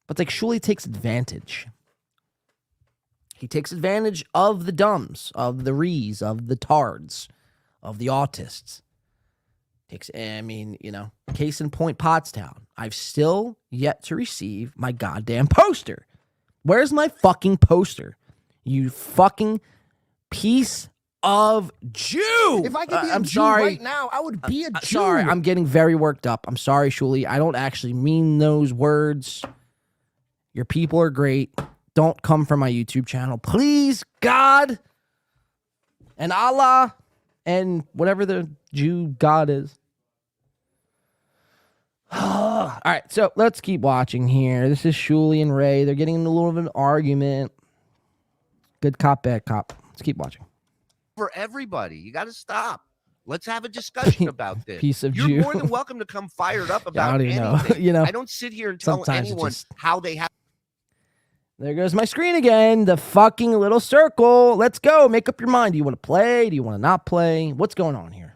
But it's like Shulie takes advantage. He takes advantage of the dumbs, of the rees, of the tards, of the autists. Case in point, Pottstown. I've still yet to receive my goddamn poster. Where's my fucking poster? You fucking piece of Jew. If I could be a I'm Jew sorry. right now, I would be a Jew. Sorry, I'm getting very worked up. I'm sorry, Shulie. I don't actually mean those words. Your people are great. Don't come from my YouTube channel. Please, God and Allah and whatever the Jew God is. All right, so let's keep watching here. This is Shulie and Ray. They're getting in a little bit of an argument. Good cop, bad cop. Let's keep watching. For everybody, you got to stop. Let's have a discussion about this. Piece of You're Jew. more than welcome to come fired up I about don't even know. anything. You know, I don't sit here and tell sometimes it anyone just- how they have. There goes my screen again. The fucking little circle. Let's go. Make up your mind. Do you want to play? Do you want to not play? What's going on here?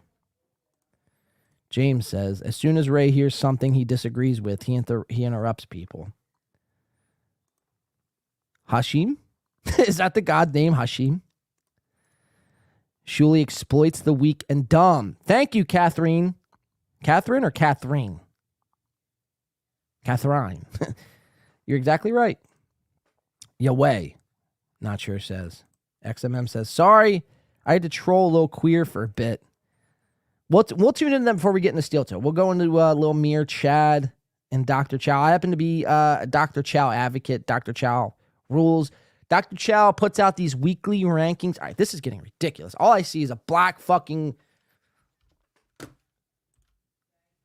James says, as soon as Ray hears something he disagrees with, he interrupts people. Hashim? Is that the god name, Hashim? Shulie exploits the weak and dumb. Thank you, Catherine. Catherine or Catherine? Catherine. You're exactly right. Yahweh. Not sure says. XMM says, sorry, I had to troll a little queer for a bit. We'll tune into them before we get into Steeltoe. We'll go into Lil Mir, Chad, and Dr. Chow. I happen to be a Dr. Chow advocate. Dr. Chow rules. Dr. Chow puts out these weekly rankings. All right, this is getting ridiculous. All I see is a black fucking,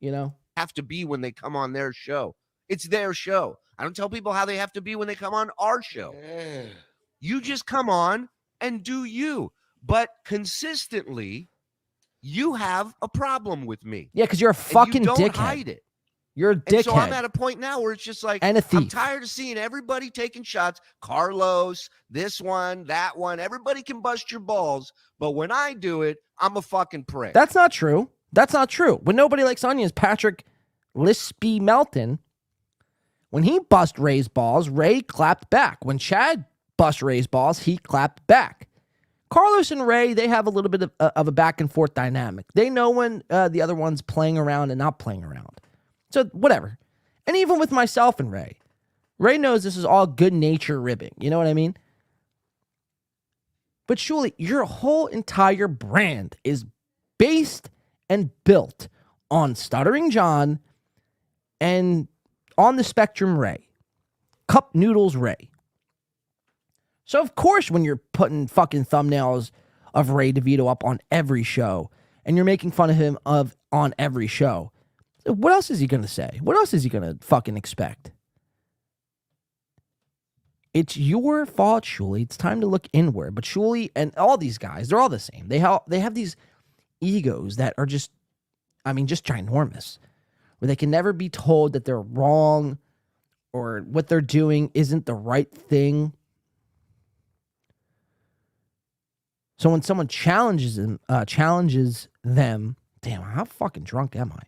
Have to be when they come on their show. It's their show. I don't tell people how they have to be when they come on our show. You just come on and do you. But consistently, you have a problem with me. Yeah, because you're a fucking and you don't dickhead. hide it. You're a dickhead. And so I'm at a point now where it's just like, And a thief. I'm tired of seeing everybody taking shots. Carlos, this one, that one. Everybody can bust your balls. But when I do it, I'm a fucking prick. That's not true. That's not true. When Nobody Likes Onions, Patrick Lispy Melton, when he bust Ray's balls, Ray clapped back. When Chad bust Ray's balls, he clapped back. Carlos and Ray, they have a little bit of a back and forth dynamic. They know when the other one's playing around and not playing around. So whatever. And even with myself and Ray, Ray knows this is all good nature ribbing. You know what I mean? But Shulie, your whole entire brand is based and built on Stuttering John and On the Spectrum Ray. Cup Noodles Ray. So of course when you're putting fucking thumbnails of Ray DeVito up on every show and you're making fun of him on every show, what else is he going to say? What else is he going to fucking expect? It's your fault, Shulie. It's time to look inward. But Shulie and all these guys, they're all the same. They have these egos that are just ginormous, where they can never be told that they're wrong or what they're doing isn't the right thing. So when someone challenges them, damn, how fucking drunk am I?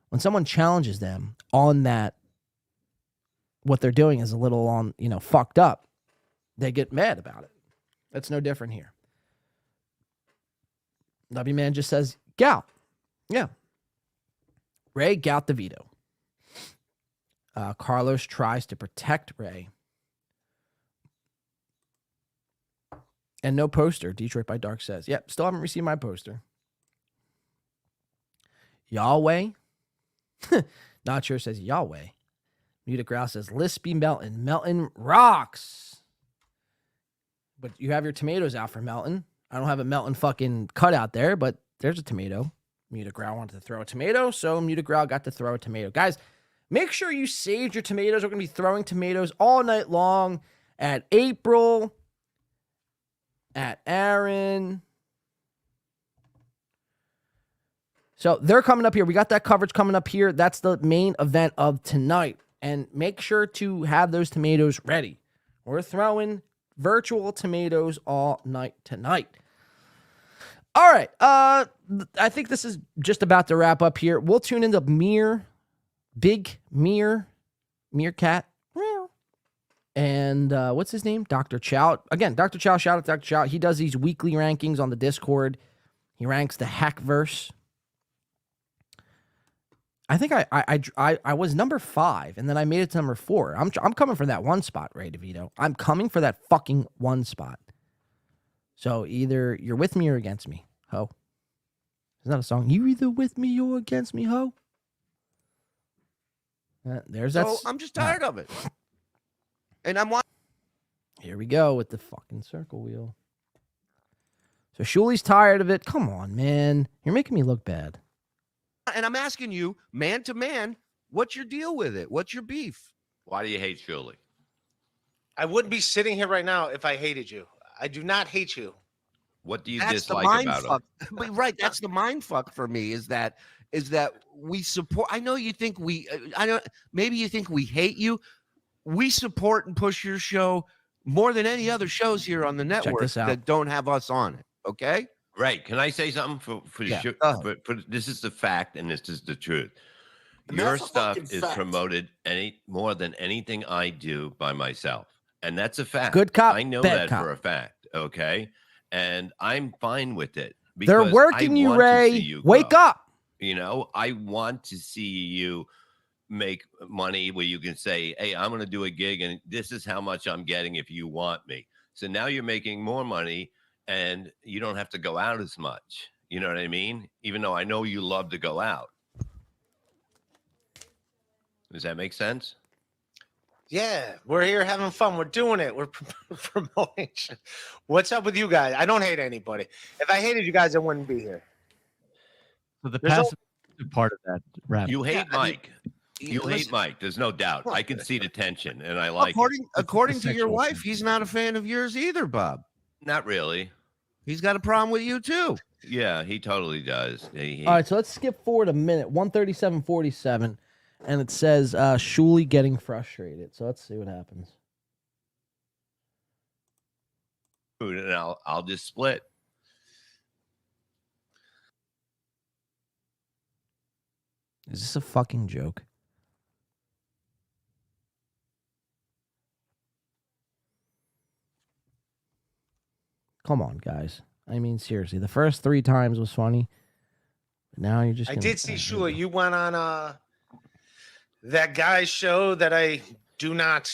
When someone challenges them on that, what they're doing is a little fucked up, they get mad about it. That's no different here. W Man just says, gout. Yeah. Ray, gout DeVito. Carlos tries to protect Ray. And no poster, Detroit by Dark says. Yep, still haven't received my poster. Yahweh. Not sure says Yahweh. Muta Growl says Lispy Melton. Melton rocks. But you have your tomatoes out for Melton. I don't have a Melton fucking cut out there, but there's a tomato. Muta Growl wanted to throw a tomato, so Muta Growl got to throw a tomato. Guys, make sure you saved your tomatoes. We're going to be throwing tomatoes all night long at April, at Aaron. So they're coming up here. We got that coverage coming up here. That's the main event of tonight. And make sure to have those tomatoes ready. We're throwing virtual tomatoes all night tonight. All right. I think this is just about to wrap up here. We'll tune into Big Meerkat. And what's his name? Dr. Chow. Again, Dr. Chow, shout out to Dr. Chow. He does these weekly rankings on the Discord. He ranks the Hackverse. I think I was number 5, and then I made it to number 4. I'm coming for that one spot, Ray DeVito. I'm coming for that fucking one spot. So either you're with me or against me, ho. Isn't that a song? You either with me or against me, ho. There's that. So I'm just tired of it. And I'm watching. Here we go with the fucking circle wheel. So Shulie's tired of it. Come on, man. You're making me look bad. And I'm asking you, man to man, what's your deal with it? What's your beef? Why do you hate Shulie? I wouldn't be sitting here right now if I hated you. I do not hate you. What do you That's the dislike mind about fuck. him? But right, that's the mind fuck for me. Is that we support? I know you think we. I don't. Maybe you think we hate you. We support and push your show more than any other shows here on the network this out. that don't have us on it. Okay. Right. Can I say something for Yeah, sure? go ahead. But this is the fact, and this is the truth. And Your that's a stuff fucking is fact. promoted more than anything I do by myself, and that's a fact. Good cop, I know bad that cop. for a fact. Okay, and I'm fine with it. They're because working I you, want to Ray. see you Wake grow. up. You know, I want to see you make money where you can say, hey, I'm going to do a gig and this is how much I'm getting if you want me. So now you're making more money and you don't have to go out as much. You know what I mean? Even though I know you love to go out. Does that make sense? Yeah, we're here having fun. We're doing it. We're promoting. What's up with you guys? I don't hate anybody. If I hated you guys, I wouldn't be here. So the There's passive part of that rap. You hate Yeah, I mean, Mike. You hate listen, Mike. There's no doubt. I can see the tension and I like it. according to your sexual wife, thing. he's not a fan of yours either, Bob. Not really. He's got a problem with you too. Yeah, he totally does. All right, so let's skip forward a minute. 137:47, and it says Shulie getting frustrated. So let's see what happens. And I'll just split. Is this a fucking joke? Come on, guys. I mean, seriously, the first 3 times was funny. But now you're just. I gonna- did see Shula. You went on that guy's show that I do not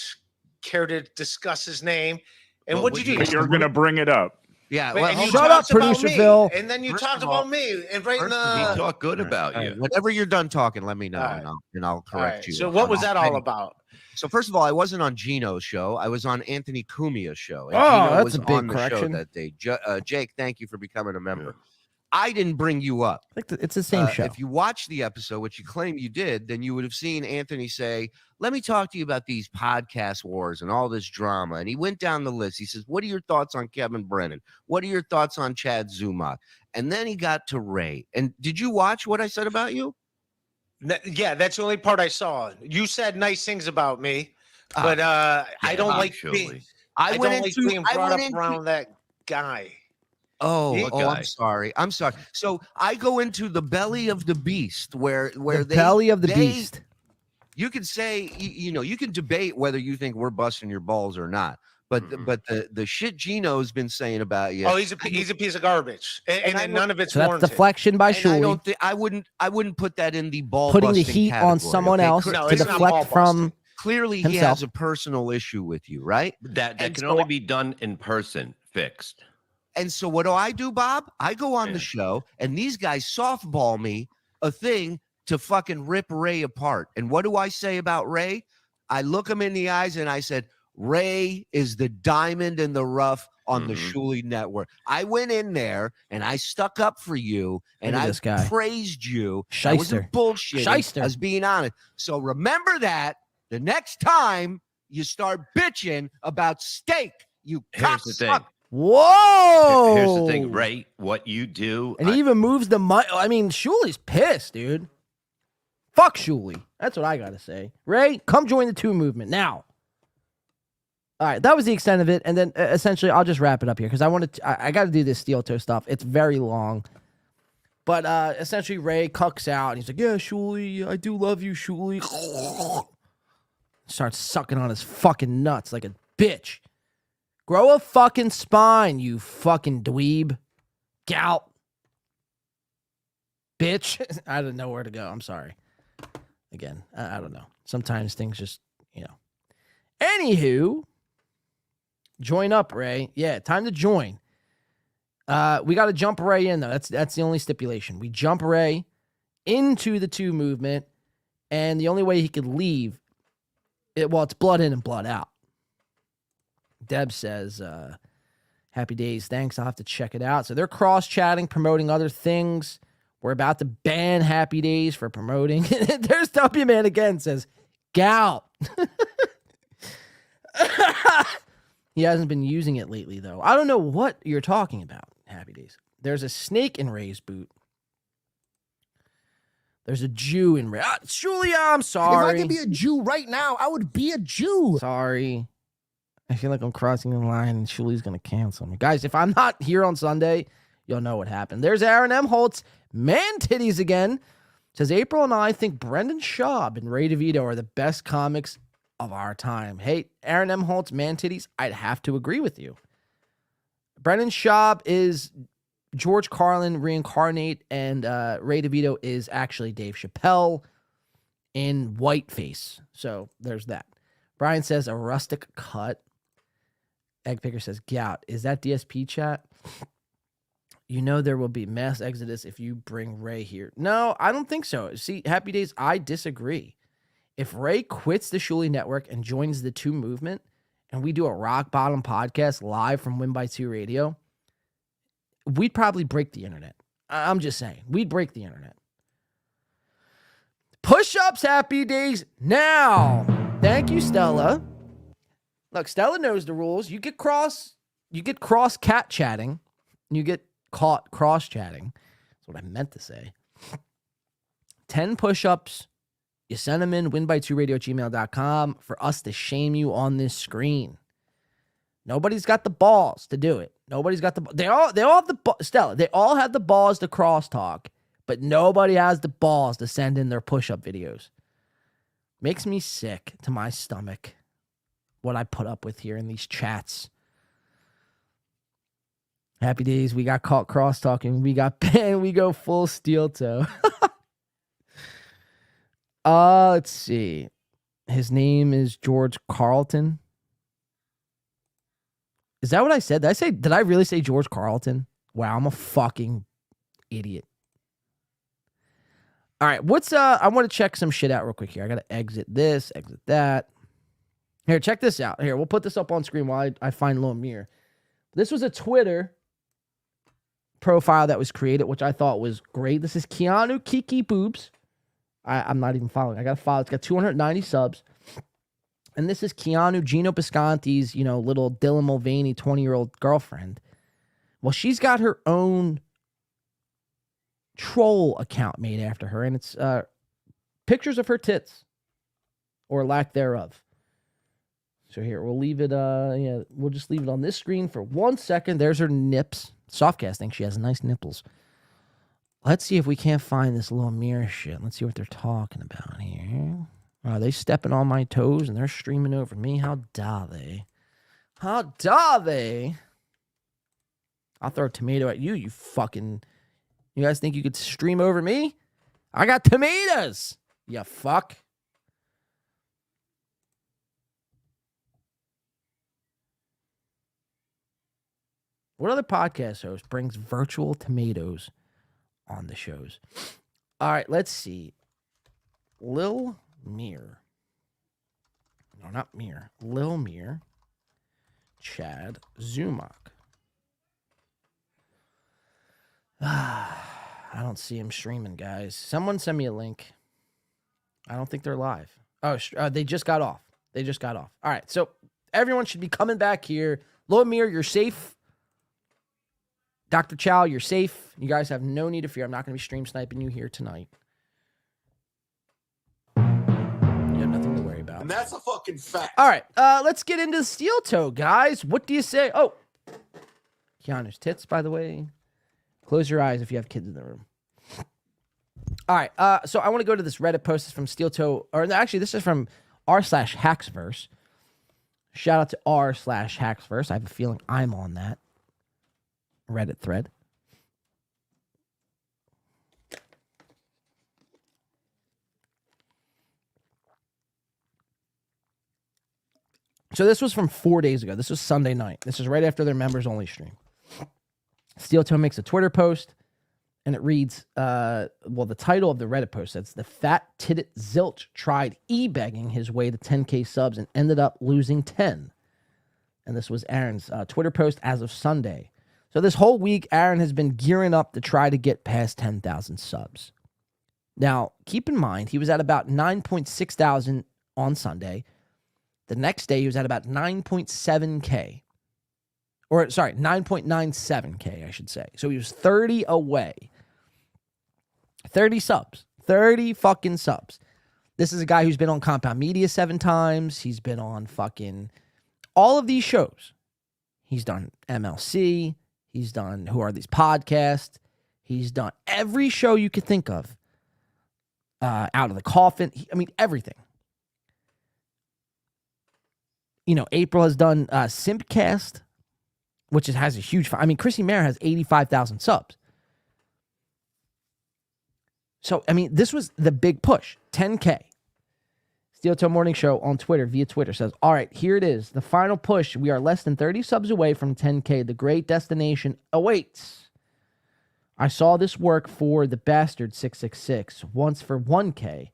care to discuss his name. And Well, what did you do? But you're going to bring it up. Yeah. Wait, Well, and you Shut up, talked about producer me, Phil. And then you First talked of all- about me and right in first of He all- the. talked good about all you. right, whenever you're done talking, let me know, All right. and I'll All correct right. you. So what was I'll that all say- about? So first of all, I wasn't on Gino's show. I was on Anthony Cumia's show. And Oh, Gino that's was a big on the correction. show that day. Jake, thank you for becoming a member. I didn't bring you up. I think it's the same show. If you watched the episode, which you claim you did, then you would have seen Anthony say, let me talk to you about these podcast wars and all this drama. And he went down the list. He says, what are your thoughts on Kevin Brennan? What are your thoughts on Chad Zumach? And then he got to Ray. And did you watch what I said about you? Yeah, that's the only part I saw. You said nice things about me, but I don't like being. I went don't like into- being I brought went up into- around that guy. Oh, What guy? I'm sorry. I'm sorry. So I go into the belly of the beast where the they belly of the they- beast. You can say you know, you can debate whether you think we're busting your balls or not. But but the shit Gino's been saying about you. Oh, he's a piece of garbage, and I none of it's So that's warranted. deflection by and I Shulie. don't think I wouldn't put that in the ball Putting the busting heat on category, someone okay? else No, to it's not deflect ball from. Clearly, he himself. has a personal issue with you, right? That And can so- only be done in person, fixed. And so what do, Bob? I go on the show, and these guys softball me a thing to fucking rip Ray apart. And what do I say about Ray? I look him in the eyes and I said, Ray is the diamond in the rough on the Shulie network. I went in there and I stuck up for you and Look at I this guy. praised you. I Shyster. wasn't bullshitting. Shyster. I was being honest. So remember that the next time you start bitching about steak, you Here's the thing. cocksucker. Whoa! Here's the thing, Ray. What you do, And he even moves the mic. I mean, Shulie's pissed, dude. Fuck Shulie. That's what I gotta say. Ray, come join the 2 movement now. All right, that was the extent of it, and then essentially I'll just wrap it up here because I want to. I got to do this Steeltoe stuff. It's very long, but essentially Ray cucks out, and he's like, "Yeah, Shulie, I do love you, Shulie." Starts sucking on his fucking nuts like a bitch. Grow a fucking spine, you fucking dweeb, gout, bitch. I didn't know where to go. I'm sorry. Again, I don't know. Sometimes things just, you know. Anywho. Join up, Ray. Yeah, time to join. We got to jump Ray in, though. That's the only stipulation. We jump Ray into the 2 movement, and the only way he could leave, it's blood in and blood out. Deb says, happy days, thanks. I'll have to check it out. So they're cross-chatting, promoting other things. We're about to ban Happy Days for promoting. There's W Man again, says, gout. He hasn't been using it lately, though. I don't know what you're talking about, Happy Days. There's a snake in Ray's boot. There's a Jew in Ray. Shulie, I'm sorry. If I could be a Jew right now, I would be a Jew. Sorry. I feel like I'm crossing the line and Shulie's going to cancel me. Guys, if I'm not here on Sunday, you'll know what happened. There's Aaron M. Holtz. Man titties again. Says, April and I think Brendan Schaub and Ray DeVito are the best comics of our time. Hey, Aaron M. Holtz, man titties, I'd have to agree with you. Brendan Schaub is George Carlin reincarnate, and Ray DeVito is actually Dave Chappelle in whiteface. So there's that. Brian says, a rustic cut. Egg Picker says, gout. Is that DSP chat? You know there will be mass exodus if you bring Ray here. No, I don't think so. See, Happy Days, I disagree. If Ray quits the Shulie Network and joins the 2 movement, and we do a rock bottom podcast live from Win by 2 Radio, we'd probably break the internet. I'm just saying, we'd break the internet. Push-ups, Happy Days, now. Thank you, Stella. Look, Stella knows the rules. You get cross cat chatting, and you get caught cross chatting. That's what I meant to say. 10 push-ups. You send them in winby2radio@gmail.com for us to shame you on this screen. Nobody's got the balls to do it. Nobody's got the they all have the Stella. They all have the balls to crosstalk, but nobody has the balls to send in their push-up videos. Makes me sick to my stomach what I put up with here in these chats. Happy Days, we got caught cross-talking. We got banned. We go full Steeltoe. Let's see. His name is George Carlton. Is that what I said? Did I really say George Carlton? Wow, I'm a fucking idiot. All right, I want to check some shit out real quick here. I got to exit this, exit that. Here, check this out. Here, we'll put this up on screen while I find Lil Mir. This was a Twitter profile that was created, which I thought was great. This is Keanu Kiki Boobs. I'm not even following. I got to follow. It's got 290 subs. And this is Keanu Gino Bisconti's, little Dylan Mulvaney 20-year-old girlfriend. Well, she's got her own troll account made after her, and it's pictures of her tits or lack thereof. So here, we'll leave it, we'll just leave it on this screen for 1 second. There's her nips. Softcasting, she has nice nipples. Let's see if we can't find this little mirror shit. Let's see what they're talking about here. Are they stepping on my toes and they're streaming over me? How dare they? How dare they? I'll throw a tomato at you, you fucking... You guys think you could stream over me? I got tomatoes, you fuck. What other podcast host brings virtual tomatoes on the shows? All right, let's see. Lil Mir. No, not Mir. Lil Mir. Chad Zumach. I don't see him streaming, guys. Someone send me a link. I don't think they're live. Oh, they just got off. They just got off. All right, so everyone should be coming back here. Lil Mir, you're safe. Dr. Chow, you're safe. You guys have no need to fear. I'm not going to be stream sniping you here tonight. You have nothing to worry about. And that's a fucking fact. All right, let's get into the Steeltoe, guys. What do you say? Oh, Keanu's tits, by the way. Close your eyes if you have kids in the room. All right, so I want to go to this Reddit post. This is from Steeltoe, or actually, this is from r/Hacksverse. Shout out to r/Hacksverse. I have a feeling I'm on that Reddit thread. So this was from 4 days ago. This was Sunday night. This is right after their members only stream. Steeltoe makes a Twitter post, and it reads, the title of the Reddit post says, "The fat-titted zilch tried e-begging his way to 10K subs and ended up losing 10." And this was Aaron's Twitter post as of Sunday. So this whole week, Aaron has been gearing up to try to get past 10,000 subs. Now, keep in mind, he was at about 9.6 thousand on Sunday. The next day, he was at about 9.7K. Or, sorry, 9.97K, I should say. So he was 30 away. 30 subs. 30 fucking subs. This is a guy who's been on Compound Media 7 times. He's been on fucking all of these shows. He's done MLC. He's done Who Are These Podcasts. He's done every show you could think of. Out of the Coffin. Everything. You know, April has done Simpcast, which has a huge... Chrissy Mayer has 85,000 subs. So, this was the big push. 10K. Steeltoe Morning Show on Twitter, via Twitter, says, "All right, here it is. The final push. We are less than 30 subs away from 10K. The great destination awaits. I saw this work for the Bastard 666 once for 1K.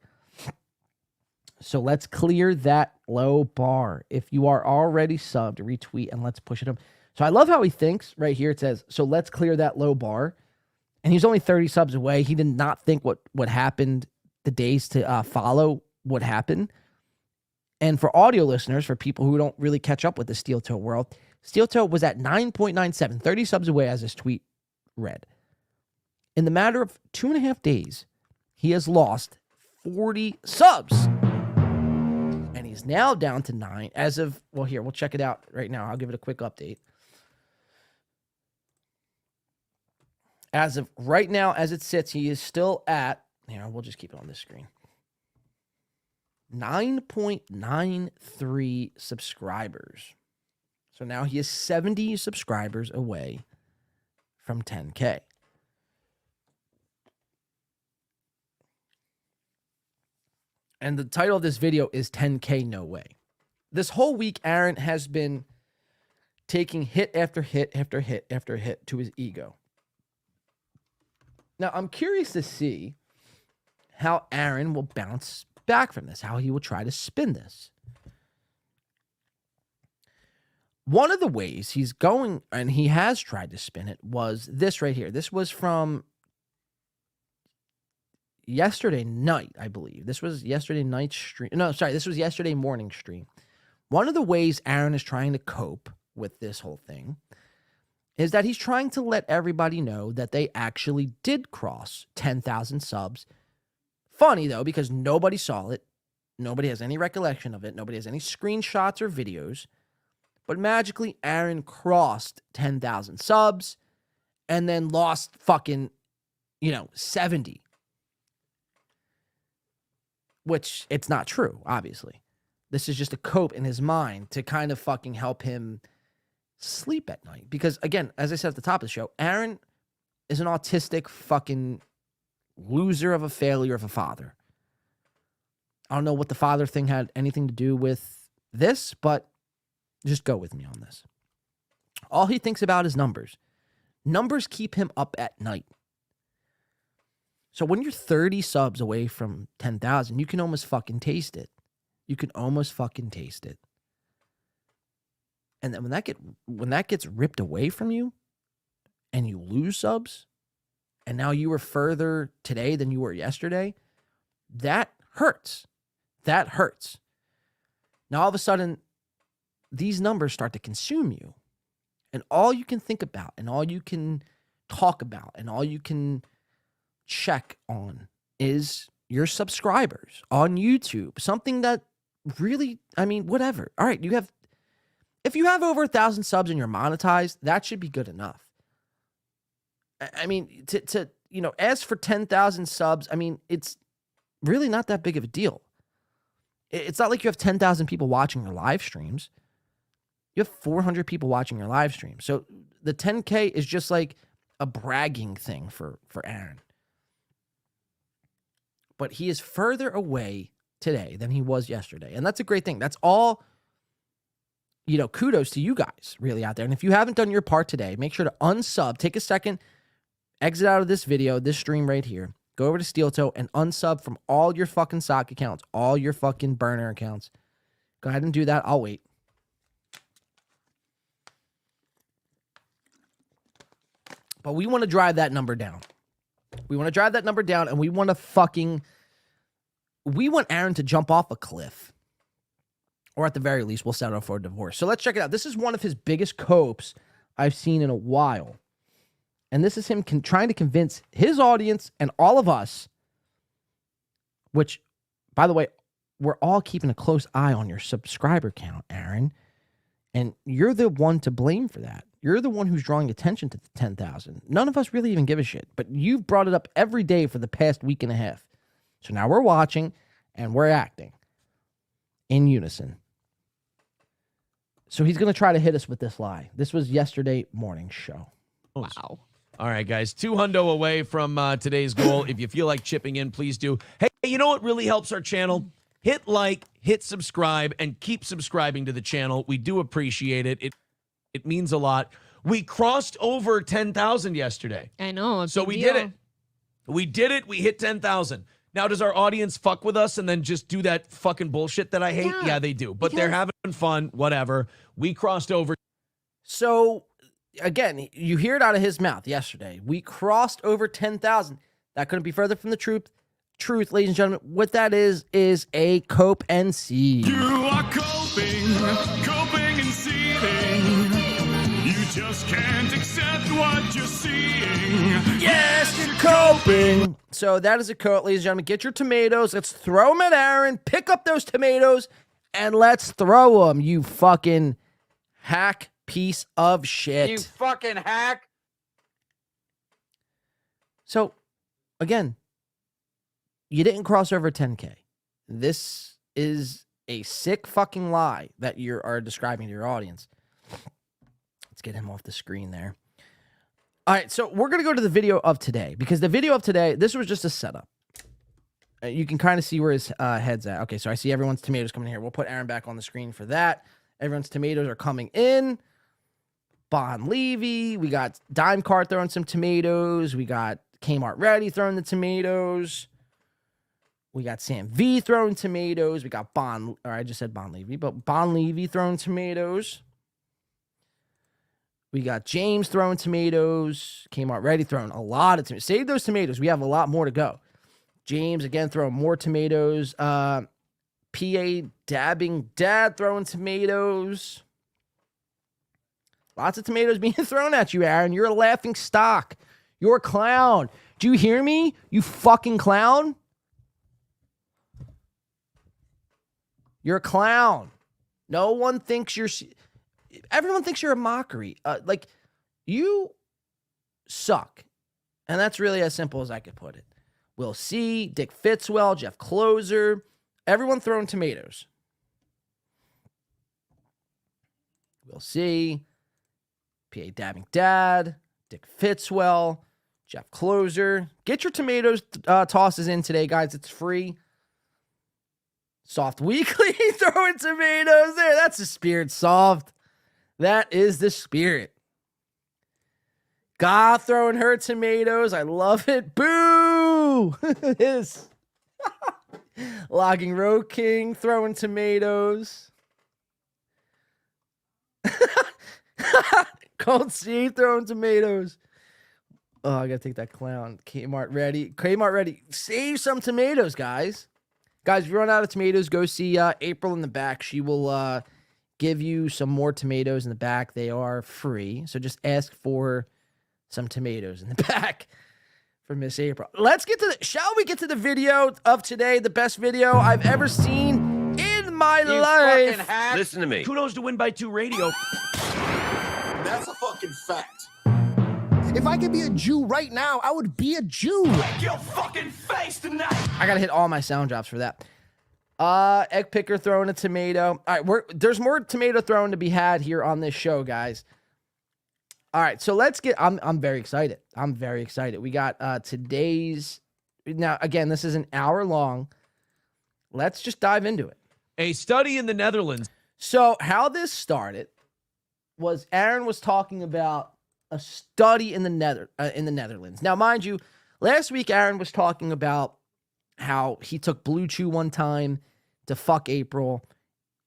So let's clear that low bar. If you are already subbed, retweet and let's push it up." So I love how he thinks right here. It says, so let's clear that low bar. And he's only 30 subs away. He did not think what happened the days to follow would happen. And for audio listeners, for people who don't really catch up with the Steeltoe world, Steeltoe was at 9.97, 30 subs away as his tweet read. In the matter of 2.5 days, he has lost 40 subs. And he's now down to 9 as of, here, we'll check it out right now. I'll give it a quick update. As of right now, as it sits, he is still at, we'll just keep it on this screen, 9.93 subscribers. So now he is 70 subscribers away from 10K. And the title of this video is 10K No Way. This whole week, Aaron has been taking hit after hit after hit after hit to his ego. Now, I'm curious to see how Aaron will bounce back from this, how he will try to spin this. One of the ways he's going, and he has tried to spin it, was this right here. This was from yesterday night, I believe. This was yesterday night stream. No, sorry, this was yesterday morning stream. One of the ways Aaron is trying to cope with this whole thing is that he's trying to let everybody know that they actually did cross 10,000 subs. Funny, though, because nobody saw it. Nobody has any recollection of it. Nobody has any screenshots or videos. But magically, Aaron crossed 10,000 subs and then lost fucking, 70. Which, it's not true, obviously. This is just a cope in his mind to kind of fucking help him sleep at night. Because, again, as I said at the top of the show, Aaron is an autistic fucking loser of a failure of a father. I don't know what the father thing had anything to do with this, but just go with me on this. All he thinks about is numbers. Numbers keep him up at night. So when you're 30 subs away from 10,000, you can almost fucking taste it. You can almost fucking taste it. And then when that gets ripped away from you and you lose subs, and now you were further today than you were yesterday, that hurts. That hurts. Now all of a sudden, these numbers start to consume you. And all you can think about, and all you can talk about, and all you can check on is your subscribers on YouTube. Something that really, whatever. All right, if you have over 1,000 subs and you're monetized, that should be good enough. To ask for 10,000 subs, it's really not that big of a deal. It's not like you have 10,000 people watching your live streams. You have 400 people watching your live stream. So the 10K is just like a bragging thing for Aaron. But he is further away today than he was yesterday. And that's a great thing. That's all kudos to you guys really out there. And if you haven't done your part today, make sure to unsub. Take a second, exit out of this video, this stream right here. Go over to Steeltoe and unsub from all your fucking sock accounts, all your fucking burner accounts. Go ahead and do that. I'll wait. But we want to drive that number down. We want to drive that number down, and we want Aaron to jump off a cliff. Or at the very least, we'll settle for a divorce. So let's check it out. This is one of his biggest copes I've seen in a while. And this is him trying to convince his audience and all of us, which, by the way, we're all keeping a close eye on your subscriber count, Aaron. And you're the one to blame for that. You're the one who's drawing attention to the 10,000. None of us really even give a shit. But you've brought it up every day for the past week and a half. So now we're watching and we're acting in unison. So he's going to try to hit us with this lie. This was yesterday morning's show. Wow. All right, guys. 200 away from today's goal. If you feel like chipping in, please do. Hey, you know what really helps our channel? Hit like, hit subscribe, and keep subscribing to the channel. We do appreciate it. It means a lot. We crossed over 10,000 yesterday. I know. So we did it. We did it. We hit 10,000. Now, does our audience fuck with us and then just do that fucking bullshit that I hate? Yeah, they do. But they're having fun, whatever. We crossed over. So, again, you hear it out of his mouth yesterday. We crossed over 10,000. That couldn't be further from the truth. Truth, ladies and gentlemen. What that is a cope and seed. You are coping and seething. You just can't accept what you're seeing. Yes, you're coping. So that is a coat, ladies and gentlemen. Get your tomatoes. Let's throw them at Aaron. Pick up those tomatoes and let's throw them, you fucking hack piece of shit. You fucking hack. So, again, you didn't cross over 10K. This is a sick fucking lie that you are describing to your audience. Let's get him off the screen there. All right, so we're going to go to the video of today because the video of today, this was just a setup. You can kind of see where his head's at. Okay, so I see everyone's tomatoes coming in here. We'll put Aaron back on the screen for that. Everyone's tomatoes are coming in. Bon Levy. We got Dime Cart throwing some tomatoes. We got Kmart Ready throwing the tomatoes. We got Sam V throwing tomatoes. We got I just said Bon Levy, but Bon Levy throwing tomatoes. We got James throwing tomatoes. Kmart Ready throwing a lot of tomatoes. Save those tomatoes. We have a lot more to go. James, again, throwing more tomatoes. PA Dabbing Dad throwing tomatoes. Lots of tomatoes being thrown at you, Aaron. You're a laughing stock. You're a clown. Do you hear me, you fucking clown? You're a clown. No one thinks you're... Everyone thinks you're a mockery. Like, you suck. And that's really as simple as I could put it. We'll see. Dick Fitzwell, Jeff Closer. Everyone throwing tomatoes. We'll see. PA Dabbing Dad. Dick Fitzwell. Jeff Closer. Get your tomatoes tosses in today, guys. It's free. Soft Weekly throwing tomatoes there. That's the spirit, Soft. That is the spirit. God throwing her tomatoes. I love it. Boo! It is. Logging Road King throwing tomatoes. Cold Sea throwing tomatoes. Oh, I gotta take that clown. Kmart Ready. Kmart Ready. Save some tomatoes, guys. Guys, if you run out of tomatoes, go see April in the back. She will give you some more tomatoes in the back. They are free. So just ask for some tomatoes in the back for Miss April. Shall we get to the video of today? The best video I've ever seen in my life. Listen to me. Kudos to Win by 2 Radio. That's a fucking fact. If I could be a Jew right now, I would be a Jew. Break your fucking face tonight. I gotta hit all my sound drops for that. Egg Picker throwing a tomato. All right, there's more tomato throwing to be had here on this show, guys. All right, so let's get. I'm very excited. I'm very excited. We got today's. Now, again, this is an hour long. Let's just dive into it. A study in the Netherlands. So how this started was Aaron was talking about a study in the Netherlands. Now, mind you, last week Aaron was talking about how he took Blue Chew one time to fuck April,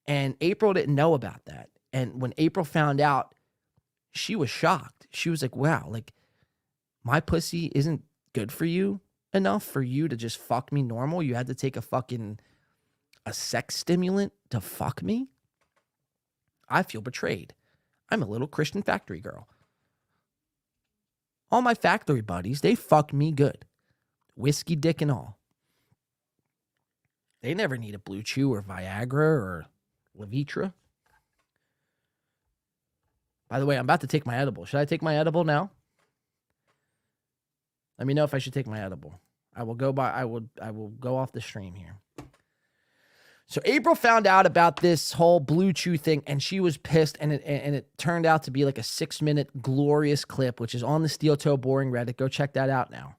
and April didn't know about that. And when April found out, she was shocked. She was like, wow, like my pussy isn't good for you enough for you to just fuck me normal. You had to take a sex stimulant to fuck me. I feel betrayed. I'm a little Christian factory girl. All my factory buddies, they fuck me good. Whiskey dick and all. They never need a Blue Chew or Viagra or Levitra. By the way, I'm about to take my edible. Should I take my edible now? Let me know if I should take my edible. I will go off the stream here. So April found out about this whole Blue Chew thing, and she was pissed, and it turned out to be like a 6-minute glorious clip, which is on the Steeltoe Boring Reddit. Go check that out now.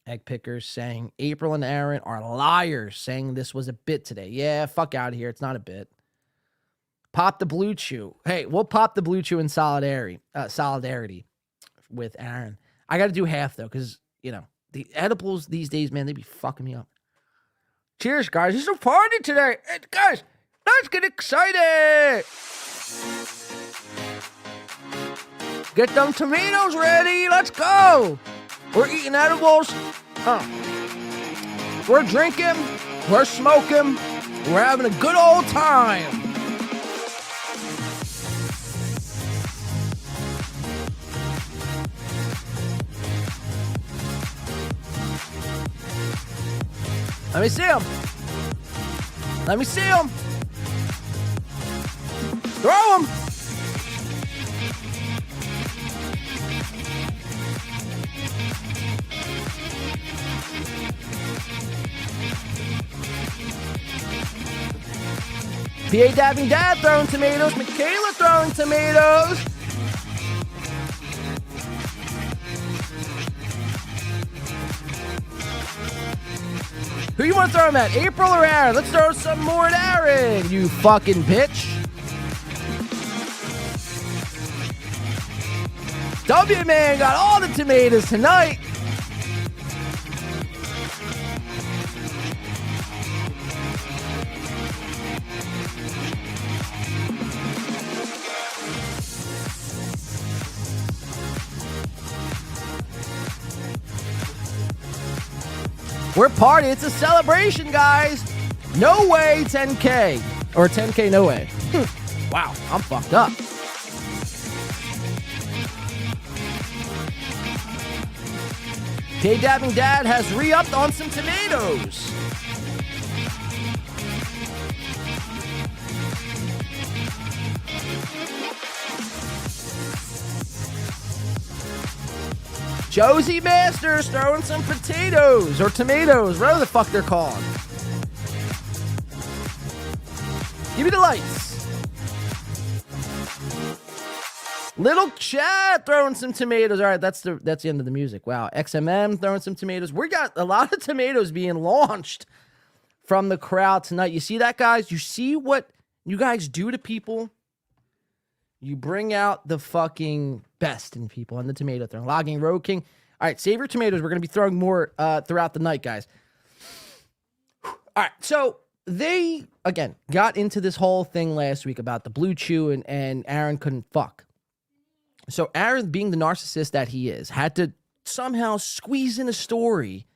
Egg pickers saying April and Aaron are liars, saying this was a bit today. Yeah, fuck out of here. It's not a bit. Pop the Blue Chew. Hey, we'll pop the Blue Chew in solidarity with Aaron. I got to do half, though, because, you know, the edibles these days, man, they be fucking me up. Cheers, guys. It's a party today. Hey, guys, let's get excited. Get them tomatoes ready. Let's go. We're eating edibles. We're drinking. We're smoking. We're having a good old time. Let me see him. Let me see him. Throw him. PA Dabbing Dad throwing tomatoes. Michaela throwing tomatoes. Who you want to throw him at? April or Aaron? Let's throw some more at Aaron, you fucking bitch. W-Man got all the tomatoes tonight. We're partying. It's a celebration, guys. No way 10K. Or 10K no way. Wow, I'm fucked up. K-Dabbing Dad has re-upped on some tomatoes. Josie Masters throwing some potatoes or tomatoes, whatever the fuck they're called. Give me the lights. Little Chad throwing some tomatoes. All right, that's the end of the music. Wow, XMM throwing some tomatoes. We got a lot of tomatoes being launched from the crowd tonight. You see that, guys? You see what you guys do to people? You bring out the fucking best in people on the tomato throwing. Logging Road King. All right, save your tomatoes. We're going to be throwing more throughout the night, guys. All right, so they, again, got into this whole thing last week about the Blue Chew and Aaron couldn't fuck. So Aaron, being the narcissist that he is, had to somehow squeeze in a story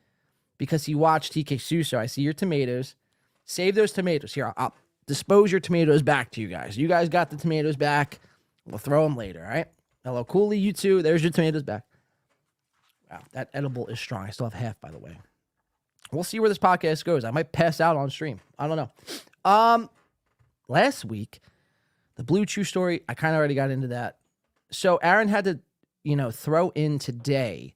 because he watched TK Suso. I see your tomatoes. Save those tomatoes. Here, I'll dispose your tomatoes back to you guys. You guys got the tomatoes back. We'll throw them later, all right? Hello, Cooley, you too. There's your tomatoes back. Wow, that edible is strong. I still have half, by the way. We'll see where this podcast goes. I might pass out on stream. I don't know. Last week, the Blue Chew story, I kind of already got into that. So Aaron had to, throw in today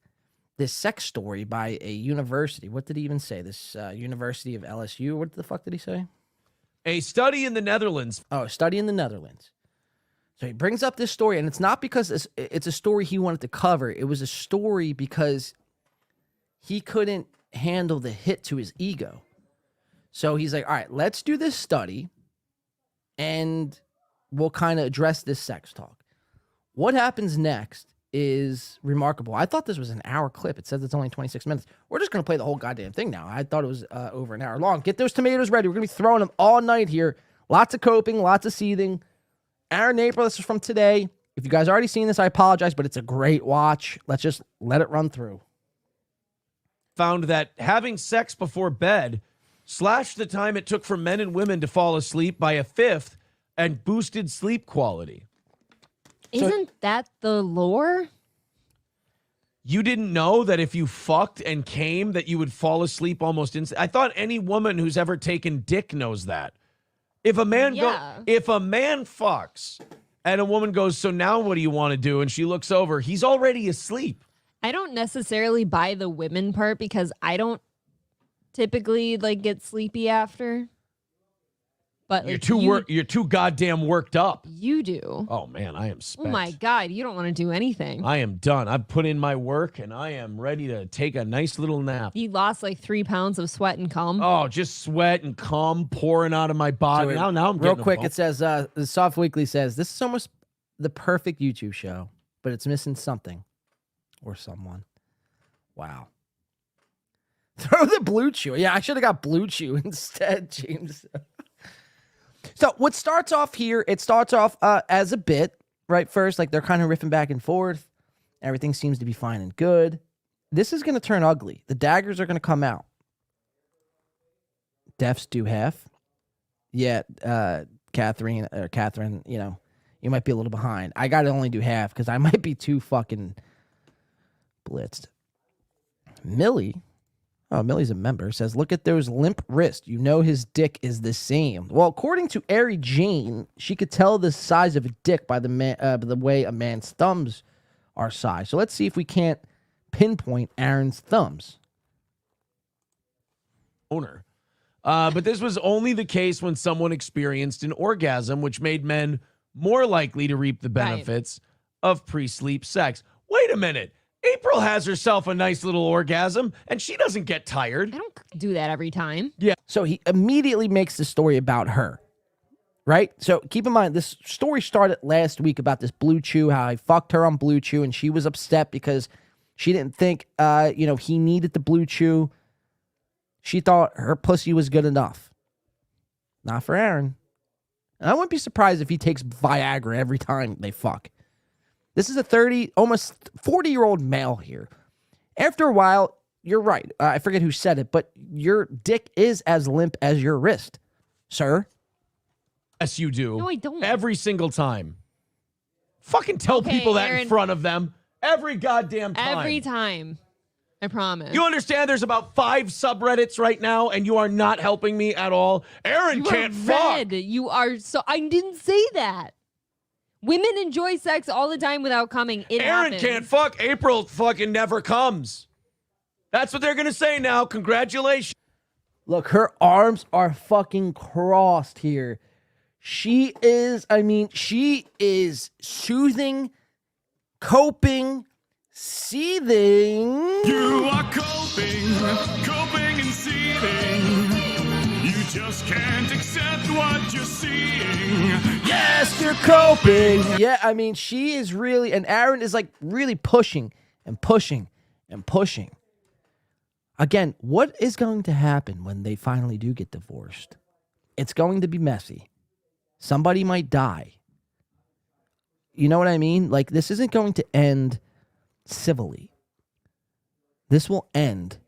this sex story by a university. What did he even say? This University of LSU? What the fuck did he say? A study in the Netherlands. Oh, a study in the Netherlands. So he brings up this story, and it's not because it's a story he wanted to cover. It was a story because he couldn't handle the hit to his ego. So he's like, all right, let's do this study, and we'll kind of address this sex talk. What happens next is remarkable. I thought this was an hour clip. It says it's only 26 minutes. We're just going to play the whole goddamn thing now. I thought it was over an hour long. Get those tomatoes ready. We're going to be throwing them all night here. Lots of coping, lots of seething. Aaron April, this is from today. If you guys already seen this, I apologize, but it's a great watch. Let's just let it run through. Found that having sex before bed slashed the time it took for men and women to fall asleep by 1/5 and boosted sleep quality. Isn't that the lore? You didn't know that if you fucked and came that you would fall asleep almost instantly? I thought any woman who's ever taken dick knows that. If a man if a man fucks and a woman goes, so now what do you want to do? And she looks over, he's already asleep. I don't necessarily buy the women part because I don't typically like get sleepy after. But you're too goddamn worked up. You do. Oh man, I am spent. Oh my God, you don't want to do anything. I am done. I've put in my work and I am ready to take a nice little nap. You lost like 3 pounds of sweat and cum. Oh, just sweat and cum pouring out of my body. So now I'm real getting quick. It says the Soft Weekly says this is almost the perfect YouTube show, but it's missing something or someone. Wow. Throw the Blue Chew. Yeah, I should have got Blue Chew instead, James. So what starts off here, it starts off as a bit, right? First, like they're kind of riffing back and forth. Everything seems to be fine and good. This is going to turn ugly. The daggers are going to come out. Deaths do half. Yeah, Catherine, you know, you might be a little behind. I got to only do half because I might be too fucking blitzed. Millie's a member, says, look at those limp wrists. You know his dick is the same. Well, according to Ari Jane, she could tell the size of a dick by the way a man's thumbs are sized. So let's see if we can't pinpoint Aaron's thumbs. Owner. But this was only the case when someone experienced an orgasm, which made men more likely to reap the benefits of pre-sleep sex. Wait a minute. April has herself a nice little orgasm, and she doesn't get tired. I don't do that every time. Yeah. So he immediately makes the story about her, right? So keep in mind, this story started last week about this Blue Chew, how I fucked her on Blue Chew, and she was upset because she didn't think, he needed the Blue Chew. She thought her pussy was good enough. Not for Aaron. And I wouldn't be surprised if he takes Viagra every time they fuck. This is a almost 40-year-old male here. After a while, you're right. I forget who said it, but your dick is as limp as your wrist, sir. Yes, you do. No, I don't. Every single time. Fucking tell people that in front of them. Every goddamn time. Every time. I promise. You understand there's about 5 subreddits right now, and you are not helping me at all. Aaron can't fuck. You are so... I didn't say that. Women enjoy sex all the time without coming. Aaron can't fuck. April fucking never comes. That's what they're going to say now. Congratulations. Look, her arms are fucking crossed here. She is soothing, coping, seething. You are coping and seething. You just can't accept what you're seeing. Yes, you're coping. Yeah, she is really, and Aaron is like really pushing and pushing and pushing. Again, what is going to happen when they finally do get divorced? It's going to be messy. Somebody might die. You know what I mean? Like, this isn't going to end civilly. This will end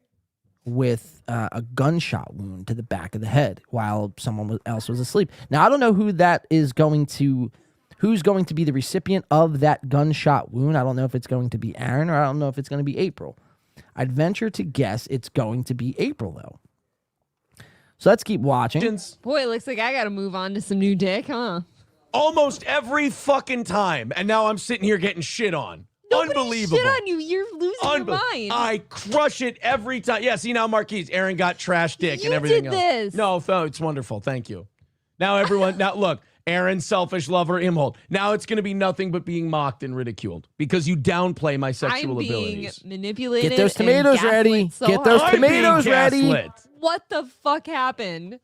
with a gunshot wound to the back of the head while someone else was asleep. Now, I don't know who's going to be the recipient of that gunshot wound. I don't know if it's going to be Aaron or I don't know if it's going to be April. I'd venture to guess it's going to be April, though. So let's keep watching. Boy, it looks like I got to move on to some new dick, huh? Almost every fucking time. And now I'm sitting here getting shit on. Nobody Unbelievable. shit on you. You're losing your mind. I crush it every time. Yeah, see now, Marquise, Aaron got trash dick and everything did else. this. No, it's wonderful. Thank you. Now look, Aaron, selfish lover, Imhold. Now it's going to be nothing but being mocked and ridiculed because you downplay my sexual abilities. I'm being manipulated. Get those tomatoes ready. So Get those hard. tomatoes ready. Gaslit. What the fuck happened?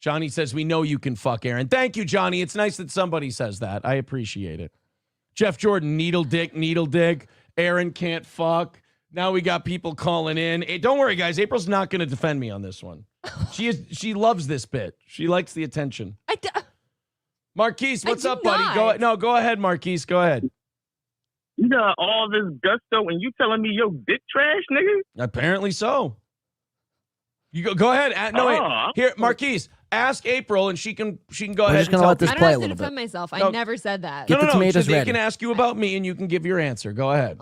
Johnny says, we know you can fuck Aaron. Thank you, Johnny. It's nice that somebody says that. I appreciate it. Jeff Jordan, needle dig. Aaron can't fuck. Now we got people calling in. Hey, don't worry, guys. April's not going to defend me on this one. She loves this bit. She likes the attention. Marquise, what's up, buddy? Go ahead, Marquise. Go ahead. You got all this gusto and you telling me your dick trash, nigga? Apparently so. You go ahead. No, wait. Here, Marquise, ask April and she can go ahead. Just gonna let this I don't play have a to little defend bit. myself. I No. never said that. Get the tomatoes They ready. can ask you about me and you can give your answer. Go ahead.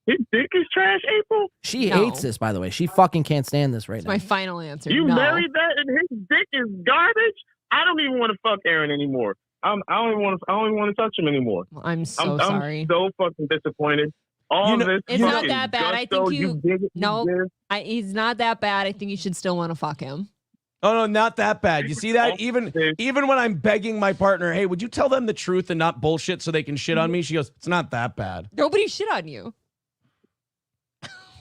His dick is trash, April? She No. hates this, by the way. She fucking can't stand this right It's now. my final answer. You no. married that and his dick is garbage? I don't even want to fuck Aaron anymore. I don't even want to touch him anymore. Well, I'm so sorry. I'm so fucking disappointed. All this It's not fucking that bad. I gusto, think you. dig it, No, you dig. he's not that bad. I think you should still want to fuck him. Oh no, not that bad. You see that? Even when I'm begging my partner, hey, would you tell them the truth and not bullshit so they can shit on me? She goes, it's not that bad. Nobody shit on you.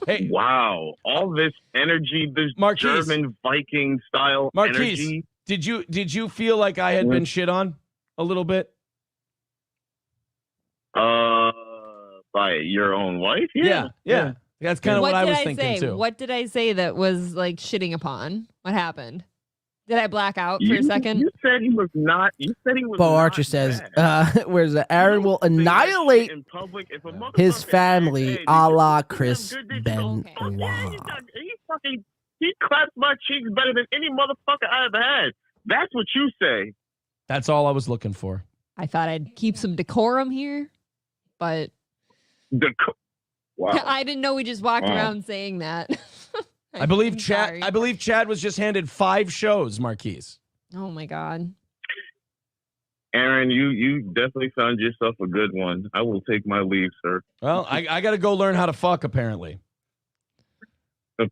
Hey, wow, all this energy, this Marquise. German Viking style Marquise, energy. did you feel like I had been shit on a little bit? By your own wife? Yeah. That's kind of what I was thinking too. What did I say that was like shitting upon? What happened? Did I black out for a second? You said he was not. You said he was. Bo not Archer says, bad. where's the Aaron will annihilate In public, if a his motherfucker family says, hey, a did la you Chris have good dick? Benoit. He claps my cheeks better than any motherfucker I ever had. That's what you say. That's all I was looking for. I thought I'd keep some decorum here, but Wow. I didn't know we just walked Wow. around saying that. I believe I'm Chad. sorry. I believe Chad was just handed 5 shows, Marquise. Oh my god. Aaron, you definitely found yourself a good one. I will take my leave, sir. Well, I got to go learn how to fuck. Apparently.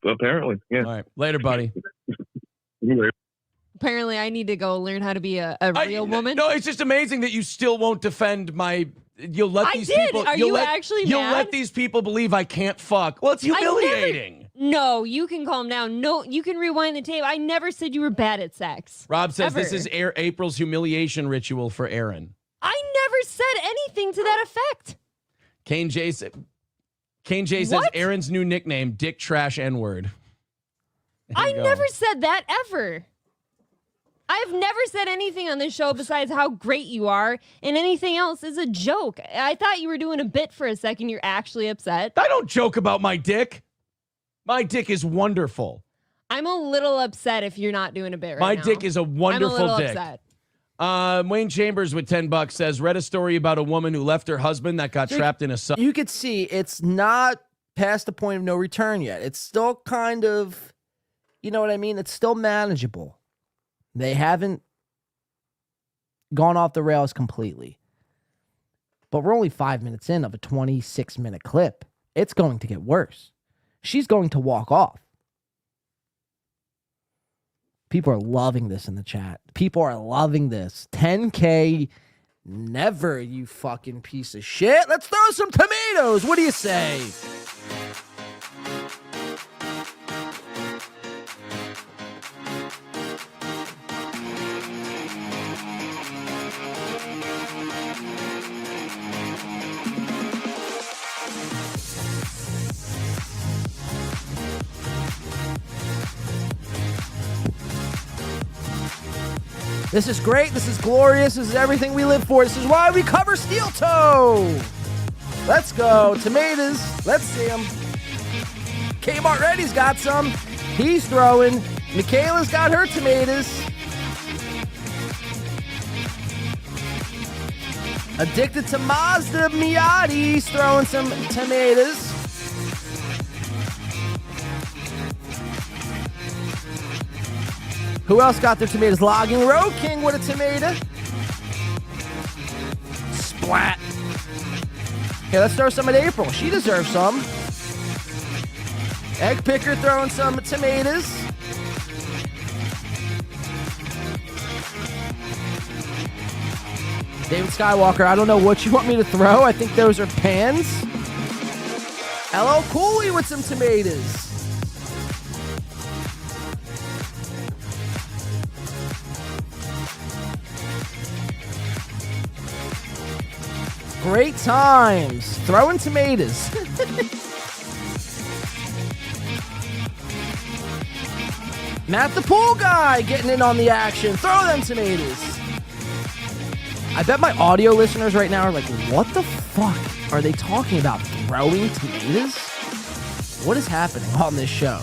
Apparently, yeah. All right, later, buddy. Apparently, I need to go learn how to be a real woman. No, it's just amazing that you still won't defend my. You'll let I these did. people. Are you'll you let, actually You'll mad? let these people believe I can't fuck. Well, it's humiliating. No, you can calm down. No, you can rewind the tape. I never said you were bad at sex. Rob says this Ever. is April's humiliation ritual for Aaron. I never said anything to that effect. Kane J says What? Aaron's new nickname, Dick Trash N-word. I never said that ever. I've never said anything on this show besides how great you are, and anything else is a joke. I thought you were doing a bit for a second. You're actually upset. I don't joke about my dick. My dick is wonderful. I'm a little upset if you're not doing a bit right My now. dick is a wonderful I'm a little dick. upset. Wayne Chambers with $10 says, read a story about a woman who left her husband that got trapped in a sub. You could see it's not past the point of no return yet. It's still kind of, you know what I mean? It's still manageable. They haven't gone off the rails completely. But we're only 5 minutes in of a 26-minute clip. It's going to get worse. She's going to walk off. People are loving this in the chat. People are loving this. 10K, never, you fucking piece of shit. Let's throw some tomatoes. What do you say? This is great. This is glorious. This is everything we live for. This is why we cover Steeltoe. Let's go. Tomatoes. Let's see them. Kmart Ready's got some. He's throwing. Michaela's got her tomatoes. Addicted to Mazda Miati's throwing some tomatoes. Who else got their tomatoes? Logging Road King with a tomato. Splat. Okay, let's throw some at April. She deserves some. Egg Picker throwing some tomatoes. David Skywalker, I don't know what you want me to throw. I think those are pans. LL Cooley with some tomatoes. Great times. Throwing tomatoes. Matt the pool guy getting in on the action. Throw them tomatoes. I bet my audio listeners right now are like, what the fuck are they talking about? Throwing tomatoes? What is happening on this show?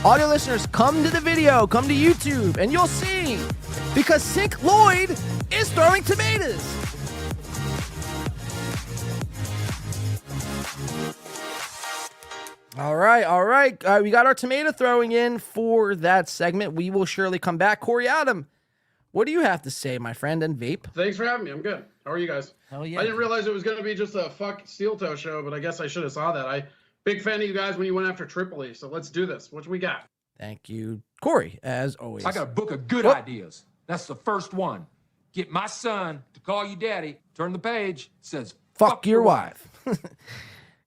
Audio listeners, come to the video, come to YouTube, and you'll see. Because Sink Lloyd is throwing tomatoes. All right. We got our tomato throwing in for that segment. We will surely come back. Corey Adam, what do you have to say, my friend and Vape? Thanks for having me. I'm good. How are you guys? Hell yeah. I didn't realize it was going to be just a fuck Steeltoe show, but I guess I should have saw that. Big fan of you guys when you went after Tripoli, so let's do this. What we got? Thank you, Corey, as always. I got a book of good ideas. That's the first one. Get my son to call you daddy. Turn the page. It says, Fuck your wife.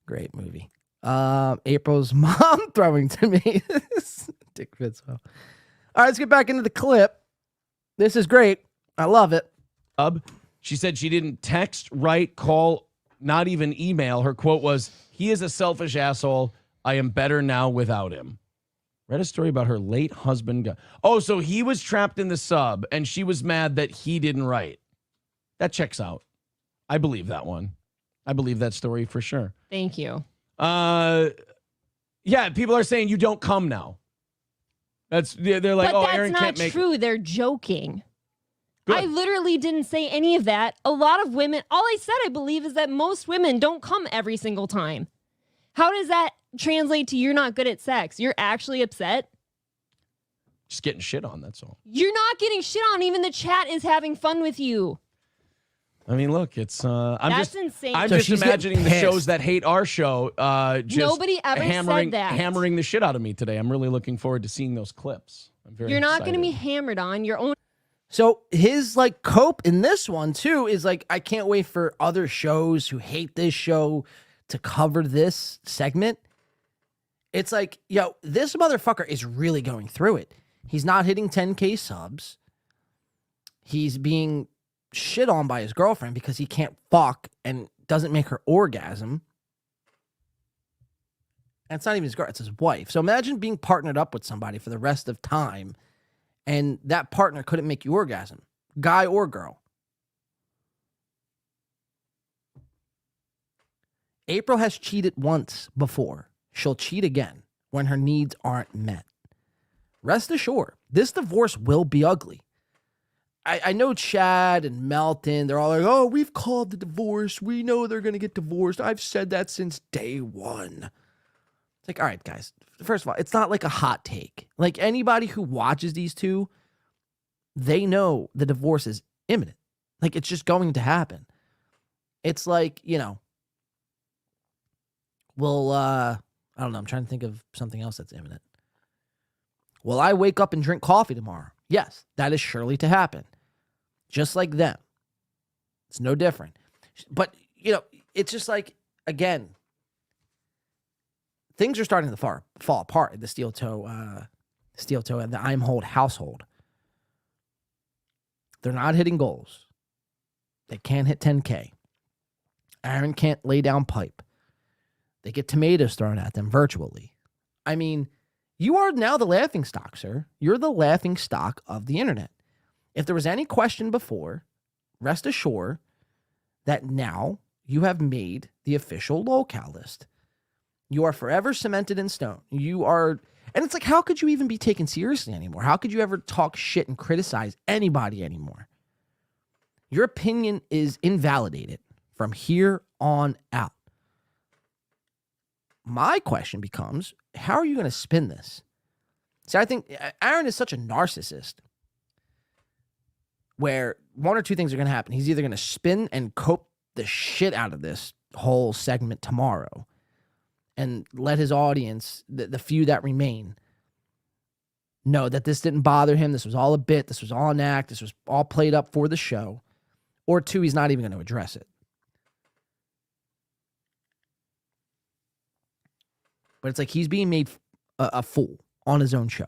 Great movie. April's mom throwing tomatoes. Dick Fitzwell. All right, let's get back into the clip. This is great. I love it. She said she didn't text, write, call, not even email. Her quote was, "He is a selfish asshole. I am better now without him." Read a story about her late husband. Oh, so he was trapped in the sub, and she was mad that he didn't write. That checks out. I believe that one. I believe that story for sure. Thank you. Yeah, people are saying you don't come now. They're like, but oh, that's Aaron not can't make. true. They're joking. Good. I literally didn't say any of that. A lot of women, all I said, I believe, is that most women don't come every single time. How does that translate to you're not good at sex? You're actually upset? Just getting shit on, that's all. You're not getting shit on. Even the chat is having fun with you. I mean, look, it's That's insane. I'm So just she's imagining the getting shows pissed. that hate our show. Just Nobody ever said that. hammering the shit out of me today. I'm really looking forward to seeing those clips. I'm very You're not going to excited. be hammered on your own. So his like cope in this one too is like, I can't wait for other shows who hate this show to cover this segment. It's like, yo, this motherfucker is really going through it. He's not hitting 10K subs. He's being shit on by his girlfriend because he can't fuck and doesn't make her orgasm. And it's not even his girl, it's his wife. So imagine being partnered up with somebody for the rest of time and that partner couldn't make you orgasm, guy or girl. April has cheated once before. She'll cheat again when her needs aren't met. Rest assured, this divorce will be ugly. I know Chad and Melton, they're all like, oh, we've called the divorce. We know they're going to get divorced. I've said that since day one. It's like, all right, guys. First of all, it's not like a hot take. Like anybody who watches these two, they know the divorce is imminent. Like it's just going to happen. It's like, you know, well, I don't know. I'm trying to think of something else that's imminent. Will I wake up and drink coffee tomorrow? Yes, that is surely to happen. Just like them. It's no different. But, you know, it's just like, again, things are starting to fall apart in the Steeltoe and the I'm Hold household. They're not hitting goals. They can't hit 10K. Aaron can't lay down pipe. They get tomatoes thrown at them virtually. I mean, you are now the laughing stock, sir. You're the laughing stock of the internet. If there was any question before, rest assured that now you have made the official lolcow list. You are forever cemented in stone. You are, and it's like, how could you even be taken seriously anymore? How could you ever talk shit and criticize anybody anymore? Your opinion is invalidated from here on out. My question becomes, how are you going to spin this? See, I think Aaron is such a narcissist where one or two things are going to happen. He's either going to spin and cope the shit out of this whole segment tomorrow and let his audience, the few that remain, know that this didn't bother him. This was all a bit. This was all an act. This was all played up for the show. Or two, he's not even going to address it. But it's like he's being made a fool on his own show.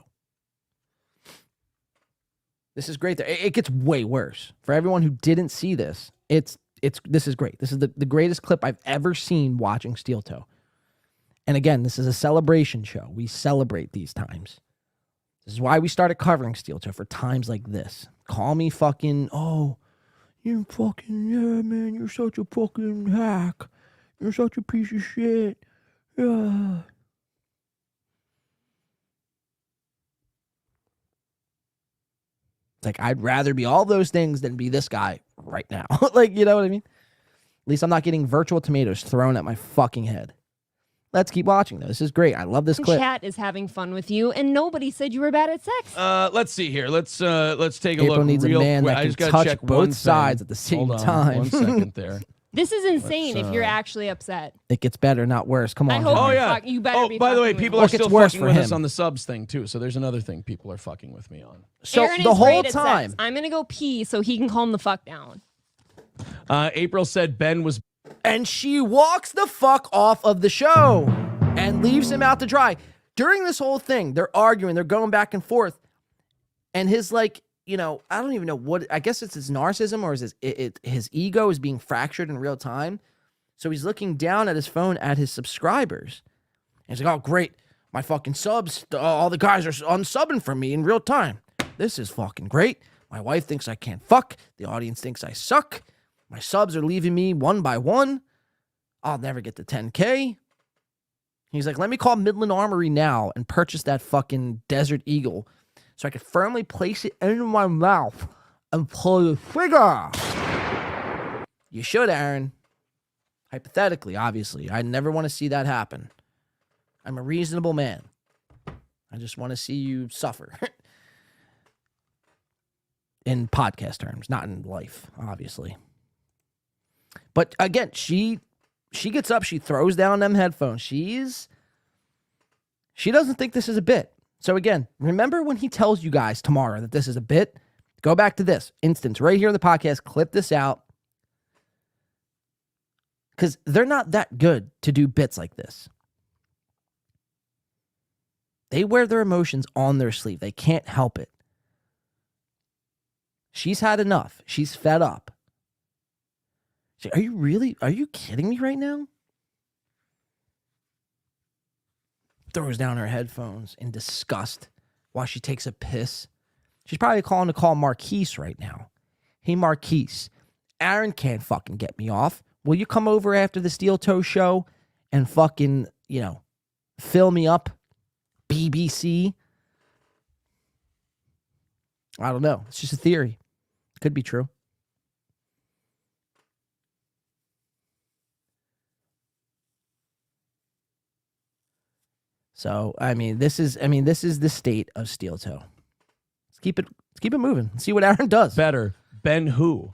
This is great. It gets way worse. For everyone who didn't see this, it's this is great. This is the greatest clip I've ever seen watching Steeltoe. And again, this is a celebration show. We celebrate these times. This is why we started covering Steeltoe, for times like this. Call me fucking, oh, you fucking, yeah, man, you're such a fucking hack. You're such a piece of shit. Yeah. It's like, I'd rather be all those things than be this guy right now. Like, you know what I mean? At least I'm not getting virtual tomatoes thrown at my fucking head. Let's keep watching, though. This is great. I love this clip. Chat is having fun with you, and nobody said you were bad at sex. Let's see here. Let's take a April look. needs real a man quick. that I can just gotta touch check both one sides thing. at the same Hold on, time. 1 second there. This is insane Let's, if you're actually upset. It gets better, not worse. Come on. I hope John. Oh yeah. you better be by the way, fucking with people me. are Look, it's still worse fucking for with us him. on the subs thing too. So there's another thing people are fucking with me on. So Aaron the is whole great at time, sex. I'm gonna go pee so he can calm the fuck down. April said Ben was, and she walks the fuck off of the show and leaves him out to dry. During this whole thing, they're arguing, they're going back and forth, and his like, you know, I don't even know what. I guess it's his narcissism or his ego is being fractured in real time. So he's looking down at his phone at his subscribers. And he's like, oh, great. My fucking subs, all the guys are unsubbing from me in real time. This is fucking great. My wife thinks I can't fuck. The audience thinks I suck. My subs are leaving me one by one. I'll never get to 10K. He's like, let me call Midland Armory now and purchase that fucking Desert Eagle so I can firmly place it into my mouth and pull the trigger. You should, Aaron. Hypothetically, obviously. I never want to see that happen. I'm a reasonable man. I just want to see you suffer. In podcast terms, not in life, obviously. But again, she gets up, she throws down them headphones. She doesn't think this is a bit. So again, remember when he tells you guys tomorrow that this is a bit? Go back to this instance right here in the podcast, clip this out. Because they're not that good to do bits like this. They wear their emotions on their sleeve. They can't help it. She's had enough. She's fed up. Are you kidding me right now? Throws down her headphones in disgust while she takes a piss. She's probably calling to call Marquise right now. Hey, Marquise, Aaron can't fucking get me off. Will you come over after the Steeltoe show and fucking, you know, fill me up? BBC? I don't know. It's just a theory. Could be true. So, this is the state of Steeltoe. Let's keep it moving. Let's see what Aaron does. better. Ben who?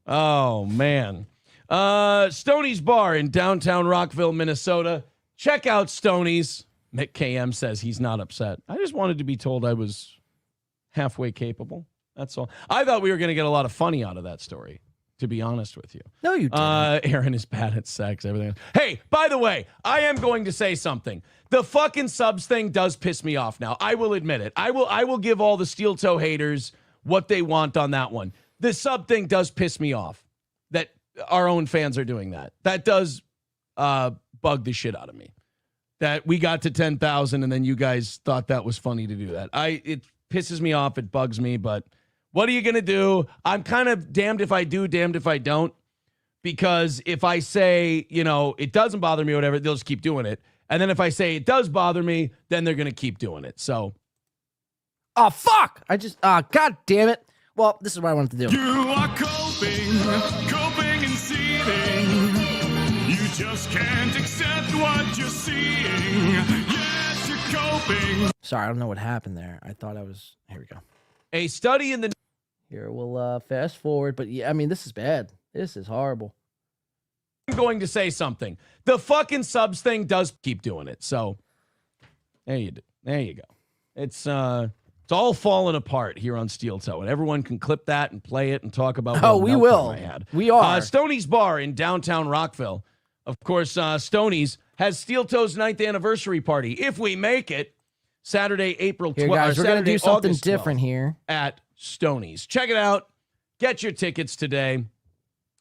Oh man. Stoney's Bar in downtown Rockville, Minnesota. Check out Stoney's. Mick KM says he's not upset. I just wanted to be told I was halfway capable. That's all. I thought we were going to get a lot of funny out of that story, to be honest with you. No, you didn't. Aaron is bad at sex, everything else. Hey, by the way, I am going to say something. The fucking subs thing does piss me off now. I will admit it. I will give all the Steeltoe haters what they want on that one. The sub thing does piss me off that our own fans are doing that. That does bug the shit out of me. That we got to 10,000 and then you guys thought that was funny to do that. It pisses me off. It bugs me, but what are you going to do? I'm kind of damned if I do, damned if I don't. Because if I say, you know, it doesn't bother me or whatever, they'll just keep doing it. And then if I say it does bother me, then they're going to keep doing it. So. Oh, fuck. God damn it. Well, this is what I wanted to do. You are coping and seething. You just can't accept what you're seeing. Yes, you're coping. Sorry, I don't know what happened there. I thought I was... Here we go. A study in the... Here, we'll fast forward. But yeah, this is bad. This is horrible. I'm going to say something. The fucking subs thing does keep doing it. So, there you go. It's all falling apart here on Steeltoe, and everyone can clip that and play it and talk about. Oh, we will. We are. Stoney's Bar in downtown Rockville. Of course, Stoney's has Steeltoe's 9th anniversary party. If we make it, Saturday, April 12th. Here, guys, we're going to do something August 12th different here. at Stoney's. Check it out. Get your tickets today.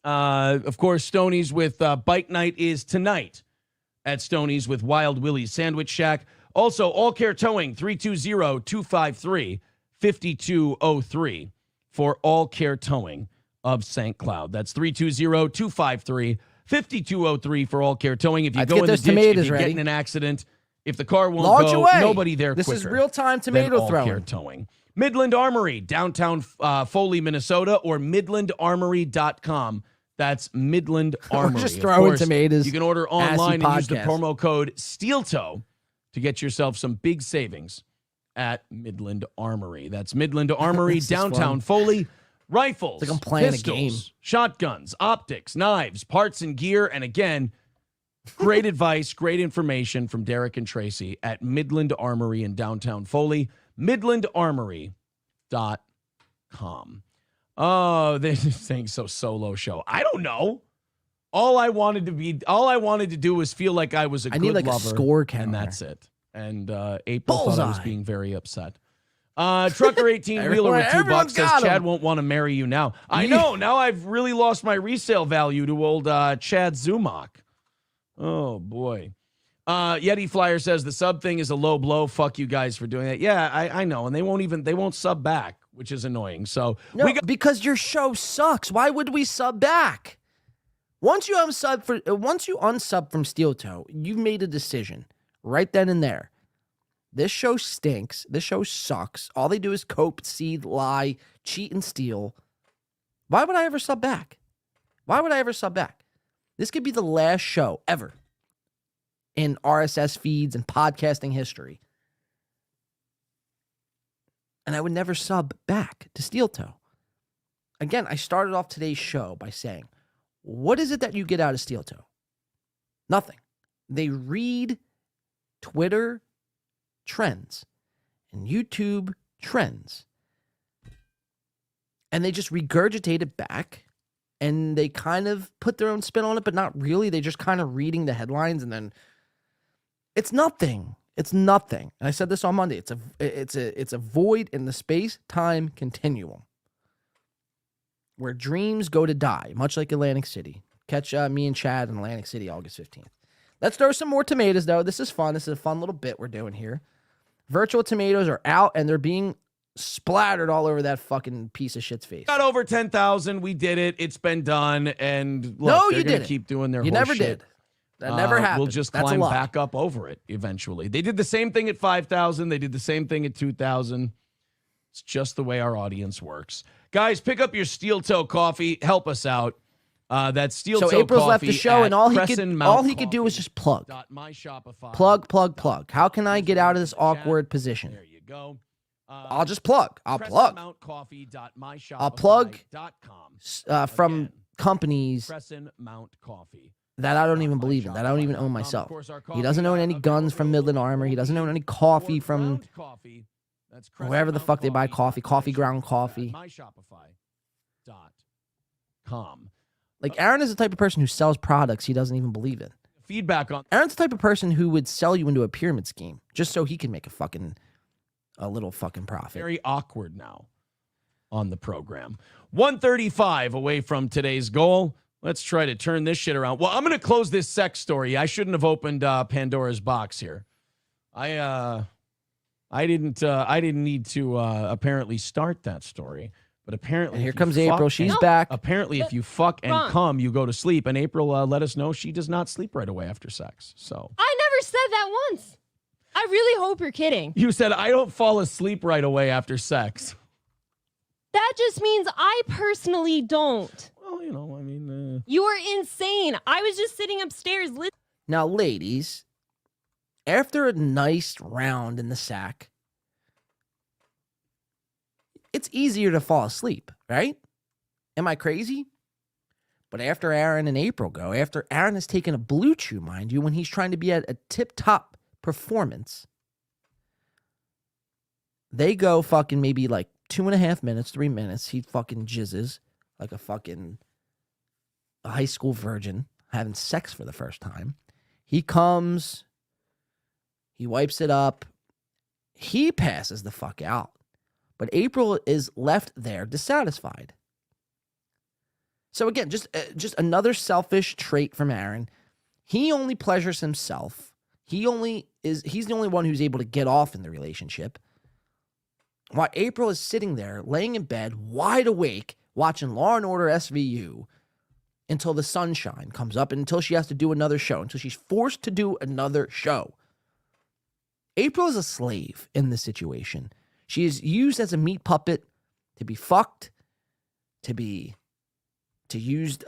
Of course, Stoney's with Bike Night is tonight at Stoney's with Wild Willie's Sandwich Shack. Also, All Care Towing, 320-253-5203 for All Care Towing of St. Cloud. That's 320-253-5203 for All Care Towing. If you go in the ditch, if you get in an accident, if the car won't Launch go, away. nobody there This quicker is real-time than tomato All throwing. Care Towing. Midland Armory, downtown Foley, Minnesota, or midlandarmory.com. That's Midland Armory. We're just Of throwing course, tomatoes. You can order Assy online and use the podcast. promo code Steeltoe to get yourself some big savings at Midland Armory. That's Midland Armory, This is downtown fun. Foley. Rifles, It's like I'm playing a pistols, game. shotguns, optics, knives, parts and gear. And again, great advice, great information from Derek and Tracy at Midland Armory in downtown Foley. MidlandArmory.com. Oh, they're saying so solo show. I don't know. All I wanted to do was feel like I was a I good need like lover, a score and counter. that's it. And April thought I was Bullseye. being very upset. Trucker 18 Wheeler with $2 Everyone says got 'em. Chad won't want to marry you now. I know. Now I've really lost my resale value to old Chad Zumach. Oh boy. Yeti Flyer says the sub thing is a low blow. Fuck you guys for doing that. Yeah, I know. And they won't sub back, which is annoying. So No, because your show sucks. Why would we sub back? Once you unsub from Steeltoe, you've made a decision right then and there. This show stinks. This show sucks. All they do is cope, seed, lie, cheat, and steal. Why would I ever sub back? Why would I ever sub back? This could be the last show ever in RSS feeds and podcasting history. And I would never sub back to Steeltoe. Again, I started off today's show by saying, what is it that you get out of Steeltoe? Nothing. They read Twitter trends and YouTube trends, and they just regurgitate it back, and they kind of put their own spin on it, but not really. They just kind of reading the headlines, and then it's nothing. It's nothing. And I said this on Monday. It's a void in the space-time continuum where dreams go to die, much like Atlantic City. Catch me and Chad in Atlantic City August 15th. Let's throw some more tomatoes, though. This is fun. This is a fun little bit we're doing here. Virtual tomatoes are out, and they're being splattered all over that fucking piece of shit's face. Got over 10,000. We did it. It's been done. And look, No, they're you gonna didn't. keep doing their You horse never shit. did. That never happened. We'll just That's a climb lie. back up over it eventually. They did the same thing at 5,000. They did the same thing at 2,000. It's just the way our audience works. Guys, pick up your Steeltoe coffee. Help us out. That's Steeltoe So April's coffee left the show, and all he Crescent could do was just plug. My Shopify. Plug. How can I get out of this awkward position? There you go. I'll just plug. I'll plug. I'll plug from companies Crescent Mount Coffee. that I don't even believe in, that I don't even own myself. He doesn't own any guns from Midland Armory. He doesn't own any coffee from wherever the fuck they buy coffee, coffee ground coffee. MyShopify.com. Like, Aaron is the type of person who sells products he doesn't even believe in. Feedback on Aaron's the type of person who would sell you into a pyramid scheme just so he can make a little fucking profit. very awkward now on the program. 135 away from today's goal. Let's try to turn this shit around. Well, I'm going to close this sex story. I shouldn't have opened Pandora's box here. I didn't need to apparently start that story. But apparently, And here if you comes fuck April. She's and- back. Apparently, if you fuck and Ron. come, you go to sleep. And April let us know she does not sleep right away after sex. So I never said that once. I really hope you're kidding. you said I don't fall asleep right away after sex. That just means I personally don't. Well, you know, I mean, You are insane. I was just sitting upstairs listening. Now, ladies, after a nice round in the sack, it's easier to fall asleep, right? Am I crazy? But after Aaron and April go, after Aaron has taken a blue chew, mind you, when he's trying to be at a tip-top performance, they go fucking maybe like 2.5 minutes, 3 minutes. He fucking jizzes like a high school virgin having sex for the first time. He comes, he wipes it up, he passes the fuck out. But April is left there dissatisfied. So again, just another selfish trait from Aaron. He only pleasures himself. He's the only one who's able to get off in the relationship. While April is sitting there, laying in bed, wide awake, watching Law and Order SVU until the sunshine comes up and until she has to do another show, until she's forced to do another show. April is a slave in this situation. She is used as a meat puppet to be fucked, to be used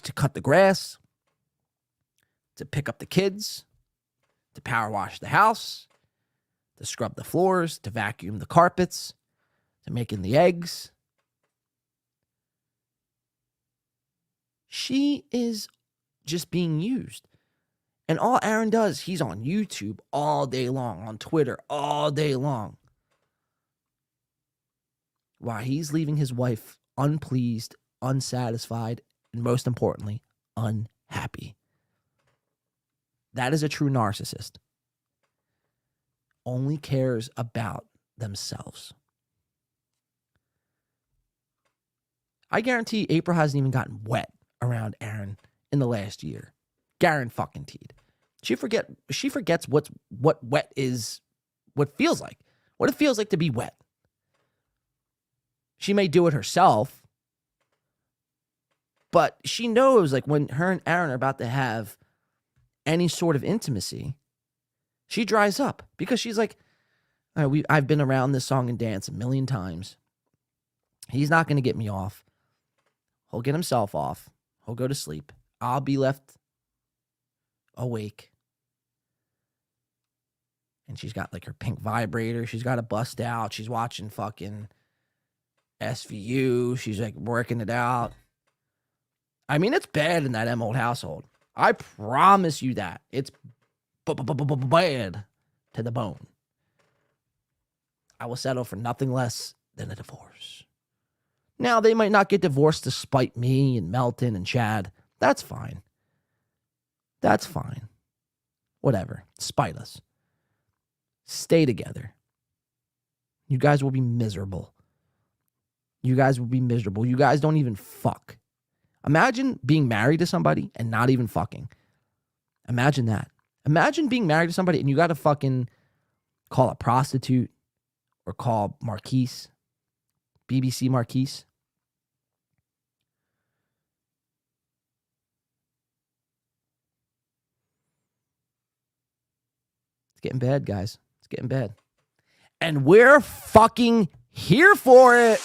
to cut the grass, to pick up the kids, to power wash the house, to scrub the floors, to vacuum the carpets, to making the eggs. She is just being used. And all Aaron does, he's on YouTube all day long, on Twitter all day long, while he's leaving his wife unpleased, unsatisfied, and most importantly, unhappy. That is a true narcissist. Only cares about themselves. I guarantee April hasn't even gotten wet around Aaron in the last year. Guaranteed. She forgets what wet is, what feels like. What it feels like to be wet. She may do it herself, but she knows, like, when her and Aaron are about to have any sort of intimacy, she dries up because she's like, I've been around this song and dance a million times. He's not going to get me off. He'll get himself off. He'll go to sleep. I'll be left awake. And she's got like her pink vibrator. She's got a bust out. She's watching fucking SVU. She's like working it out. I mean, it's bad in that M old household. I promise you that. It's bad to the bone. I will settle for nothing less than a divorce. Now, they might not get divorced to spite me and Melton and Chad. That's fine. That's fine. Whatever. Spite us. Stay together. You guys will be miserable. You guys will be miserable. You guys don't even fuck. Imagine being married to somebody and not even fucking. Imagine that. Imagine being married to somebody and you got to fucking call a prostitute or call Marquise, BBC Marquise. It's getting bad, guys. It's getting bad. And we're fucking here for it.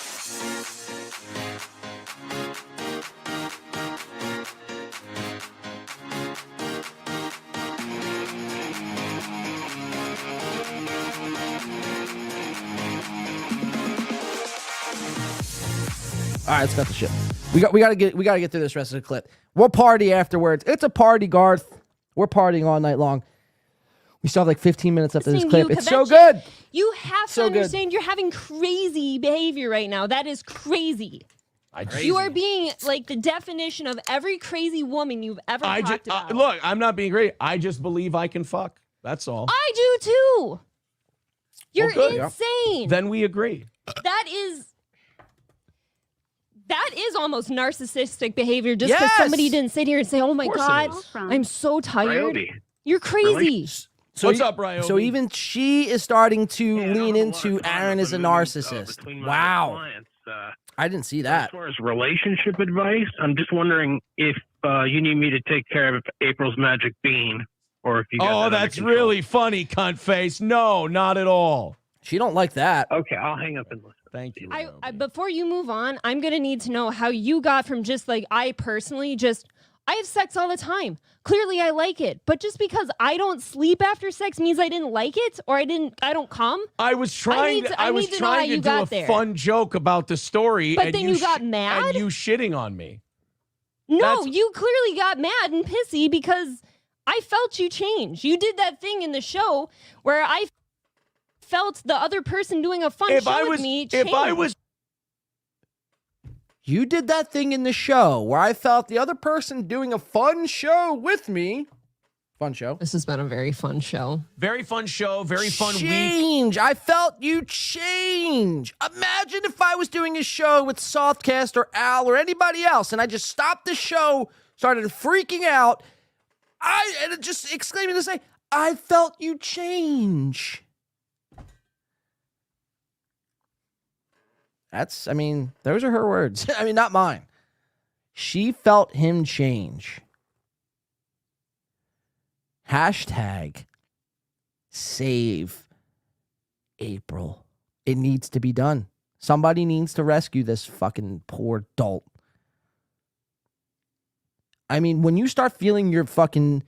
All right, let's cut the shit. We gotta get through this rest of the clip. We'll party afterwards. It's a party, Garth. We're partying all night long. We still have like 15 minutes left of this clip. It's so good. You have to understand you're having crazy behavior right now. That is crazy. You are being like the definition of every crazy woman you've ever talked about. Look, I'm not being great. I just believe I can fuck. That's all. I do too. You're good. insane. Then we agree. That is almost narcissistic behavior just because somebody didn't sit here and say, oh my God, I'm so tired. You're crazy. What's up, Ryo? So even she is starting to lean into Aaron as a narcissist. Wow. I didn't see that. As far as relationship advice, I'm just wondering if you need me to take care of April's magic bean, or if you. Oh, that's really funny, cunt face. No, not at all. She don't like that. Okay, I'll hang up and listen. Thank you. I before you move on, I'm gonna need to know how you got from just like I have sex all the time. Clearly I like it. But just because I don't sleep after sex means I didn't like it or I don't come? I was trying to do a fun joke about the story. But then you got mad? And you shitting on me. No, you clearly got mad and pissy because I felt you change. You did that thing in the show where I felt the other person doing a fun show with me change. You did that thing in the show where I felt the other person doing a fun show with me Fun show. This has been a very fun show. Very fun show. Very fun week. Change. I felt you change. Imagine if I was doing a show with Softcast or Al or anybody else, and I just stopped the show, started freaking out, and just exclaiming to say, I felt you change. Those are her words. Not mine. She felt him change. Hashtag save April. It needs to be done. Somebody needs to rescue this fucking poor dolt. When you start feeling your fucking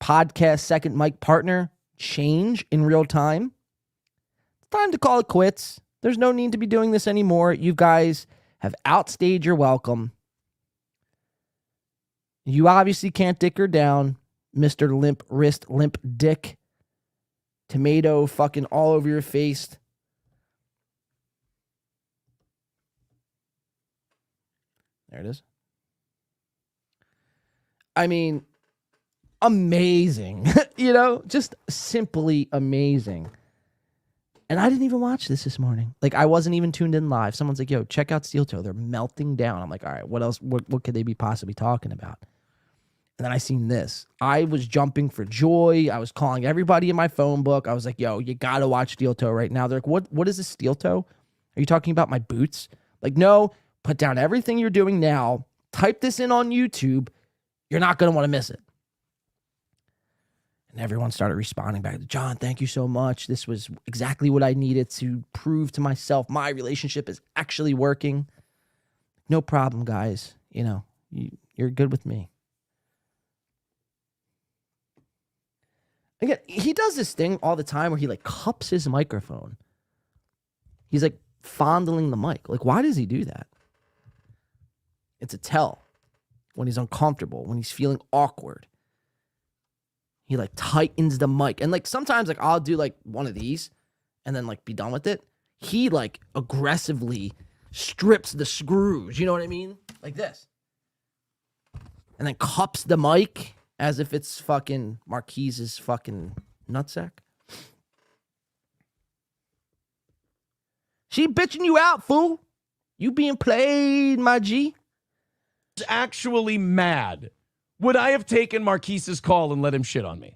podcast second mic partner change in real time, it's time to call it quits. There's no need to be doing this anymore. You guys have outstayed your welcome. You obviously can't dick her down, Mr. Limp Wrist, Limp Dick. Tomato fucking all over your face. There it is. Amazing. Just simply amazing. And I didn't even watch this morning. I wasn't even tuned in live. Someone's like, yo, check out Steeltoe. They're melting down. I'm like, all right, what else? What could they be possibly talking about? And then I seen this. I was jumping for joy. I was calling everybody in my phone book. I was like, yo, you got to watch Steeltoe right now. They're like, what is this Steeltoe? Are you talking about my boots? No, put down everything you're doing now. Type this in on YouTube. You're not going to want to miss it. And everyone started responding back. John, thank you so much. This was exactly what I needed to prove to myself my relationship is actually working. No problem, guys. You're good with me. Again, he does this thing all the time where he cups his microphone. He's fondling the mic. Why does he do that? It's a tell when he's uncomfortable, when he's feeling awkward. He tightens the mic. And sometimes I'll do one of these and then be done with it. He aggressively strips the screws. You know what I mean? Like this. And then cups the mic as if it's fucking Marquise's fucking nutsack. She bitching you out, fool. You being played, my G. Actually mad. Would I have taken Marquise's call and let him shit on me?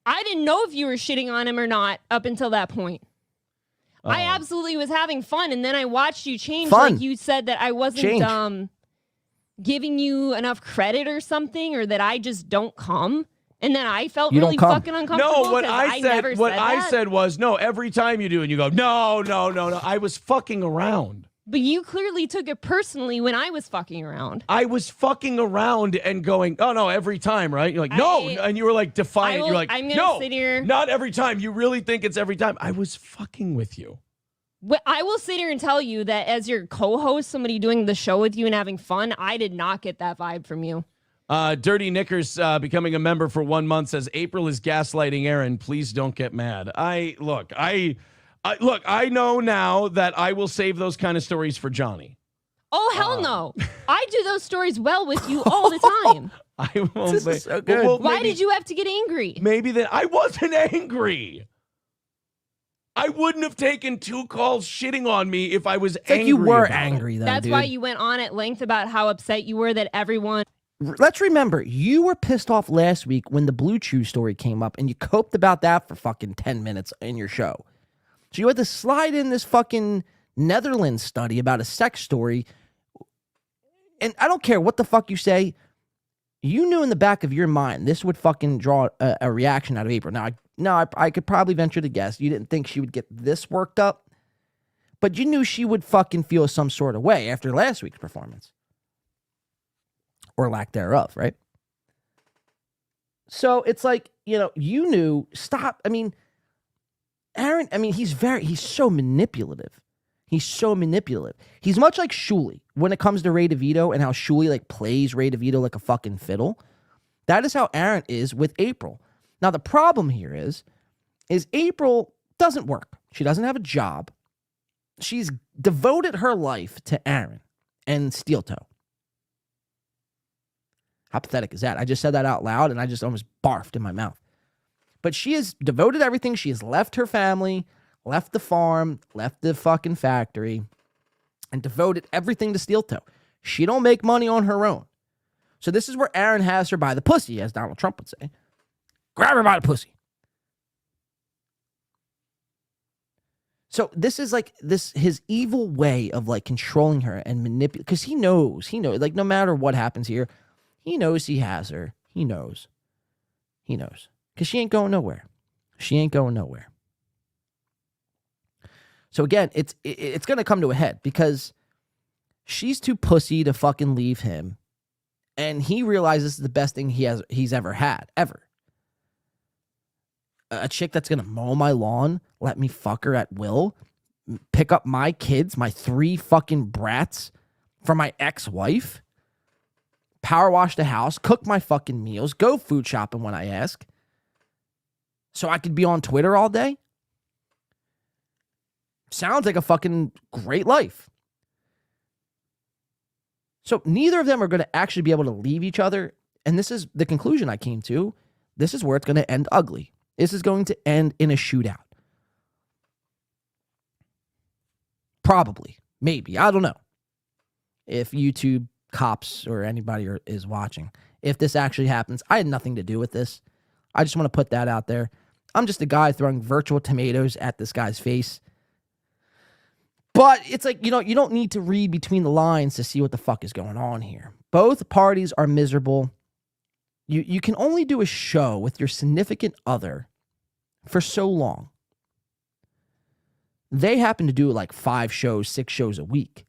I didn't know if you were shitting on him or not up until that point. I absolutely was having fun, and then I watched you change. Fun. You said that I wasn't giving you enough credit or something, or that I just don't come. And then I felt really fucking uncomfortable. No, what I said was, no, every time you do, and you go, no. I was fucking around. But you clearly took it personally when I was fucking around. I was fucking around and going, oh, no, every time, right? You're like, no. And you were defiant. You're like, I'm gonna no, sit here. Not every time. You really think it's every time. I was fucking with you. Well, I will sit here and tell you that as your co-host, somebody doing the show with you and having fun, I did not get that vibe from you. Dirty Knickers becoming a member for 1 month says, April is gaslighting Aaron. Please don't get mad. Look, I know now that I will save those kind of stories for Johnny. Oh, hell no. I do those stories well with you all the time. I won't. This is so good. Why did you have to get angry? Maybe that I wasn't angry. I wouldn't have taken 2 calls shitting on me if I was angry. You were about angry, though, That's dude. why you went on at length about how upset you were that everyone... Let's remember, you were pissed off last week when the Blue Chew story came up, and you coped about that for fucking 10 minutes in your show. So you had to slide in this fucking Netherlands study about a sex story. And I don't care what the fuck you say. You knew in the back of your mind this would fucking draw a reaction out of April. Now, I could probably venture to guess you didn't think she would get this worked up. But you knew she would fucking feel some sort of way after last week's performance. Or lack thereof, right? So it's you knew, stop. Aaron, he's so manipulative. He's so manipulative. He's much like Shulie when it comes to Ray DeVito and how Shulie plays Ray DeVito like a fucking fiddle. That is how Aaron is with April. Now, the problem here is April doesn't work. She doesn't have a job. She's devoted her life to Aaron and Steeltoe. How pathetic is that? I just said that out loud, and I just almost barfed in my mouth. But she has devoted everything. She has left her family, left the farm, left the fucking factory, and devoted everything to Steeltoe. She don't make money on her own. So this is where Aaron has her by the pussy, as Donald Trump would say. Grab her by the pussy. So this is like his evil way of like controlling her and manipulating, because he knows, like no matter what happens here, he knows he has her. He knows. Because she ain't going nowhere. So again, it's going to come to a head because she's too pussy to fucking leave him. And he realizes this is the best thing he's ever had, ever. A chick that's going to mow my lawn, let me fuck her at will, pick up my kids, my 3 fucking brats for my ex-wife, power wash the house, cook my fucking meals, go food shopping when I ask, so I could be on Twitter all day. Sounds like a fucking great life. So neither of them are going to actually be able to leave each other. And this is the conclusion I came to. This is where it's going to end ugly. This is going to end in a shootout. Probably. Maybe. I don't know. If YouTube cops or anybody is watching. If this actually happens, I had nothing to do with this. I just want to put that out there. I'm just a guy throwing virtual tomatoes at this guy's face. But it's like, you don't need to read between the lines to see what the fuck is going on here. Both parties are miserable. You can only do a show with your significant other for so long. They happen to do like 5 shows, 6 shows a week.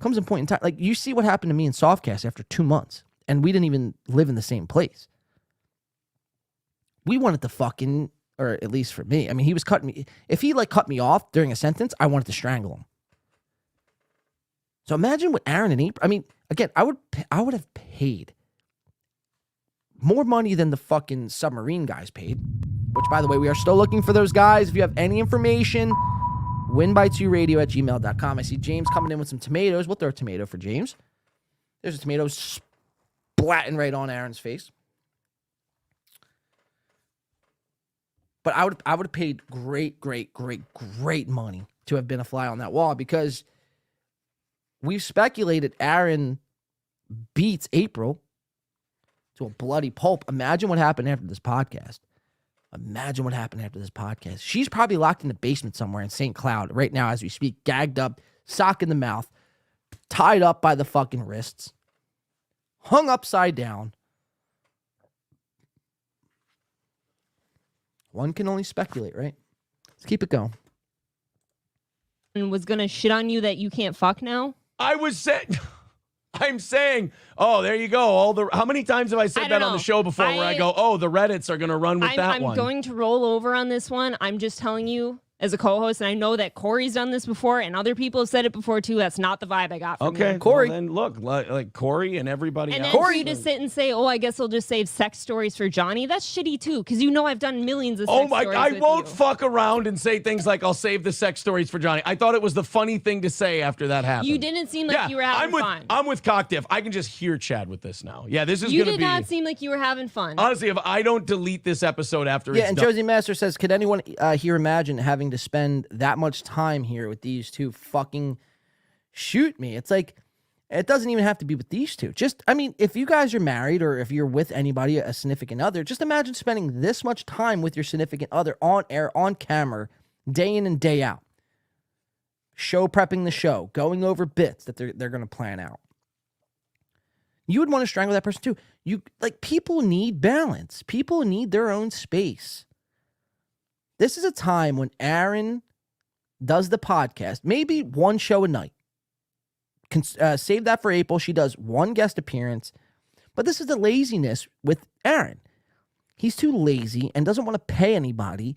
Comes a point in time, like you see what happened to me in Softcast after 2 months, and we didn't even live in the same place. We wanted to fucking, or at least for me, I mean, he was cutting me. If he like cut me off during a sentence, I wanted to strangle him. So imagine what Aaron and April, I mean, again, I would have paid more money than the fucking Submarine guys paid, which, by the way, we are still looking for those guys. If you have any information, winby2radio@gmail.com. I see James coming in with some tomatoes. We'll throw a tomato for James. There's a tomato splatting right on Aaron's face. But I would have paid great money to have been a fly on that wall, because we've speculated Aaron beats April to a bloody pulp. Imagine what happened after this podcast. She's probably locked in the basement somewhere in St. Cloud right now as we speak, gagged up, sock in the mouth, tied up by the fucking wrists, hung upside down. One can only speculate, right? Let's keep it going. And was gonna shit on you that you can't fuck now? I'm saying, oh, there you go. How many times have I said that on the show before where I go, oh, the Reddits are going to run with that one. I'm going to roll over on this one. I'm just telling you as a co-host, and I know that Corey's done this before and other people have said it before too. That's not the vibe I got from you. Corey. Well, then look, like Corey and everybody and else. Then for you to sit and say, oh, I guess I'll just save sex stories for Johnny. That's shitty too, because you know I've done millions of sex stories I won't fuck around and say things like I'll save the sex stories for Johnny. I thought it was the funny thing to say after that happened. You didn't seem like you were having fun. I'm with Cockdiff. I can just hear Chad with this now. Yeah, this is You going to be... did not seem like you were having fun. Honestly, if I don't delete this episode after it's and done... Josie Master says, could anyone here imagine having to spend that much time here with these two fucking shoot me? It's like, it doesn't even have to be with these two. Just, I mean, if you guys are married or if you're with anybody, a significant other, just imagine spending this much time with your significant other on air, on camera, day in and day out. Show prepping the show, going over bits that they're going to plan out. You would want to strangle that person too. People need balance. People need their own space. This is a time when Aaron does the podcast, maybe one show a night. Save that for April. She does one guest appearance. But this is the laziness with Aaron. He's too lazy and doesn't want to pay anybody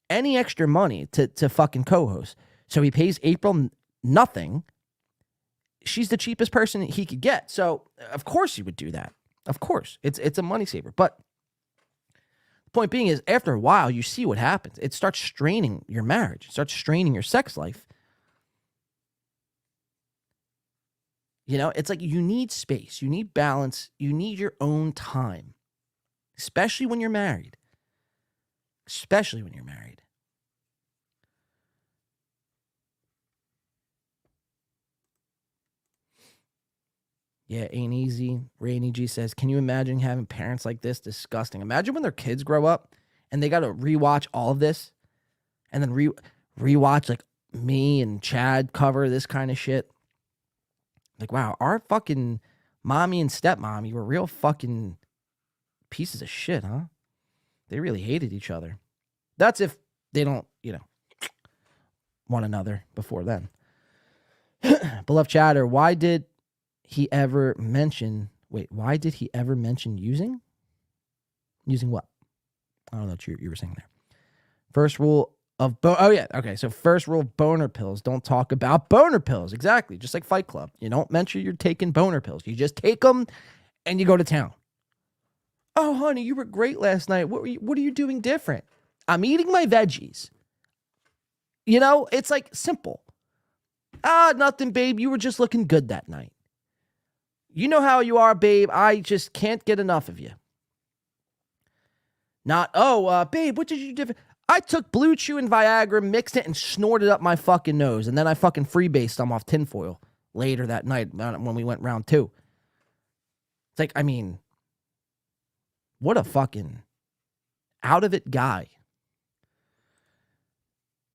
any extra money to fucking co-host. So he pays April nothing. She's the cheapest person he could get. So, of course he would do that. Of course. It's a money saver. But the point being is, after a while, you see what happens. It starts straining your marriage. It starts straining your sex life. You know, it's like you need space, you need balance, you need your own time, especially when you're married. Especially when you're married. Yeah, ain't easy. Rainy G says, can you imagine having parents like this? Disgusting. Imagine when their kids grow up and they got to rewatch all of this and then rewatch like me and Chad cover this kind of shit. Like, wow, our fucking mommy and stepmommy were real fucking pieces of shit, huh? They really hated each other. That's if they don't, you know, one another before then. Beloved chatter, why did he ever mention using? Using what? I don't know what you were saying there. First rule of first rule of boner pills. Don't talk about boner pills. Exactly. Just like Fight Club. You don't mention you're taking boner pills. You just take them and you go to town. Oh, honey, you were great last night. What are you doing different? I'm eating my veggies. You know, it's like simple. Nothing, babe. You were just looking good that night. You know how you are, babe. I just can't get enough of you. Not, babe, what did you do? I took Blue Chew and Viagra, mixed it, and snorted up my fucking nose. And then I fucking freebased them off tinfoil later that night when we went round 2. It's like, I mean, what a fucking out of it guy.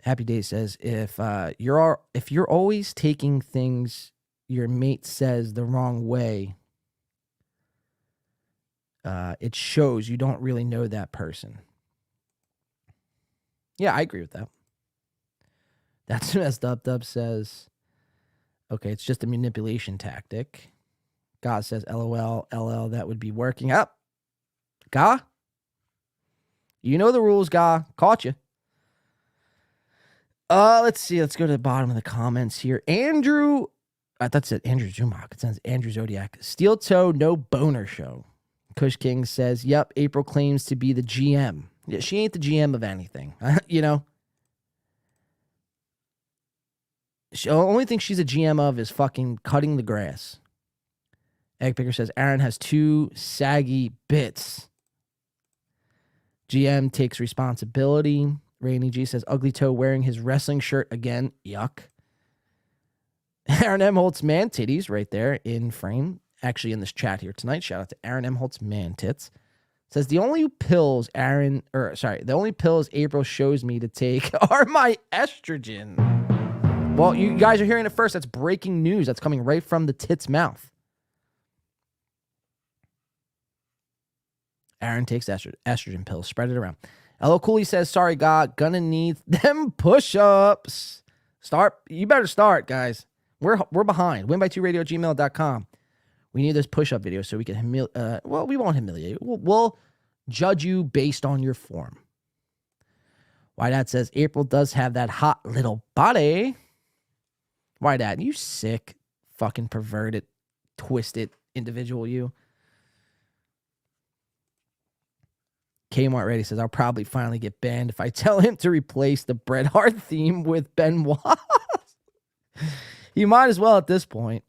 Happy Day says, if you're always taking things your mate says the wrong way, it shows you don't really know that person. Yeah, I agree with that. That's messed up. Dub says, okay, it's just a manipulation tactic. God says, LOL, LL, that would be working up. Ga? You know the rules, Ga. Caught you. Let's see. Let's go to the bottom of the comments here. Andrew, I thought it said Andrew Zumach. It says Andrew Zodiac. Steeltoe, no boner show. Kush King says, yep, April claims to be the GM. Yeah, she ain't the GM of anything. You know? The only thing she's a GM of is fucking cutting the grass. Egg Picker says, Aaron has 2 saggy bits. GM takes responsibility. Rainy G says, Ugly Toe wearing his wrestling shirt again. Yuck. Aaron M. Holtz man titties right there in frame. Actually in this chat here tonight. Shout out to Aaron M. Holtz man tits. Says the only pills April shows me to take are my estrogen. Well, you guys are hearing it first. That's breaking news. That's coming right from the tit's mouth. Aaron takes estrogen pills. Spread it around. Hello Cooley says, sorry, God, gonna need them push-ups. You better start, guys. We're behind. Winby2radio@gmail.com. We need this push-up video so we can we won't humiliate you. We'll judge you based on your form. Why Dad says April does have that hot little body. Why Dad, you sick, fucking perverted, twisted individual, you. Kmart Ready says, I'll probably finally get banned if I tell him to replace the Bret Hart theme with Benoit. You might as well at this point.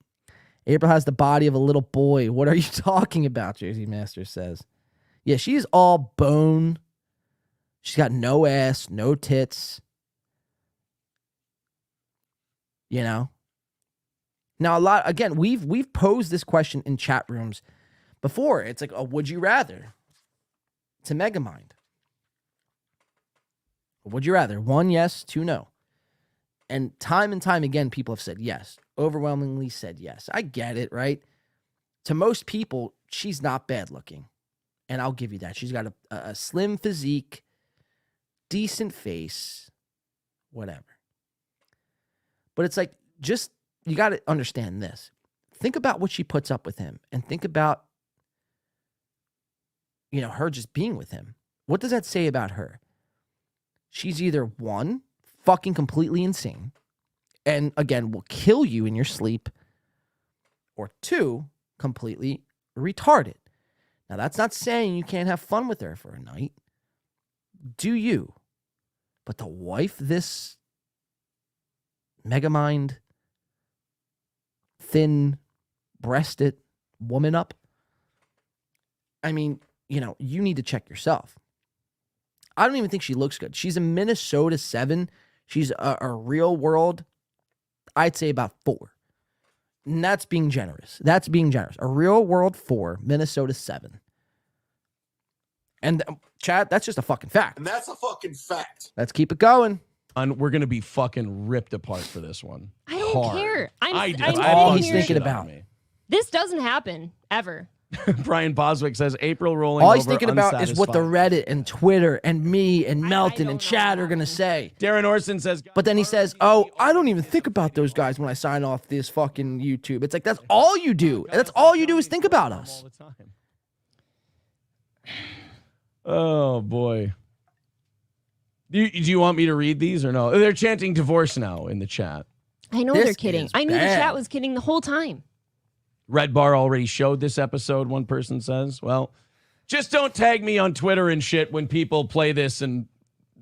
April has the body of a little boy. What are you talking about? Jersey Master says. Yeah, she's all bone. She's got no ass, no tits. You know? Now, we've posed this question in chat rooms before. It's like, would you rather? To Megamind. Would you rather? 1, yes, 2, no. And time again, people have said yes. Overwhelmingly said yes. I get it, right? To most people, she's not bad looking. And I'll give you that. She's got a slim physique, decent face, whatever. But it's like, you got to understand this. Think about what she puts up with him. And think about, her just being with him. What does that say about her? She's either 1, fucking completely insane, and again, will kill you in your sleep, or 2, completely retarded. Now, that's not saying you can't have fun with her for a night. Do you? But to wife this Megamind, thin, breasted woman up. I mean, you know, you need to check yourself. I don't even think she looks good. She's a Minnesota 7. She's a real world, I'd say about 4. And that's being generous. That's being generous. A real world 4, Minnesota 7. And Chad, that's just a fucking fact. And that's a fucking fact. Let's keep it going. And we're gonna be fucking ripped apart for this one. I don't Hard. care. I'm That's all he's thinking about. This doesn't happen ever. Brian Boswick says April rolling All over. he's thinking about is what the unsatisfied. Reddit and Twitter and me and Melton and Chad are going to say. Darren Orson says, but then he says, oh, I don't even think about those guys when I sign off this fucking YouTube. It's like, that's all you do. That's all you do is think about us. Oh boy. Do you want me to read these or no? They're chanting divorce now in the chat. I know they're kidding. I knew the chat was kidding the whole time. Red Bar already showed this episode, one person says. Well, just don't tag me on Twitter and shit when people play this and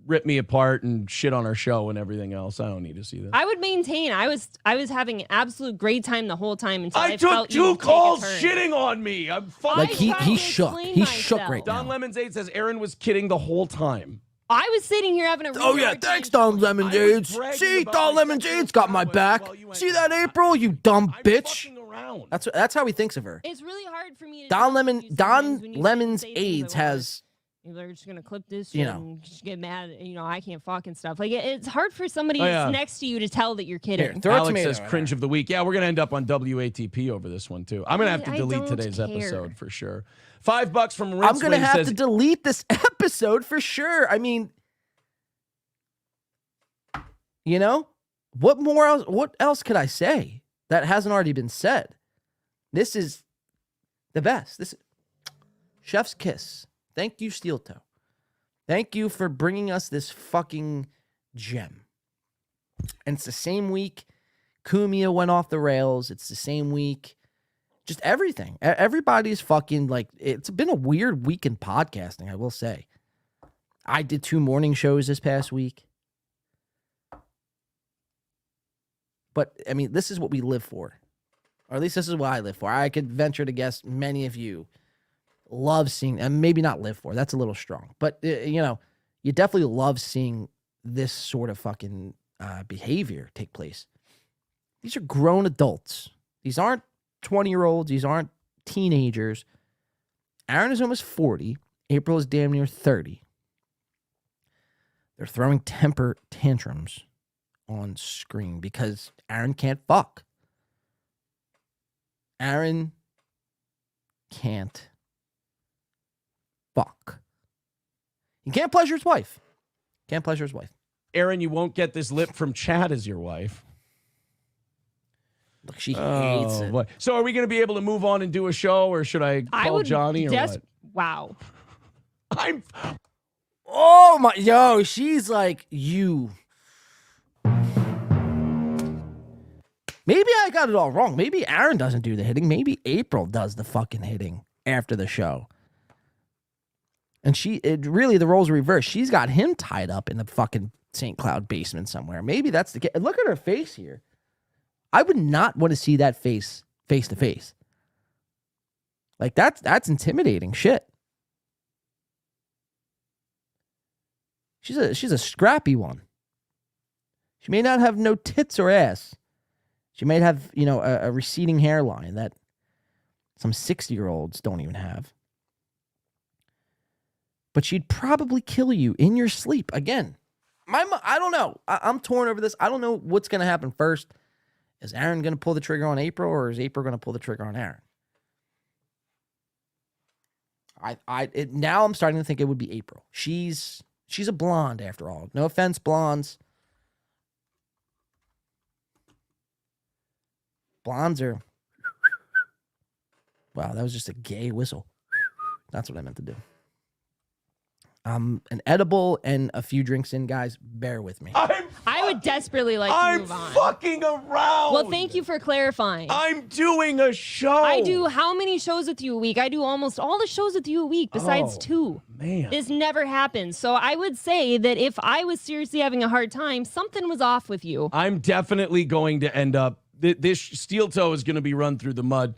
rip me apart and shit on our show and everything else. I don't need to see that. I would maintain I was having an absolute great time the whole time until I I felt took you 2 take a calls turn. shitting on me. I'm fucking Like he shook. He shook right Don now. Lemons 8 says Aaron was kidding the whole time. I was sitting here having a really Oh yeah, hard time. thanks, Don Lemonades. See, Don Lemonades got my back. See that, April? You dumb bitch. That's how he thinks of her. It's really hard for me to Don when you Lemon's say things AIDS like, has. they're just gonna clip this, You shit know. and just get mad. You know, I can't fuck and stuff. Like it's hard for somebody Oh, yeah. that's next to you to tell that you're kidding. Alex says cringe of the week. Yeah, we're gonna end up on WATP over this one too. I'm gonna have to I delete don't today's care. episode for sure. $5 from I'm Rince gonna Wing have says, to delete this episode for sure. I mean, you know, what else could I say that hasn't already been said? This is the best. This chef's kiss. Thank you, Steeltoe. Thank you for bringing us this fucking gem. And it's the same week Cumia went off the rails. It's the same week. Just everything. Everybody's fucking like, it's been a weird week in podcasting, I will say. I did 2 morning shows this past week. But, I mean, this is what we live for. Or at least this is what I live for. I could venture to guess many of you love seeing, and maybe not live for, that's a little strong. But, you know, you definitely love seeing this sort of fucking behavior take place. These are grown adults. These aren't 20-year-olds. These aren't teenagers. Aaron is almost 40. April is damn near 30. They're throwing temper tantrums on screen because Aaron can't fuck. Aaron can't fuck. He can't pleasure his wife. Can't pleasure his wife. Aaron, you won't get this lip from Chad as your wife. Look, she hates it. Boy. So are we going to be able to move on and do a show, or should I call Johnny or what? Wow. Oh my, yo, she's like, you. Maybe I got it all wrong. Maybe Aaron doesn't do the hitting. Maybe April does the fucking hitting after the show. And really, the roles are reversed. She's got him tied up in the fucking St. Cloud basement somewhere. Maybe that's the case. Look at her face here. I would not want to see that face to face. Like, that's intimidating shit. She's a scrappy one. She may not have no tits or ass. She might have, you know, a receding hairline that some 60-year-olds don't even have. But she'd probably kill you in your sleep. Again, I don't know. I'm torn over this. I don't know what's going to happen first. Is Aaron going to pull the trigger on April, or is April going to pull the trigger on Aaron? Now I'm starting to think it would be April. She's a blonde after all. No offense, blondes. Blondes are... Wow, that was just a gay whistle. That's what I meant to do. An edible and a few drinks in, guys. Bear with me. I would desperately like to move on. I'm fucking around. Well, thank you for clarifying. I'm doing a show. I do how many shows with you a week? I do almost all the shows with you a week besides 2. Man. This never happens. So I would say that if I was seriously having a hard time, something was off with you. I'm definitely going to end up this Steeltoe is going to be run through the mud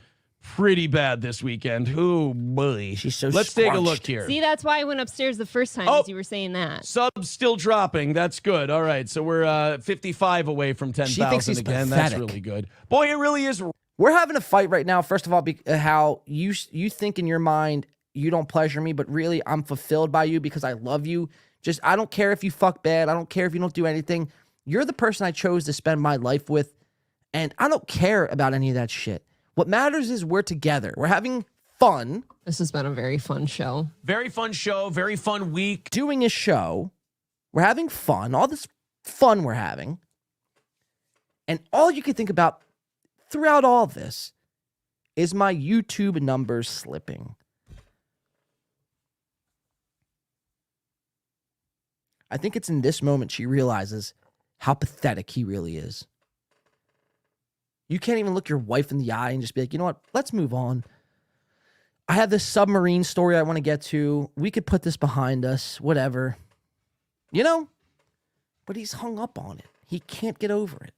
pretty bad this weekend. Oh boy, she's so. Let's take a look here. See, that's why I went upstairs the first time as you were saying that. Subs still dropping. That's good. All right, so we're 55 away from 10,000 again. That's really good. Boy, it really is. We're having a fight right now. First of all, how you think in your mind you don't pleasure me, but really I'm fulfilled by you because I love you. Just I don't care if you fuck bad. I don't care if you don't do anything. You're the person I chose to spend my life with, and I don't care about any of that shit. What matters is we're together. We're having fun. This has been a very fun show. Very fun show. Very fun week. Doing a show. We're having fun. All this fun we're having. And all you can think about throughout all this is my YouTube numbers slipping. I think it's in this moment she realizes how pathetic he really is. You can't even look your wife in the eye and just be like, you know what? Let's move on. I have this submarine story I want to get to. We could put this behind us, whatever. You know? But he's hung up on it. He can't get over it.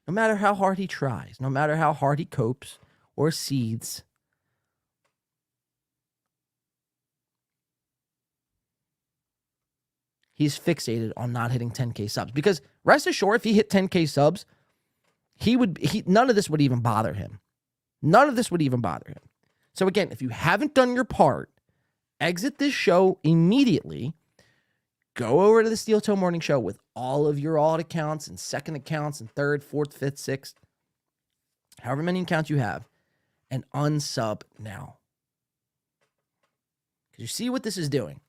No matter how hard he tries, no matter how hard he copes or seethes. He's fixated on not hitting 10K subs. Because rest assured, if he hit 10K subs, none of this would even bother him. None of this would even bother him. So again, if you haven't done your part, exit this show immediately. Go over to the Steeltoe Morning Show with all of your alt accounts and second accounts and third, fourth, fifth, sixth, however many accounts you have, and unsub now. Because you see what this is doing.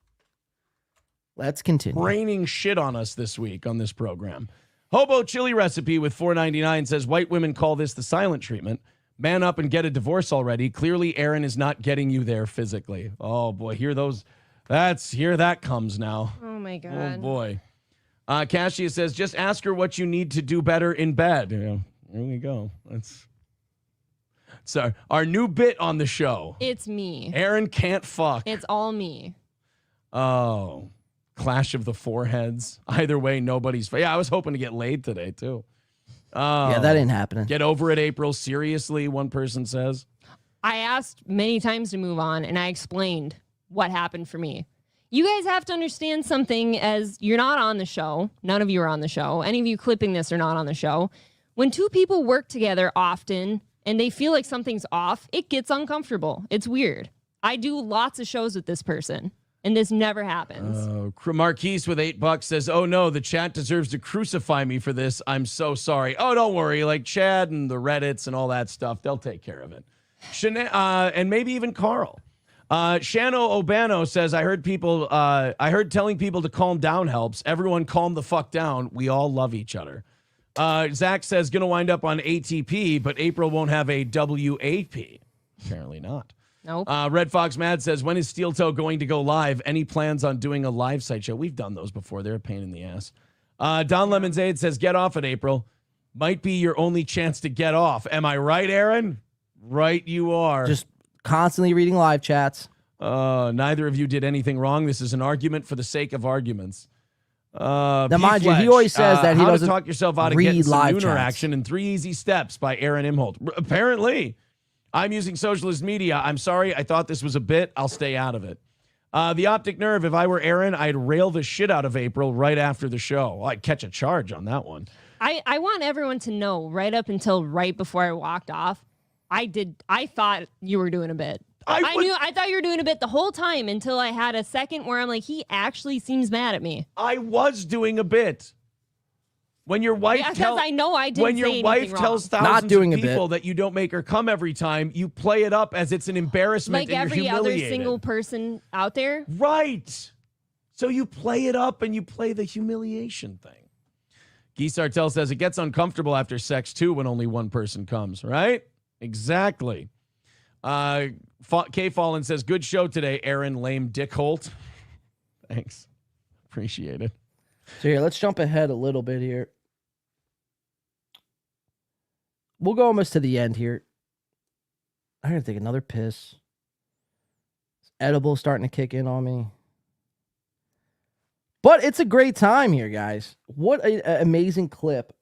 Let's continue. Raining shit on us this week on this program. Hobo Chili Recipe with $4.99 says, white women call this the silent treatment. Man up and get a divorce already. Clearly, Aaron is not getting you there physically. Oh, boy. Here that comes now. Oh, my God. Oh, boy. Cassia says, just ask her what you need to do better in bed. Yeah, there we go. That's our new bit on the show. It's me. Aaron can't fuck. It's all me. Oh, clash of the foreheads. Either way, nobody's. Yeah, I was hoping to get laid today, too. Yeah, that ain't happening. Get over it, April. Seriously, one person says. I asked many times to move on, and I explained what happened for me. You guys have to understand something as you're not on the show. None of you are on the show. Any of you clipping this are not on the show. When two people work together often and they feel like something's off, it gets uncomfortable. It's weird. I do lots of shows with this person, and this never happens. Marquise with $8 says, oh no, the chat deserves to crucify me for this. I'm so sorry. Oh, don't worry. Like Chad and the Reddits and all that stuff, they'll take care of it. And maybe even Carl. Shano Obano says, I heard telling people to calm down helps. Everyone calm the fuck down. We all love each other. Zach says, gonna wind up on ATP, but April won't have a WAP. Apparently not. Nope. Red Fox Mad says, when is Steeltoe going to go live? Any plans on doing a live site show? We've done those before. They're a pain in the ass. Don Lemonade says, get off it, April. Might be your only chance to get off. Am I right, Aaron? Right, you are. Just constantly reading live chats. Neither of you did anything wrong. This is an argument for the sake of arguments. Now, mind you, he always says that he doesn't talk yourself out of getting some Nooner action in 3 easy steps by Aaron Imholt. Apparently, I'm using socialist media. I'm sorry. I thought this was a bit. I'll stay out of it. The Optic Nerve. If I were Aaron, I'd rail the shit out of April right after the show. I'd catch a charge on that one. I want everyone to know right up until right before I walked off, I thought you were doing a bit. I thought you were doing a bit the whole time until I had a second where I'm like, he actually seems mad at me. I was doing a bit. When your wife I know I didn't when your say wife anything tells wrong. thousands of people that you don't make her come every time, you play it up as it's an embarrassment Like and every you're other humiliated. single person out there. Right. So you play it up and you play the humiliation thing. Guy Sartell says it gets uncomfortable after sex too when only one person comes, right? Exactly. K Fallen says, good show today, Aaron Lame Dick Holt. Thanks. Appreciate it. So here, let's jump ahead a little bit here. We'll go almost to the end here. I gotta take another piss. It's edible starting to kick in on me. But it's a great time here, guys. What an amazing clip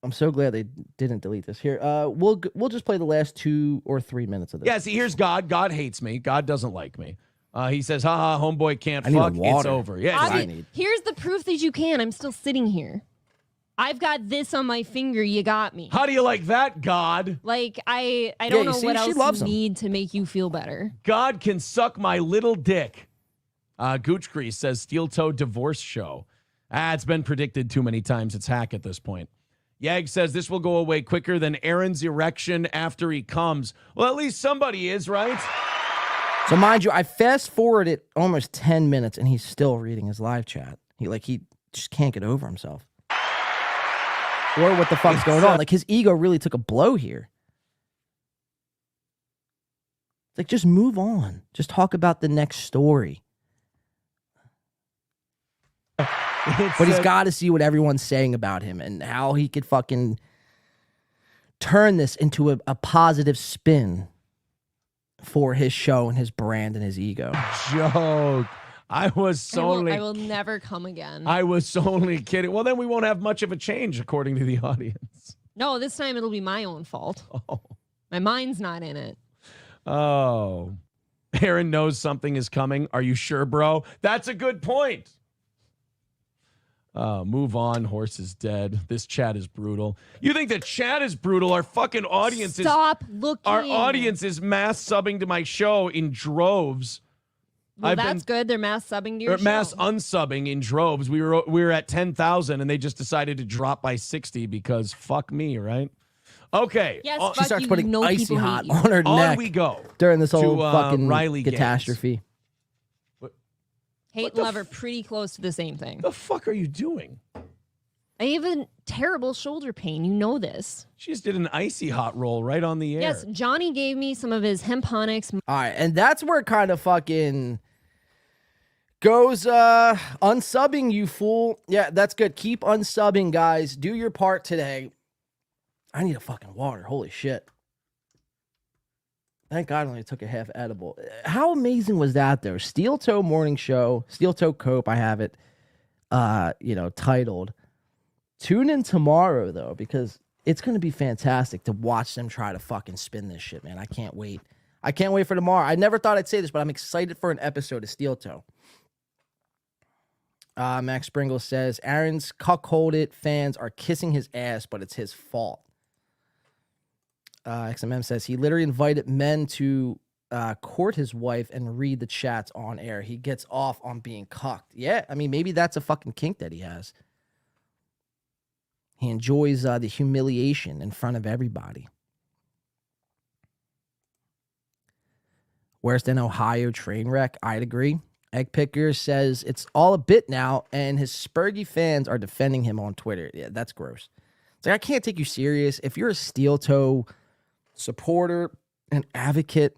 I'm so glad they didn't delete this. Here, we'll just play the last 2 or 3 minutes of this. Yeah, see, here's God. God hates me. God doesn't like me. He says, haha, homeboy can't I need a fuck. It's water. over. Yeah, That's what I need. Here's the proof that you can. I'm still sitting here. I've got this on my finger. You got me. How do you like that, God? Like, I don't know you see, what she else loves you him. need to make you feel better. God can suck my little dick. Gooch Grease says Steeltoe divorce show. It's been predicted too many times. It's hack at this point. Yag says this will go away quicker than Aaron's erection after he comes. Well, at least somebody is, right? So mind you, I fast forwarded almost 10 minutes and he's still reading his live chat. He just can't get over himself. Or what the fuck's going on? Like his ego really took a blow here. It's like just move on. Just talk about the next story. But he's got to see what everyone's saying about him and how he could fucking turn this into a positive spin for his show and his brand and his ego. Joke. I will never come again. I was only kidding. Well, then we won't have much of a change, according to the audience. No, this time it'll be my own fault. Oh. My mind's not in it. Oh. Aaron knows something is coming. Are you sure, bro? That's a good point. Move on. Horse is dead. This chat is brutal. You think the chat is brutal? Our fucking audience Stop looking. Our audience is mass subbing to my show in droves. Well, that's good. They're mass subbing to your show. Mass unsubbing in droves. We were at 10,000 and they just decided to drop by 60 because fuck me, right? Okay. Yes, She starts putting icy hot on her On neck we go during this whole to, fucking Riley Gaines. catastrophe. Hate and love are pretty close to the same thing. The fuck are you doing? I have a terrible shoulder pain. You know this. She just did an icy hot roll right on the air. Yes, Johnny gave me some of his hemponics. All right, and that's where it kind of fucking goes unsubbing, you fool. Yeah, that's good. Keep unsubbing, guys. Do your part today. I need a fucking water. Holy shit. Thank God I only took a half edible. How amazing was that, though? Steeltoe Morning Show, Steeltoe Cope, I have it, titled. Tune in tomorrow, though, because it's going to be fantastic to watch them try to fucking spin this shit, man. I can't wait. I can't wait for tomorrow. I never thought I'd say this, but I'm excited for an episode of Steeltoe. Max Springle says, Aaron's cuckolded fans are kissing his ass, but it's his fault. XMM says he literally invited men to court his wife and read the chats on air. He gets off on being cucked. Yeah, I mean, maybe that's a fucking kink that he has. He enjoys the humiliation in front of everybody. Worse than Ohio train wreck? I'd agree. Egg Picker says it's all a bit now, and his Spurgy fans are defending him on Twitter. Yeah, that's gross. It's like, I can't take you serious. If you're a Steeltoe supporter and advocate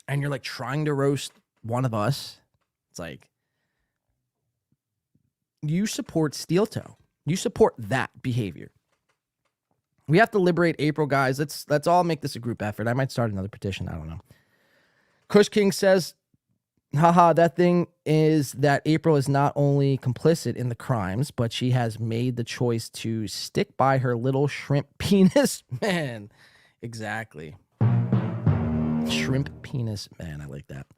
and you're like trying to roast one of us, it's like you support Steeltoe. You support that behavior. We have to liberate April, guys. Let's all make this a group effort. I might start another petition. I don't know. Kush King says, haha, that thing is that April is not only complicit in the crimes, but she has made the choice to stick by her little shrimp penis. Man, exactly. Shrimp penis. Man, I like that.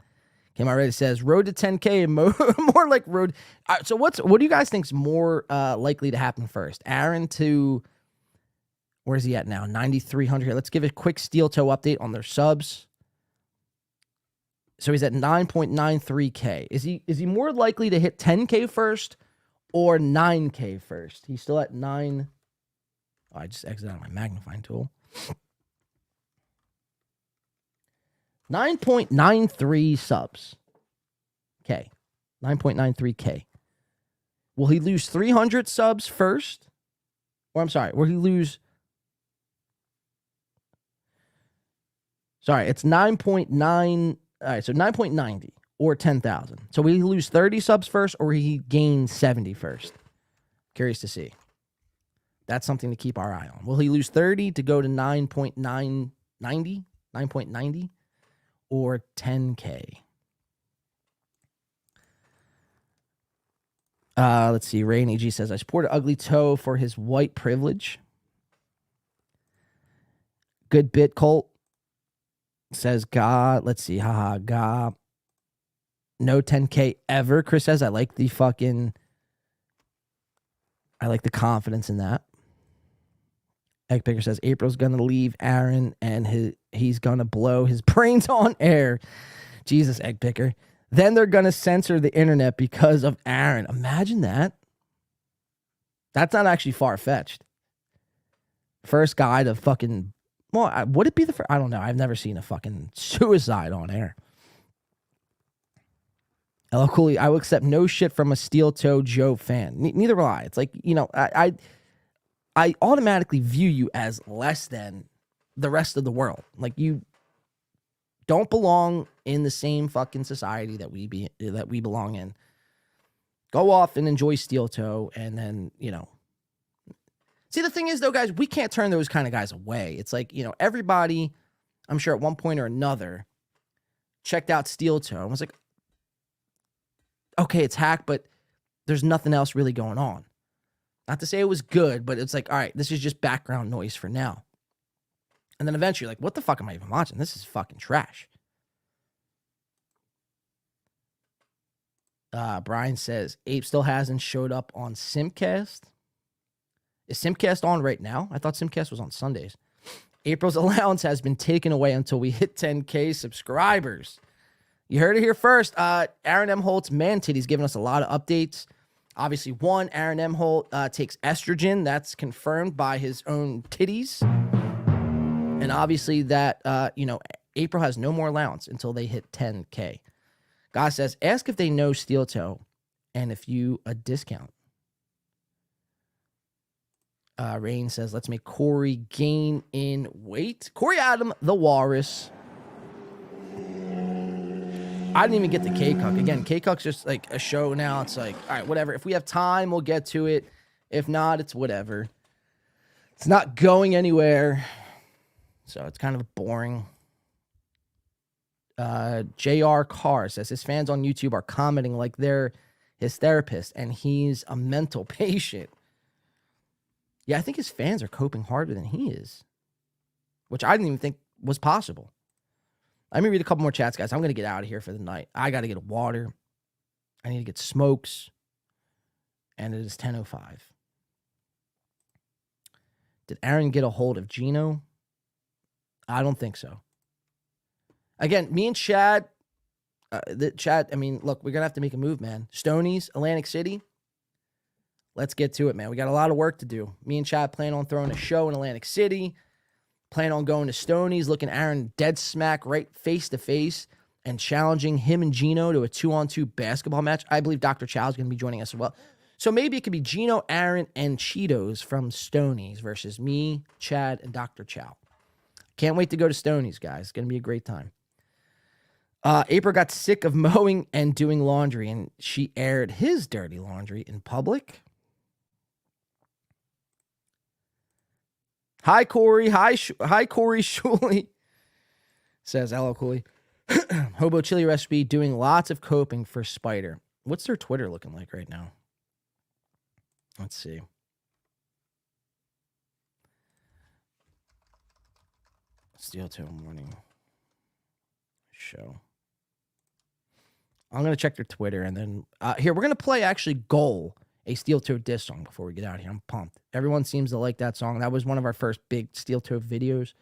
Came already says, road to 10K, more like road. So what do you guys think is more likely to happen first? Aaron to, where's he at now? 9,300. Let's give a quick Steeltoe update on their subs. So he's at 9.93K. Is he more likely to hit 10K first or 9K first? He's still at 9. Oh, I just exited out my magnifying tool. 9.93 subs. Okay. 9.93K. Will he lose 300 subs first? Or I'm sorry, will he lose... Sorry, it's 9.9... All right, so 9.90 or 10,000. So will he lose 30 subs first or will he gain 70 first? Curious to see. That's something to keep our eye on. Will he lose 30 to go to 9.990? 9.90 or 10K? Let's see. Rainy G says, I support Ugly Toe for his white privilege. Good bit, Colt. Says, God, let's see. Haha, God. No 10K ever. Chris says, I like the confidence in that. Egg Picker says, April's going to leave Aaron and he's going to blow his brains on air. Jesus, Egg Picker. Then they're going to censor the internet because of Aaron. Imagine that. That's not actually far-fetched. First guy to fucking... Well, would it be the first? I don't know. I've never seen a fucking suicide on air. Hello, Cooley. I will accept no shit from a Steeltoe Joe fan. Neither will I. It's like, you know, I automatically view you as less than the rest of the world. Like, you don't belong in the same fucking society that we belong in. Go off and enjoy Steeltoe, and then, you know. See, the thing is, though, guys, we can't turn those kind of guys away. It's like, you know, everybody, I'm sure at one point or another, checked out Steeltoe and was like, okay, it's hack, but there's nothing else really going on. Not to say it was good, but it's like, all right, this is just background noise for now. And then eventually, like, what the fuck am I even watching? This is fucking trash. Brian says, Ape still hasn't showed up on Simcast. Is Simcast on right now? I thought Simcast was on Sundays. April's allowance has been taken away until we hit 10K subscribers. You heard it here first. Aaron M. Holt's man titty's giving us a lot of updates. Obviously, one, Aaron M. Holt takes estrogen. That's confirmed by his own titties. And obviously that, you know, April has no more allowance until they hit 10K. Guy says, ask if they know Steeltoe and if you a discount. Rain says, let's make Corey gain in weight. Corey Adam, the Walrus. I didn't even get to K-Cuck. Again, K-Cuck's just like a show now. It's like, all right, whatever. If we have time, we'll get to it. If not, it's whatever. It's not going anywhere. So it's kind of boring. JR Carr says his fans on YouTube are commenting like they're his therapist and he's a mental patient. Yeah, I think his fans are coping harder than he is, which I didn't even think was possible. Let me read a couple more chats, guys. I'm going to get out of here for the night. I got to get water. I need to get smokes. And it is 10:05. Did Aaron get a hold of Gino? I don't think so. Again, me and Chad, I mean, look, we're going to have to make a move, man. Stonies, Atlantic City. Let's get to it, man. We got a lot of work to do. Me and Chad plan on throwing a show in Atlantic City. Plan on going to Stonies, looking Aaron dead smack right face to face and challenging him and Gino to a 2-on-2 basketball match. I believe Dr. Chow is going to be joining us as well. So maybe it could be Gino, Aaron, and Cheetos from Stonies versus me, Chad, and Dr. Chow. Can't wait to go to Stonies, guys. It's going to be a great time. April got sick of mowing and doing laundry, and she aired his dirty laundry in public. Hi, Corey. Hi, Corey Shulie. Says, hello, Cooley. Hobo Chili Recipe doing lots of coping for Spider. What's their Twitter looking like right now? Let's see. Steeltoe morning show. I'm going to check their Twitter and then here, we're going to play actually Goal, a Steeltoe diss song before we get out of here. I'm pumped. Everyone seems to like that song. That was one of our first big Steeltoe videos.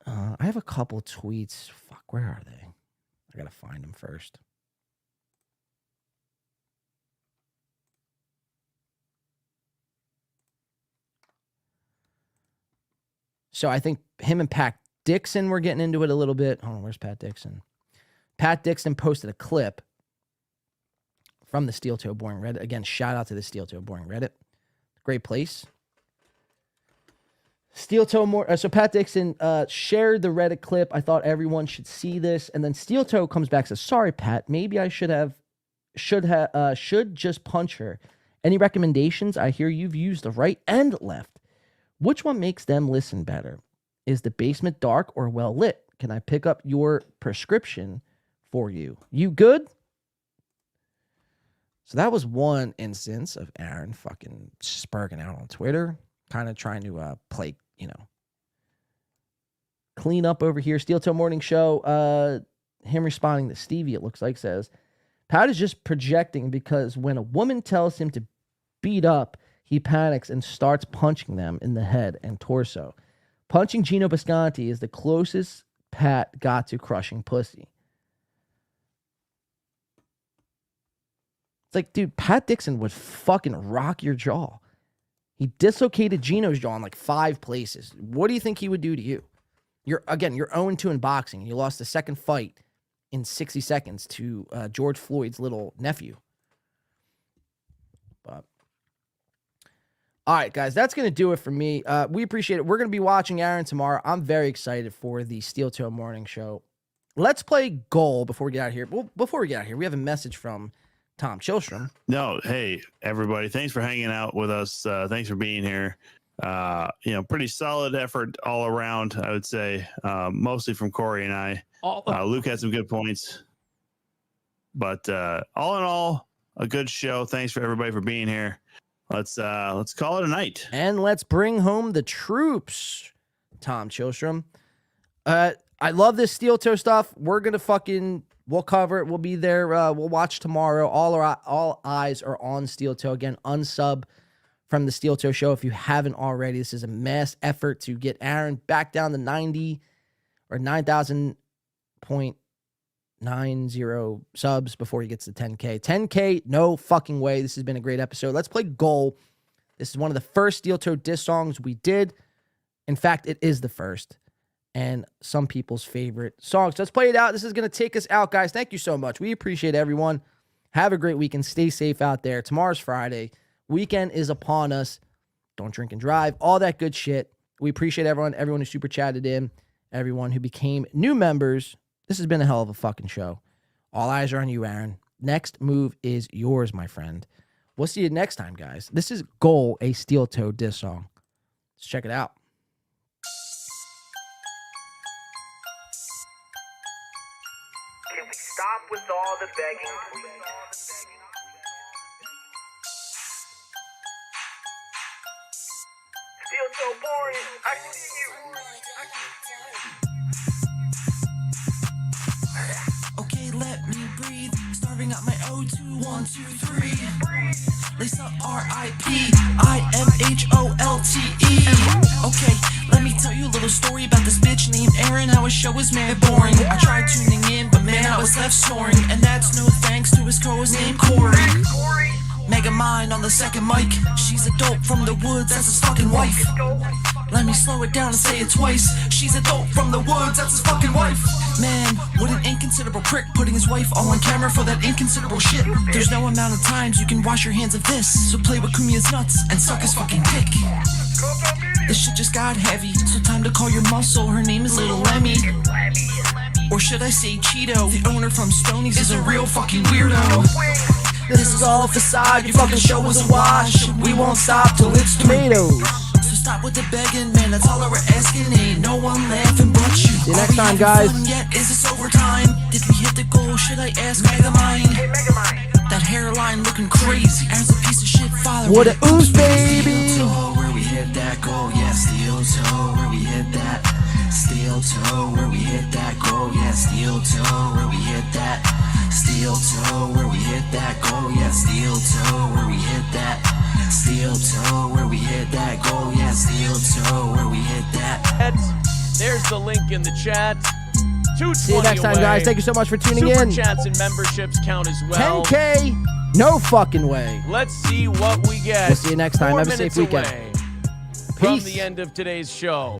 I have a couple tweets. Fuck, where are they? I got to find them first. So I think him and Pat Dixon were getting into it a little bit. Hold on, where's Pat Dixon? Pat Dixon posted a clip from the Steeltoe Boring Reddit. Again, shout out to the Steeltoe Boring Reddit. Great place. So Pat Dixon shared the Reddit clip. I thought everyone should see this. And then Steeltoe comes back and says, sorry, Pat, maybe I should just punch her. Any recommendations? I hear you've used the right and left. Which one makes them listen better? Is the basement dark or well lit? Can I pick up your prescription for you? You good? So that was one instance of Aaron fucking spurging out on Twitter, kind of trying to play, clean up over here. Steeltoe Morning Show. Him responding to Stevie, it looks like, says, Pat is just projecting because when a woman tells him to beat up, he panics and starts punching them in the head and torso. Punching Gino Bisconti is the closest Pat got to crushing pussy. It's like, dude, Pat Dixon would fucking rock your jaw. He dislocated Gino's jaw in like 5 places. What do you think he would do to you? You're 0-2 in boxing. You lost the second fight in 60 seconds to George Floyd's little nephew. But all right, guys, that's going to do it for me. We appreciate it. We're going to be watching Aaron tomorrow. I'm very excited for the Steeltoe Morning Show. Let's play goal before we get out of here. Well, before we get out of here, we have a message from Tom Chilstrom. No, hey, everybody. Thanks for hanging out with us. Thanks for being here. Pretty solid effort all around, I would say, mostly from Corey and I. Luke had some good points. But all in all, a good show. Thanks for everybody for being here. Let's call it a night. And let's bring home the troops, Tom Chilstrom. I love this Steeltoe stuff. We're going to we'll cover it. We'll be there. We'll watch tomorrow. All eyes are on Steeltoe. Again, unsub from the Steeltoe Show if you haven't already. This is a mass effort to get Aaron back down to 90 or 9,000.90 subs before he gets to 10K. 10K, no fucking way. This has been a great episode. Let's play Goal. This is one of the first Steeltoe diss songs we did. In fact, it is the first. And some people's favorite songs. Let's play it out. This is going to take us out, guys. Thank you so much. We appreciate everyone. Have a great weekend. Stay safe out there. Tomorrow's Friday. Weekend is upon us. Don't drink and drive. All that good shit. We appreciate everyone who super chatted in, everyone who became new members. This has been a hell of a fucking show. All eyes are on you, Aaron. Next move is yours, my friend. We'll see you next time, guys. This is Goal, a Steeltoe diss song. Let's check it out. Can we stop with all the begging, please? Steeltoe boring, I see you. Okay, let me breathe. Starving out my O2, 1, 2, 3. Lisa R.I.P. I-M-H-O-L-T-E. Okay, let me tell you a little story about this bitch named Erin. How his show was mad boring. I tried tuning in, but man, I was left snoring. And that's no thanks to his co-host named Corey. Mega Mind on the second mic. She's a dope from the woods, that's his fucking wife. Let me slow it down and say it twice. She's a dope from the woods, that's his fucking wife. Man, what an inconsiderable prick, putting his wife all on camera for that inconsiderable shit. There's no amount of times you can wash your hands of this. So play with Cumia's nuts and suck his fucking dick. This shit just got heavy, so time to call your muscle. Her name is Little Lemmy. Or should I say Cheeto? The owner from Stonies is a real fucking weirdo. This is all a facade, your fucking show was a wash. We won't stop till it's tomatoes. So stop with the begging, man, that's all we're asking. Ain't no one laughing but you. See you next time, guys. Yet? Is this overtime? Did we hit the goal? Should I ask Megamind? That hairline looking crazy. Aaron's a piece of shit father. What a ooze, baby. Steeltoe, where we hit that goal, yeah, Steeltoe, where we hit that. Steeltoe, where we hit that goal, yeah, Steeltoe, where we hit that. Steeltoe, where we hit that goal, yeah, Steeltoe, where we hit that. Steeltoe, where we hit that goal, yeah, Steeltoe, where we hit that. There's the link in the chat. See you next time, guys. Thank you so much for tuning in. Super chats and memberships count as well. 10K, no fucking way. Let's see what we get. We'll see you next time. 4 Have a safe minutes weekend. away from the end of today's show.